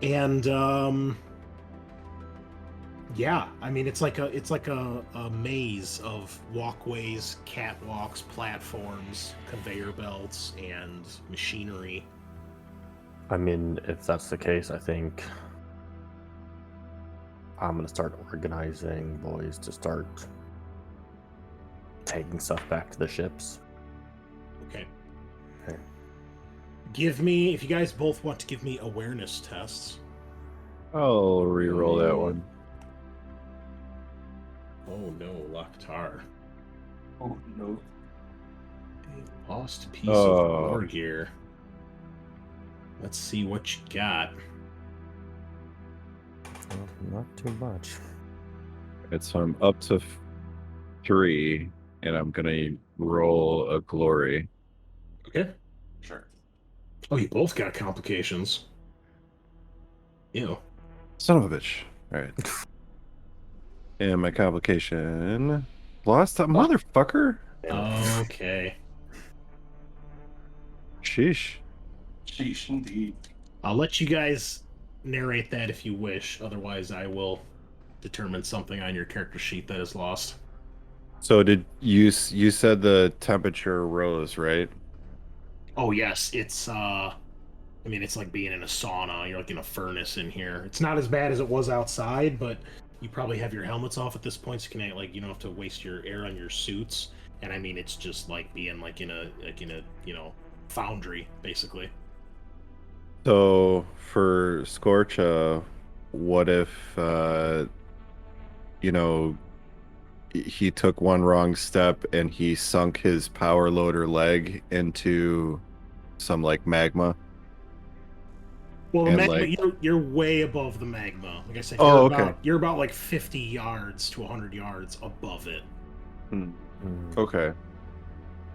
And yeah, I mean, it's like a maze of walkways, catwalks, platforms, conveyor belts, and machinery. I mean, if that's the case, I think I'm gonna start organizing boys to start taking stuff back to the ships. Okay. Okay. If you guys both want to give me awareness tests. I'll re-roll that one. Oh no, Loktar. Oh no. A lost piece Oh. of war gear. Let's see what you got. Not too much. So I'm up to 3, and I'm gonna roll a glory. Okay. Sure. Oh, you both got complications. Ew. Son of a bitch. All right. And my complication lost that motherfucker. Okay. Sheesh. Sheesh, indeed. I'll let you guys narrate that if you wish. Otherwise, I will determine something on your character sheet that is lost. So did you said the temperature rose, right? Oh yes, it's it's like being in a sauna. You're like in a furnace in here. It's not as bad as it was outside, but you probably have your helmets off at this point, so you can you don't have to waste your air on your suits. And I mean, it's just like being in a foundry basically. So for Scorcha, what if he took one wrong step and he sunk his power loader leg into some like magma? Well, the And, magma, like- you're way above the magma. Like I said, Oh, okay. You're about like 50 yards to 100 yards above it. Mm. Okay.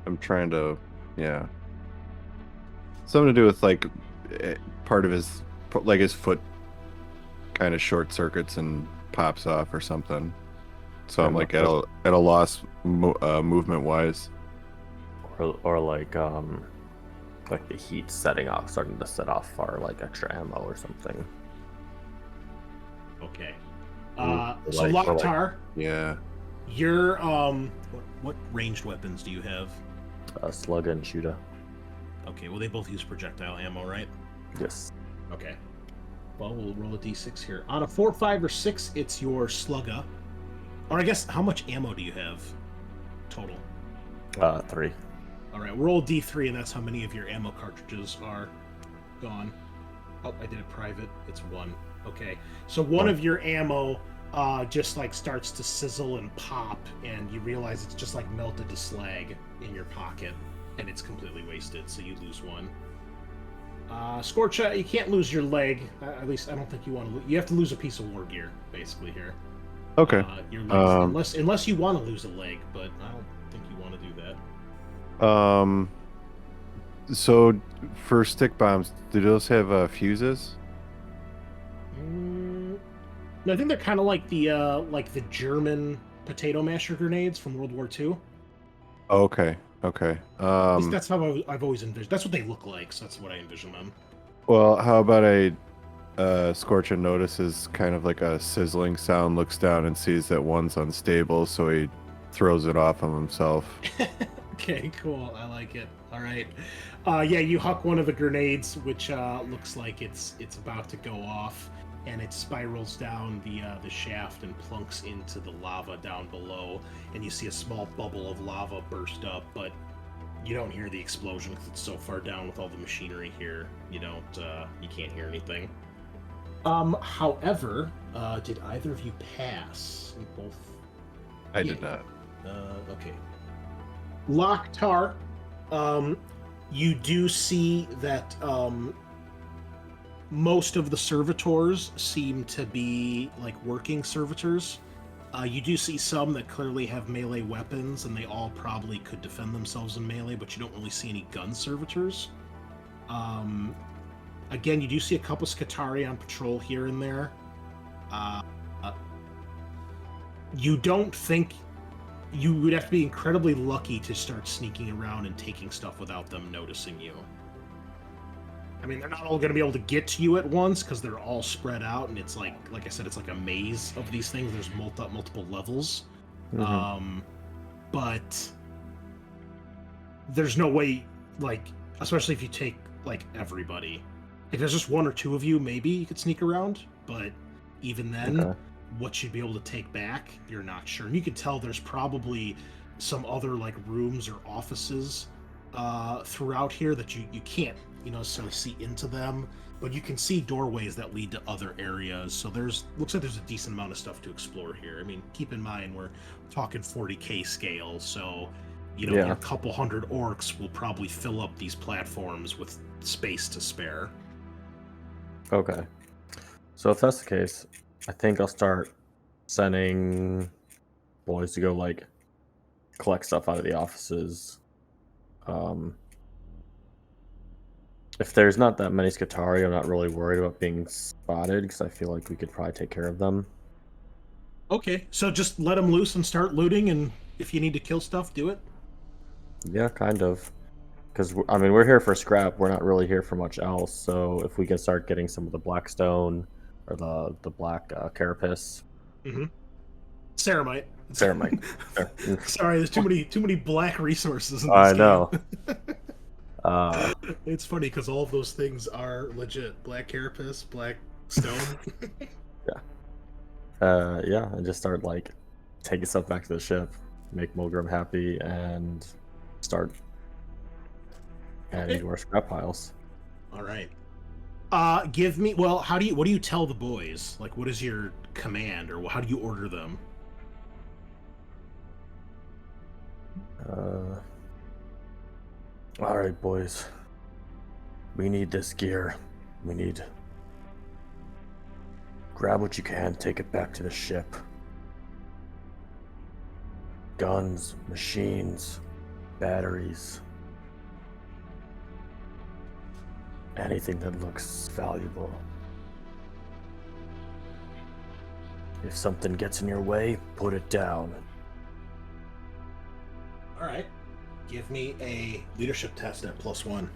I'm trying to, yeah. Something to do with like part of his foot kind of short circuits and pops off or something. So I'm like at a loss movement wise. Or like the heat starting to set off our like extra ammo or something. Okay. Or So like- Loktar, Yeah. you're what ranged weapons do you have? Slugga and Shooter. Okay, well they both use projectile ammo, right? Yes. Okay. Well, we'll roll a d6 here. On a 4, 5, or 6, it's your Slugga. Or I guess, how much ammo do you have total? 3. All right, roll d3, and that's how many of your ammo cartridges are gone. Oh, I did it private. It's 1. Okay, so one of your ammo just like starts to sizzle and pop, and you realize it's just like melted to slag in your pocket, and it's completely wasted. So you lose 1. Scorcha, you can't lose your leg. At least I don't think you want to. You have to lose a piece of war gear, basically here. Okay. Your legs, unless you want to lose a leg, but I don't think you want to do that. So for stick bombs, do those have fuses? No, I think they're kind of like the German potato masher grenades from World War II. Oh, okay. Okay. At least that's how I've always envisioned. That's what they look like, so that's what I envision them. Well, how about Scorcha notices kind of like a sizzling sound, looks down and sees that one's unstable, so he throws it off of himself. Okay, cool. I like it. All right. Yeah, you huck one of the grenades, which looks like it's about to go off, and it spirals down the shaft and plunks into the lava down below, and you see a small bubble of lava burst up, but you don't hear the explosion because it's so far down with all the machinery here. You can't hear anything. However, did either of you pass? You both. I did not. Okay. Loktar, you do see that most of the servitors seem to be like working servitors. You do see some that clearly have melee weapons, and they all probably could defend themselves in melee, but you don't really see any gun servitors. Again, you do see a couple Skatari on patrol here and there. you don't think you would have to be incredibly lucky to start sneaking around and taking stuff without them noticing you. I mean, they're not all going to be able to get to you at once because they're all spread out, and it's like I said, it's like a maze of these things. There's multiple levels, but there's no way, like, especially if you take like everybody. If there's just one or two of you, maybe you could sneak around, but even then, what you'd be able to take back, you're not sure. And you can tell there's probably some other like rooms or offices throughout here that you can't necessarily see into them, but you can see doorways that lead to other areas. So looks like there's a decent amount of stuff to explore here. I mean, keep in mind we're talking 40K scale, so a couple hundred orcs will probably fill up these platforms with space to spare. Okay. So if that's the case, I think I'll start sending boys to go like collect stuff out of the offices. If there's not that many Skitari, I'm not really worried about being spotted because I feel like we could probably take care of them. Okay, so just let them loose and start looting, and if you need to kill stuff, do it? Yeah, kind of. Because, I mean, we're here for scrap. We're not really here for much else. So if we can start getting some of the black stone or the black carapace. Mm-hmm. Ceramite. Ceramite. Sorry, there's too many black resources in this I game. know. It's funny because all of those things are legit. Black carapace, black stone. Yeah, and just start like taking stuff back to the ship, make Mulgrim happy, and start adding to our scrap piles. All right. Give me. Well, what do you tell the boys? Like, what is your command, or how do you order them? All right, boys. We need this gear. Grab what you can, take it back to the ship. Guns, machines, batteries. Anything that looks valuable. If something gets in your way, put it down. All right. Give me a leadership test at +1.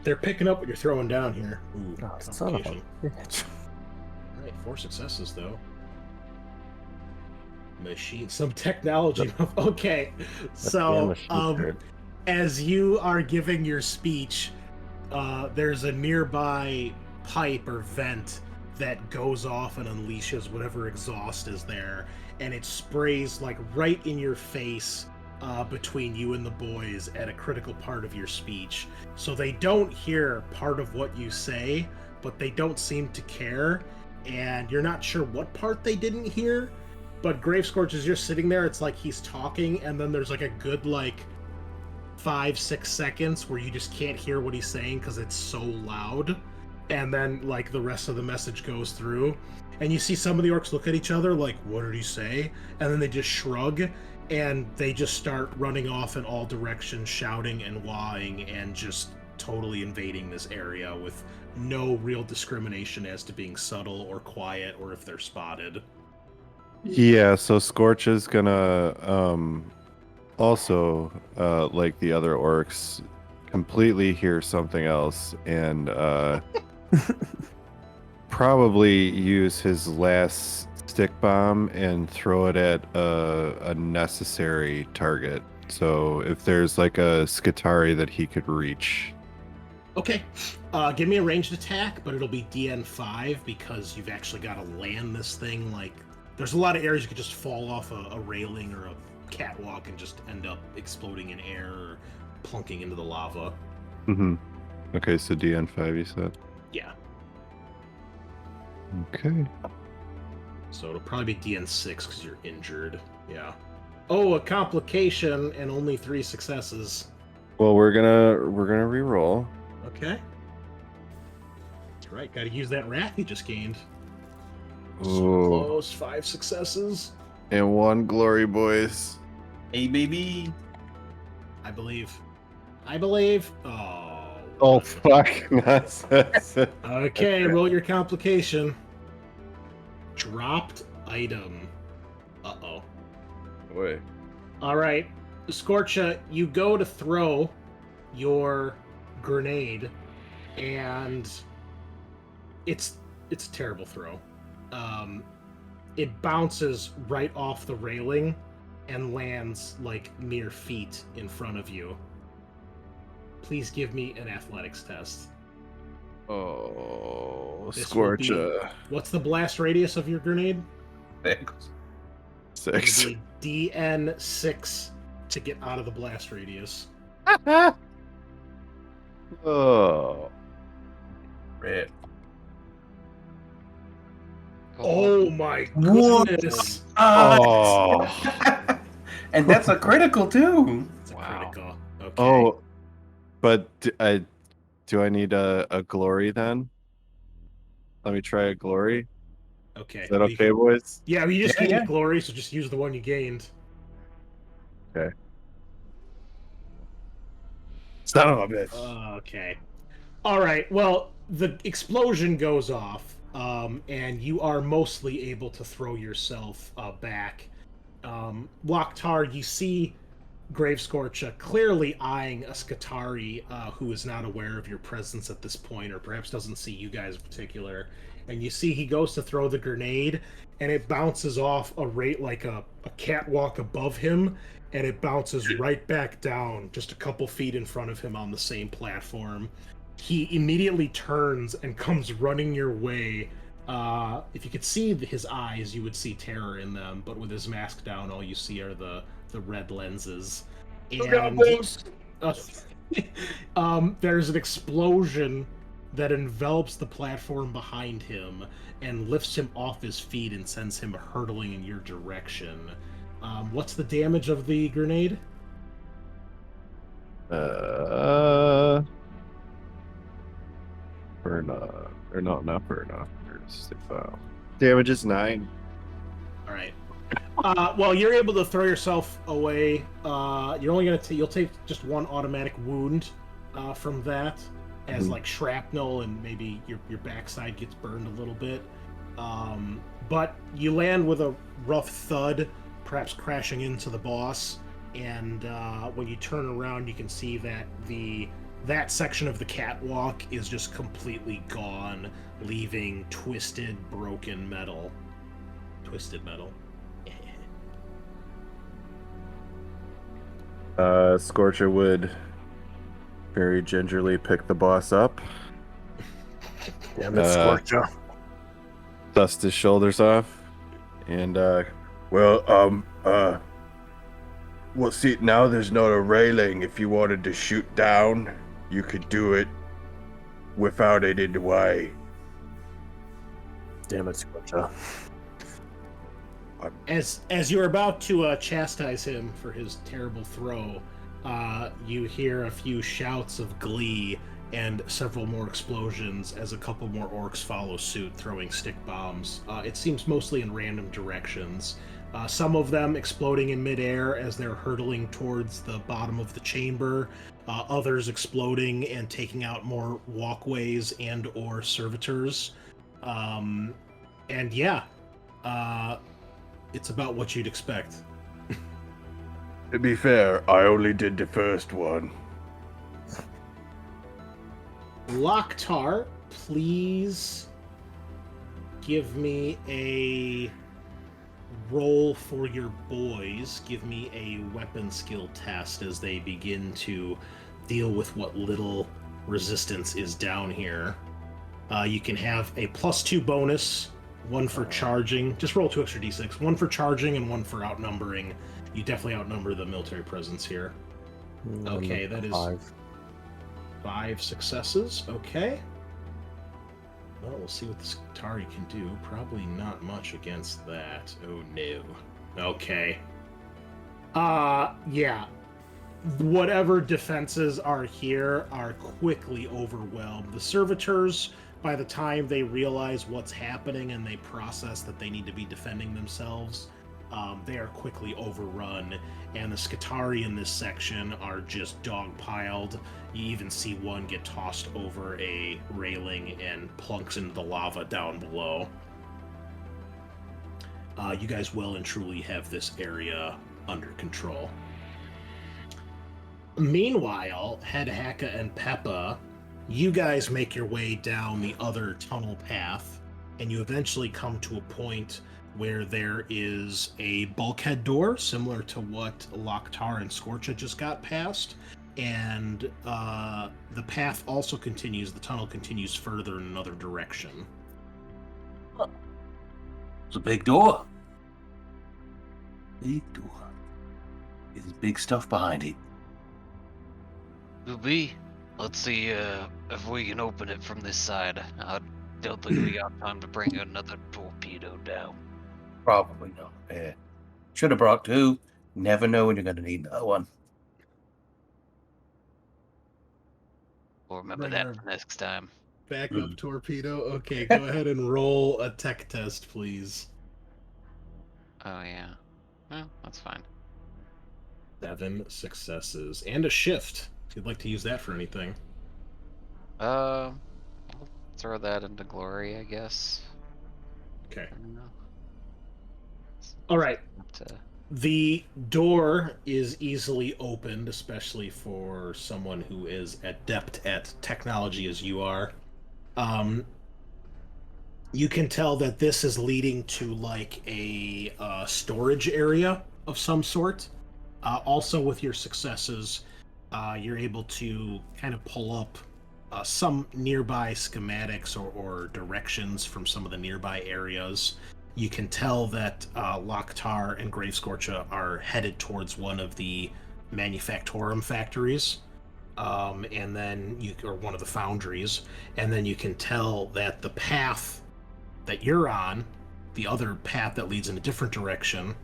They're picking up what you're throwing down here. Ooh, Oh, son of a bitch. All right, 4 successes though. Machine, some technology. Okay, so as you are giving your speech, there's a nearby pipe or vent that goes off and unleashes whatever exhaust is there, and it sprays like right in your face, between you and the boys at a critical part of your speech. So they don't hear part of what you say, but they don't seem to care, and you're not sure what part they didn't hear. But Gravescorch, as you're sitting there, it's like he's talking, and then there's like a good 5-6 seconds where you just can't hear what he's saying because it's so loud, and then like the rest of the message goes through, and you see some of the orcs look at each other like, what did he say? And then they just shrug, and they just start running off in all directions, shouting and wahing, and just totally invading this area with no real discrimination as to being subtle or quiet or if they're spotted. Yeah, so Scorch is gonna also like the other orcs completely hear something else and probably use his last stick bomb and throw it at a necessary target. So if there's like a Skitari that he could reach. Okay, give me a ranged attack, but it'll be DN5 because you've actually got to land this thing. Like, there's a lot of areas you could just fall off a railing or a catwalk and just end up exploding in air or plunking into the lava. Mm-hmm. Okay, so DN5 you said? Yeah. Okay. So it'll probably be DN6 because you're injured. Yeah. Oh, a complication and only 3 successes. Well, we're gonna re-roll. Okay. That's right. Got to use that wrath you just gained. So Ooh. close. 5 successes. And 1 glory, boys. Hey, baby. I believe. Oh, Oh fuck! That's Okay, roll your complication. Dropped item. Uh-oh. Wait. All right, Scorcha, you go to throw your grenade, and it's a terrible throw. It bounces right off the railing and lands like mere feet in front of you. Please give me an athletics test. Oh, This will be- Scorcha. What's the blast radius of your grenade? 6. 6. It'll be DN6 to get out of the blast radius. Oh. Rip. Oh my What? goodness! Oh. And that's a critical too. It's a Wow. critical. Okay. Oh. But do I need a glory then? Let me try a glory. Okay. Is that Well, you okay, can- boys? Yeah, you just Yeah, gained yeah. glory, so just use the one you gained. Son of a bitch. Okay. All right. Well, the explosion goes off, and you are mostly able to throw yourself back. Loktar, you see Gravescorcha clearly eyeing a Skatari who is not aware of your presence at this point, or perhaps doesn't see you guys in particular. And you see he goes to throw the grenade, and it bounces off a rate like a catwalk above him, and it bounces right back down just a couple feet in front of him on the same platform. He immediately turns and comes running your way. If you could see his eyes, you would see terror in them, but with his mask down, all you see are the red lenses. And there's an explosion that envelops the platform behind him and lifts him off his feet and sends him hurtling in your direction. What's the damage of the grenade? Burn or no, not burn off. Damage is 9. All right. Well, you're able to throw yourself away. You're only gonna you'll take just one automatic wound from that, as like shrapnel, and maybe your backside gets burned a little bit. But you land with a rough thud, perhaps crashing into the boss. And when you turn around, you can see that that section of the catwalk is just completely gone, leaving twisted, broken metal. Twisted metal. Scorcher would very gingerly pick the boss up, Damn it, Scorcha. dust his shoulders off, and well, see, now there's not a railing. If you wanted to shoot down, you could do it without it in the way. Damn it, Scorcha. As you're about to chastise him for his terrible throw, you hear a few shouts of glee and several more explosions as a couple more orcs follow suit, throwing stick bombs. It seems mostly in random directions. Some of them exploding in midair as they're hurtling towards the bottom of the chamber. Others exploding and taking out more walkways and or servitors. And yeah, it's about what you'd expect. To be fair, I only did the first one. Loktar, please give me a roll for your boys. Give me a weapon skill test as they begin to deal with what little resistance is down here. You can have a +2 bonus, one for charging. Just roll 2 extra d6. One for charging and one for outnumbering. You definitely outnumber the military presence here. Okay, that is 5 successes. Okay. Well, we'll see what this Atari can do. Probably not much against that. Oh no. Okay. Yeah. Whatever defenses are here are quickly overwhelmed. The servitors, by the time they realize what's happening and they process that they need to be defending themselves, they are quickly overrun, and the Skitarii in this section are just dog-piled. You even see one get tossed over a railing and plunks into the lava down below. You guys well and truly have this area under control. Meanwhile, Head Haka and Peppa, you guys make your way down the other tunnel path, and you eventually come to a point where there is a bulkhead door, similar to what Loktar and Scorcha just got past, and the path also continues, the tunnel continues further in another direction. It's a big door. Big door. There's big stuff behind it. Could be. Let's see if we can open it from this side. I don't think we got time to bring another torpedo down. Probably not. Yeah. Should have brought two. Never know when you're going to need another one. We'll remember Bring that our for next time. Backup torpedo? Okay, go ahead and roll a tech test, please. Oh, yeah. Well, that's fine. 7 successes. And a shift, if you'd like to use that for anything. I'll throw that into glory, I guess. Okay. I don't know. All right. Have to- The door is easily opened, especially for someone who is adept at technology as you are. You can tell that this is leading to like a storage area of some sort. Also, with your successes, you're able to kind of pull up some nearby schematics or directions from some of the nearby areas. You can tell that Loktar and Gravescorcha are headed towards one of the manufactorum factories, and then or one of the foundries, and then you can tell that the path that you're on, the other path that leads in a different direction,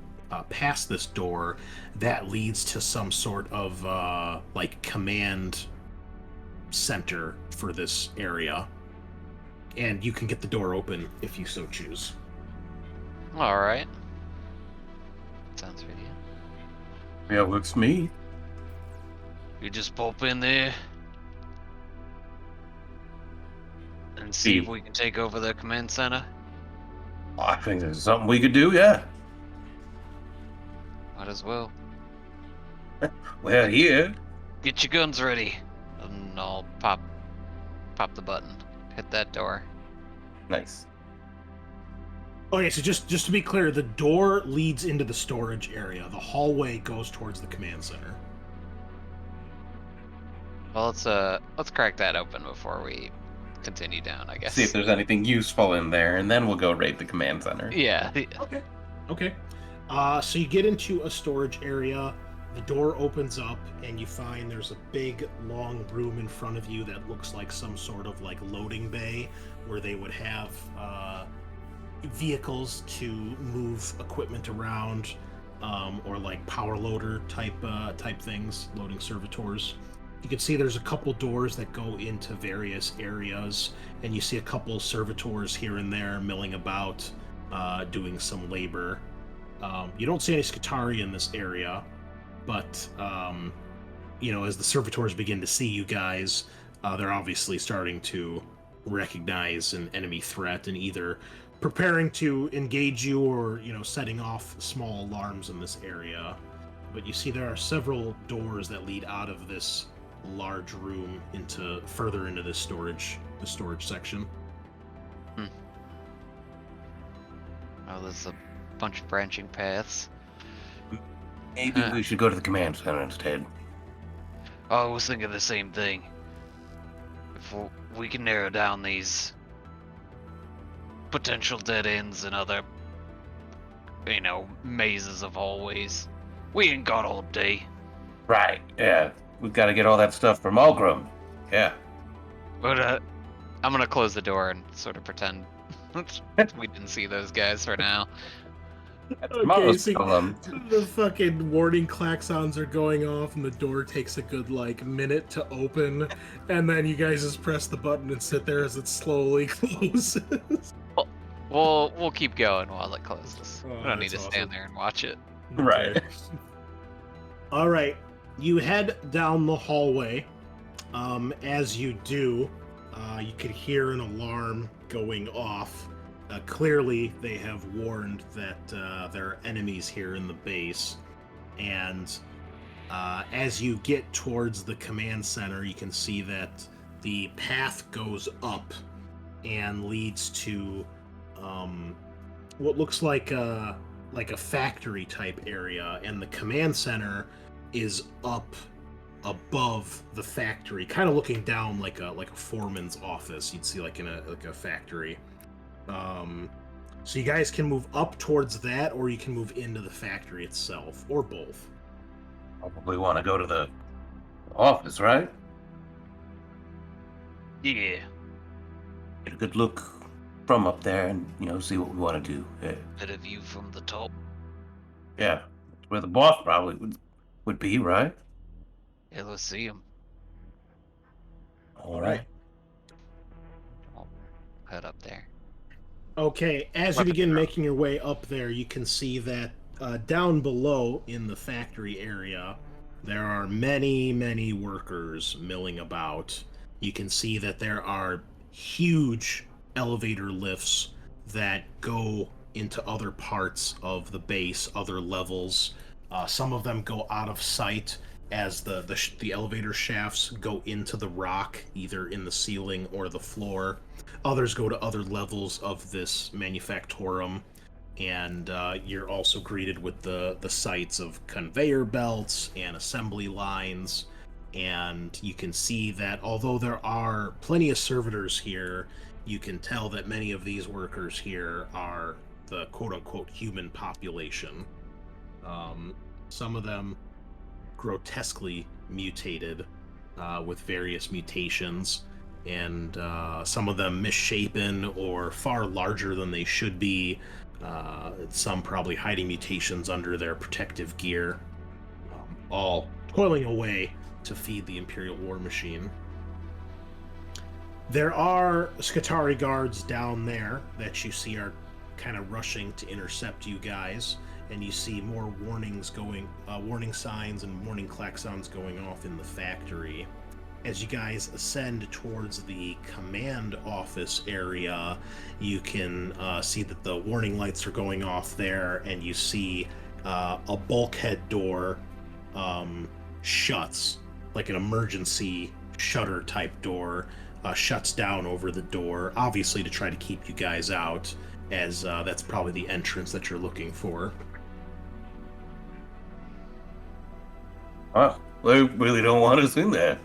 past this door, that leads to some sort of like command center for this area, and you can get the door open if you so choose. All right. Sounds good. Yeah. Yeah, looks me. You just pop in there and see if we can take over the command center. I think there's something we could do, yeah. Might as well. Well, here. Get your guns ready, and I'll pop the button. Hit that door. Nice. Okay, so just to be clear, the door leads into the storage area. The hallway goes towards the command center. Well, let's crack that open before we continue down, I guess. See if there's anything useful in there, and then we'll go raid the command center. Yeah. Okay. So you get into a storage area. The door opens up, and you find there's a big, long room in front of you that looks like some sort of like loading bay, where they would have vehicles to move equipment around, or like power loader type things, loading servitors. You can see there's a couple doors that go into various areas, and you see a couple servitors here and there milling about, doing some labor. You don't see any Skitarii in this area, but as the servitors begin to see you guys, they're obviously starting to recognize an enemy threat and either preparing to engage you or setting off small alarms in this area. But you see there are several doors that lead out of this large room further into the storage section. Oh, there's a bunch of branching paths. Maybe we should go to the command center instead. Oh, I was thinking the same thing. If we can narrow down these potential dead ends and other, mazes of hallways, we ain't got all day. Right, yeah. We've got to get all that stuff from Algrim. Yeah. But I'm gonna close the door and sort of pretend we didn't see those guys for now. Okay, so the fucking warning klaxons are going off, and the door takes a good minute to open, and then you guys just press the button and sit there as it slowly closes. We'll keep going while it closes. Oh, We don't need that's to awesome. stand there and watch it. Right. Okay. All right. You head down the hallway. As you do, you could hear an alarm going off. Clearly, they have warned that there are enemies here in the base. And as you get towards the command center, you can see that the path goes up and leads to what looks like a factory type area, and the command center is up above the factory, kind of looking down like a foreman's office. You'd see like in a factory. So you guys can move up towards that, or you can move into the factory itself, or both. Probably want to go to the office, right? Yeah. Get a good look from up there and, see what we want to do. Yeah. Bit of view from the top. Yeah. That's where the boss probably would be, right? Yeah, let's see him. All right. I'll head up there. Okay, as you Weapon begin drop. making your way up there, you can see that down below in the factory area, there are many, many workers milling about. You can see that there are huge elevator lifts that go into other parts of the base, other levels. Some of them go out of sight as the elevator shafts go into the rock, either in the ceiling or the floor. Others go to other levels of this manufactorum, and you're also greeted with the sights of conveyor belts and assembly lines. And you can see that although there are plenty of servitors here, you can tell that many of these workers here are the quote-unquote human population. Some of them grotesquely mutated with various mutations, and some of them misshapen or far larger than they should be. Some probably hiding mutations under their protective gear, all toiling away to feed the Imperial War Machine. There are Skitarii guards down there that you see are kind of rushing to intercept you guys, and you see more warning signs and warning klaxons going off in the factory. As you guys ascend towards the command office area, you can see that the warning lights are going off there, and you see a bulkhead door shuts, like an emergency shutter type door, shuts down over the door, obviously to try to keep you guys out, as that's probably the entrance that you're looking for. Oh, they really don't want us in there.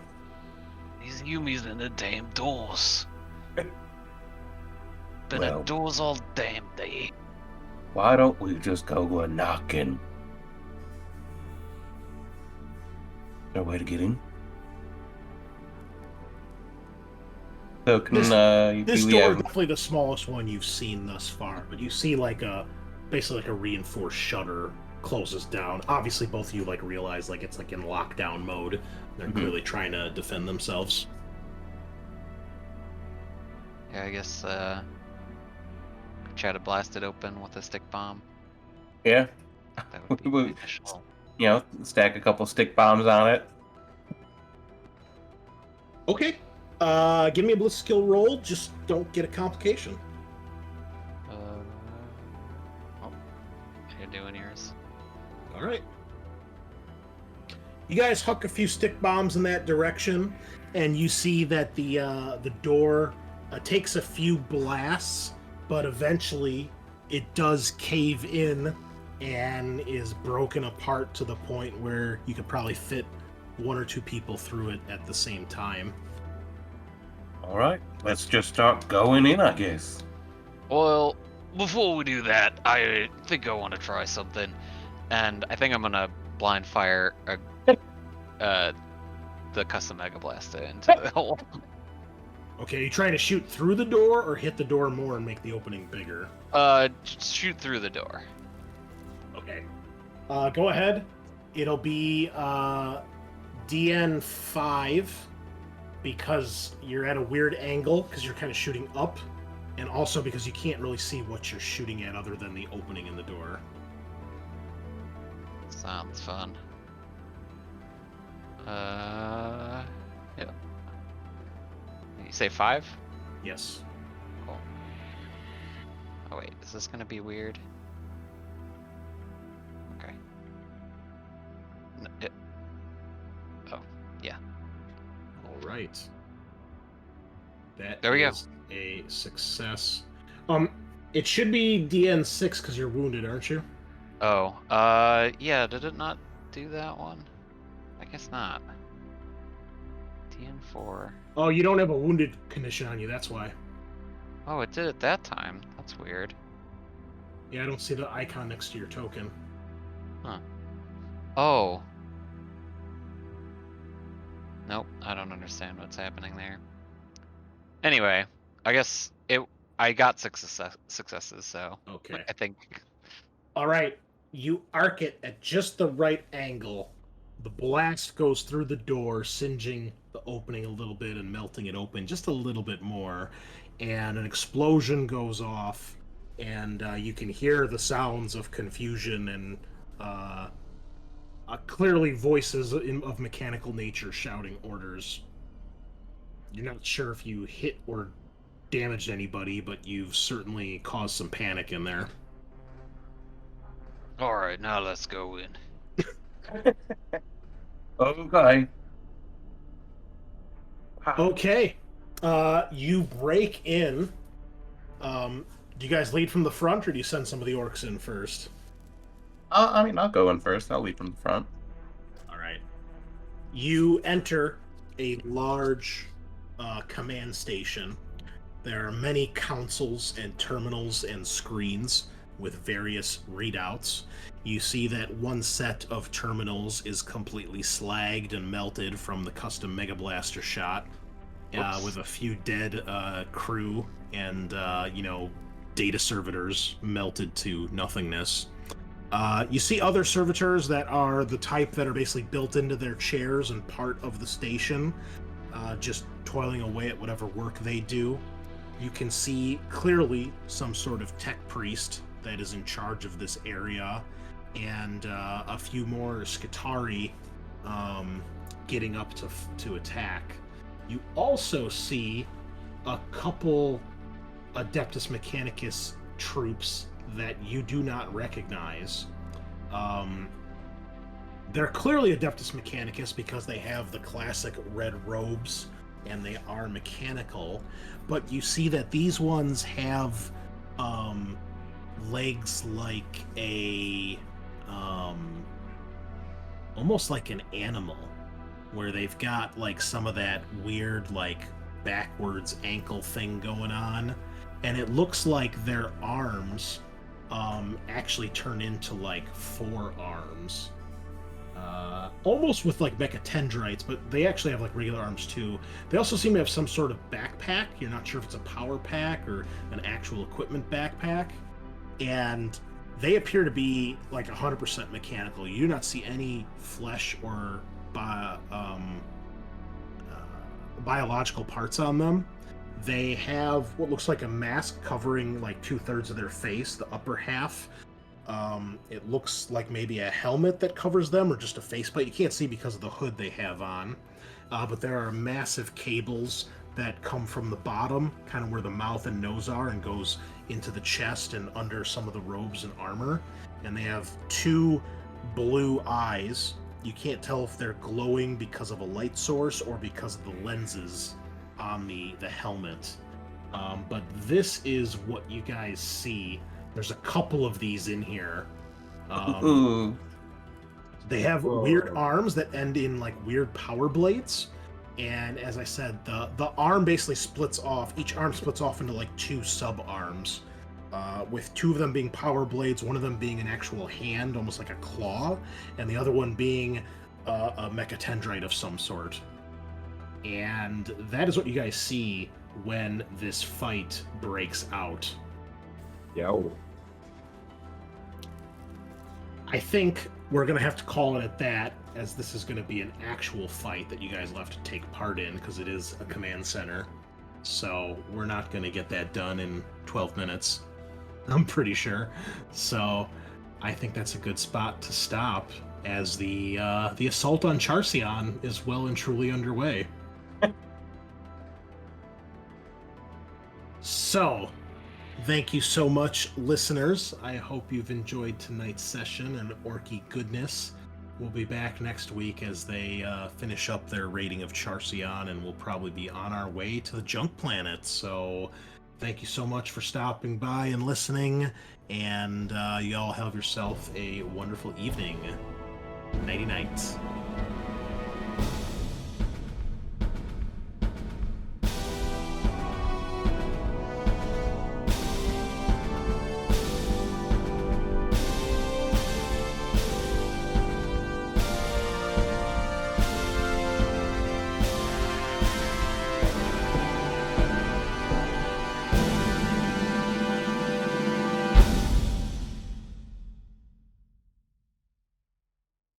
These Yumis in the damn doors. Been Well. at doors all damn day. Why don't we just go a knocking? Is there a way to get in? So can This do we door is have... definitely the smallest one you've seen thus far, but you see basically like a reinforced shutter closes down. Obviously both of you realize it's in lockdown mode. They're clearly trying to defend themselves. Yeah, I guess try to blast it open with a stick bomb. Yeah, That would be We- beneficial. stack a couple stick bombs on it. Okay. Give me a blitz skill roll, just don't get a complication. You're doing yours. Alright. You guys huck a few stick bombs in that direction, and you see that the door takes a few blasts, but eventually it does cave in and is broken apart to the point where you could probably fit one or two people through it at the same time. All right, let's just start going in, I guess. Well, before we do that, I think I want to try something, and I think I'm gonna blind fire the custom Mega Blaster into the hole. Okay, you trying to shoot through the door or hit the door more and make the opening bigger? Just shoot through the door. Okay. Go ahead. It'll be DN 5 because you're at a weird angle because you're kind of shooting up. and also because you can't really see what you're shooting at other than the opening in the door. Sounds fun. Yep. You say 5? Yes. Cool. Oh wait, is this gonna be weird? Okay. Oh, yeah. All right. That There we go. is a success. It should be DN6 because you're wounded, aren't you? Oh, yeah, did it not do that one? I guess not. DN4. Oh, you don't have a wounded condition on you, that's why. Oh, it did it that time. That's weird. Yeah, I don't see the icon next to your token. Huh. Oh. Nope, I don't understand what's happening there. Anyway, I guess I got 6 successes, so Okay. I think. All right. You arc it at just the right angle. The blast goes through the door, singeing the opening a little bit and melting it open just a little bit more. And an explosion goes off, and you can hear the sounds of confusion and clearly voices of mechanical nature shouting orders. You're not sure if you hit or damaged anybody, but you've certainly caused some panic in there. Alright, now let's go in. Okay. Okay. You break in. Do you guys lead from the front, or do you send some of the orcs in first? I mean, I'll go in first. I'll lead from the front. All right. You enter a large command station. There are many consoles and terminals and screens with various readouts. You see that one set of terminals is completely slagged and melted from the custom Mega Blaster shot, with a few dead crew and, data servitors melted to nothingness. You see other servitors that are the type that are basically built into their chairs and part of the station, just toiling away at whatever work they do. You can see clearly some sort of tech priest that is in charge of this area, and a few more Skitari getting up to attack. You also see a couple Adeptus Mechanicus troops that you do not recognize. They're clearly Adeptus Mechanicus because they have the classic red robes and they are mechanical, but you see that these ones have legs like a almost like an animal, where they've got like some of that weird like backwards ankle thing going on, and it looks like their arms actually turn into like 4 arms, almost with like mechatendrites, but they actually have like regular arms too. They also seem to have some sort of backpack. You're not sure if it's a power pack or an actual equipment backpack, and they appear to be like 100% mechanical. You do not see any flesh or biological parts on them. They have what looks like a mask covering like 2/3 of their face, the upper half. It looks like maybe a helmet that covers them, or just a faceplate. You can't see because of the hood they have on. But there are massive cables that come from the bottom, kind of where the mouth and nose are, and goes into the chest and under some of the robes and armor. And they have 2 blue eyes. You can't tell if they're glowing because of a light source or because of the lenses on the helmet. But this is what you guys see. There's a couple of these in here. They have weird arms that end in like weird power blades. And as I said, the arm basically splits off. Each arm splits off into like 2 sub-arms, with 2 of them being power blades, one of them being an actual hand, almost like a claw, and the other one being a mechatendrite of some sort. And that is what you guys see when this fight breaks out. Yo. I think we're going to have to call it at that, as this is going to be an actual fight that you guys will have to take part in, because it is a command center. So we're not going to get that done in 12 minutes. I'm pretty sure. So I think that's a good spot to stop, as the assault on Charcion is well and truly underway. So, thank you so much, listeners. I hope you've enjoyed tonight's session and orky goodness. We'll be back next week as they finish up their raiding of Charcion, and we'll probably be on our way to the junk planet. So, thank you so much for stopping by and listening, and y'all have yourself a wonderful evening. Nighty night.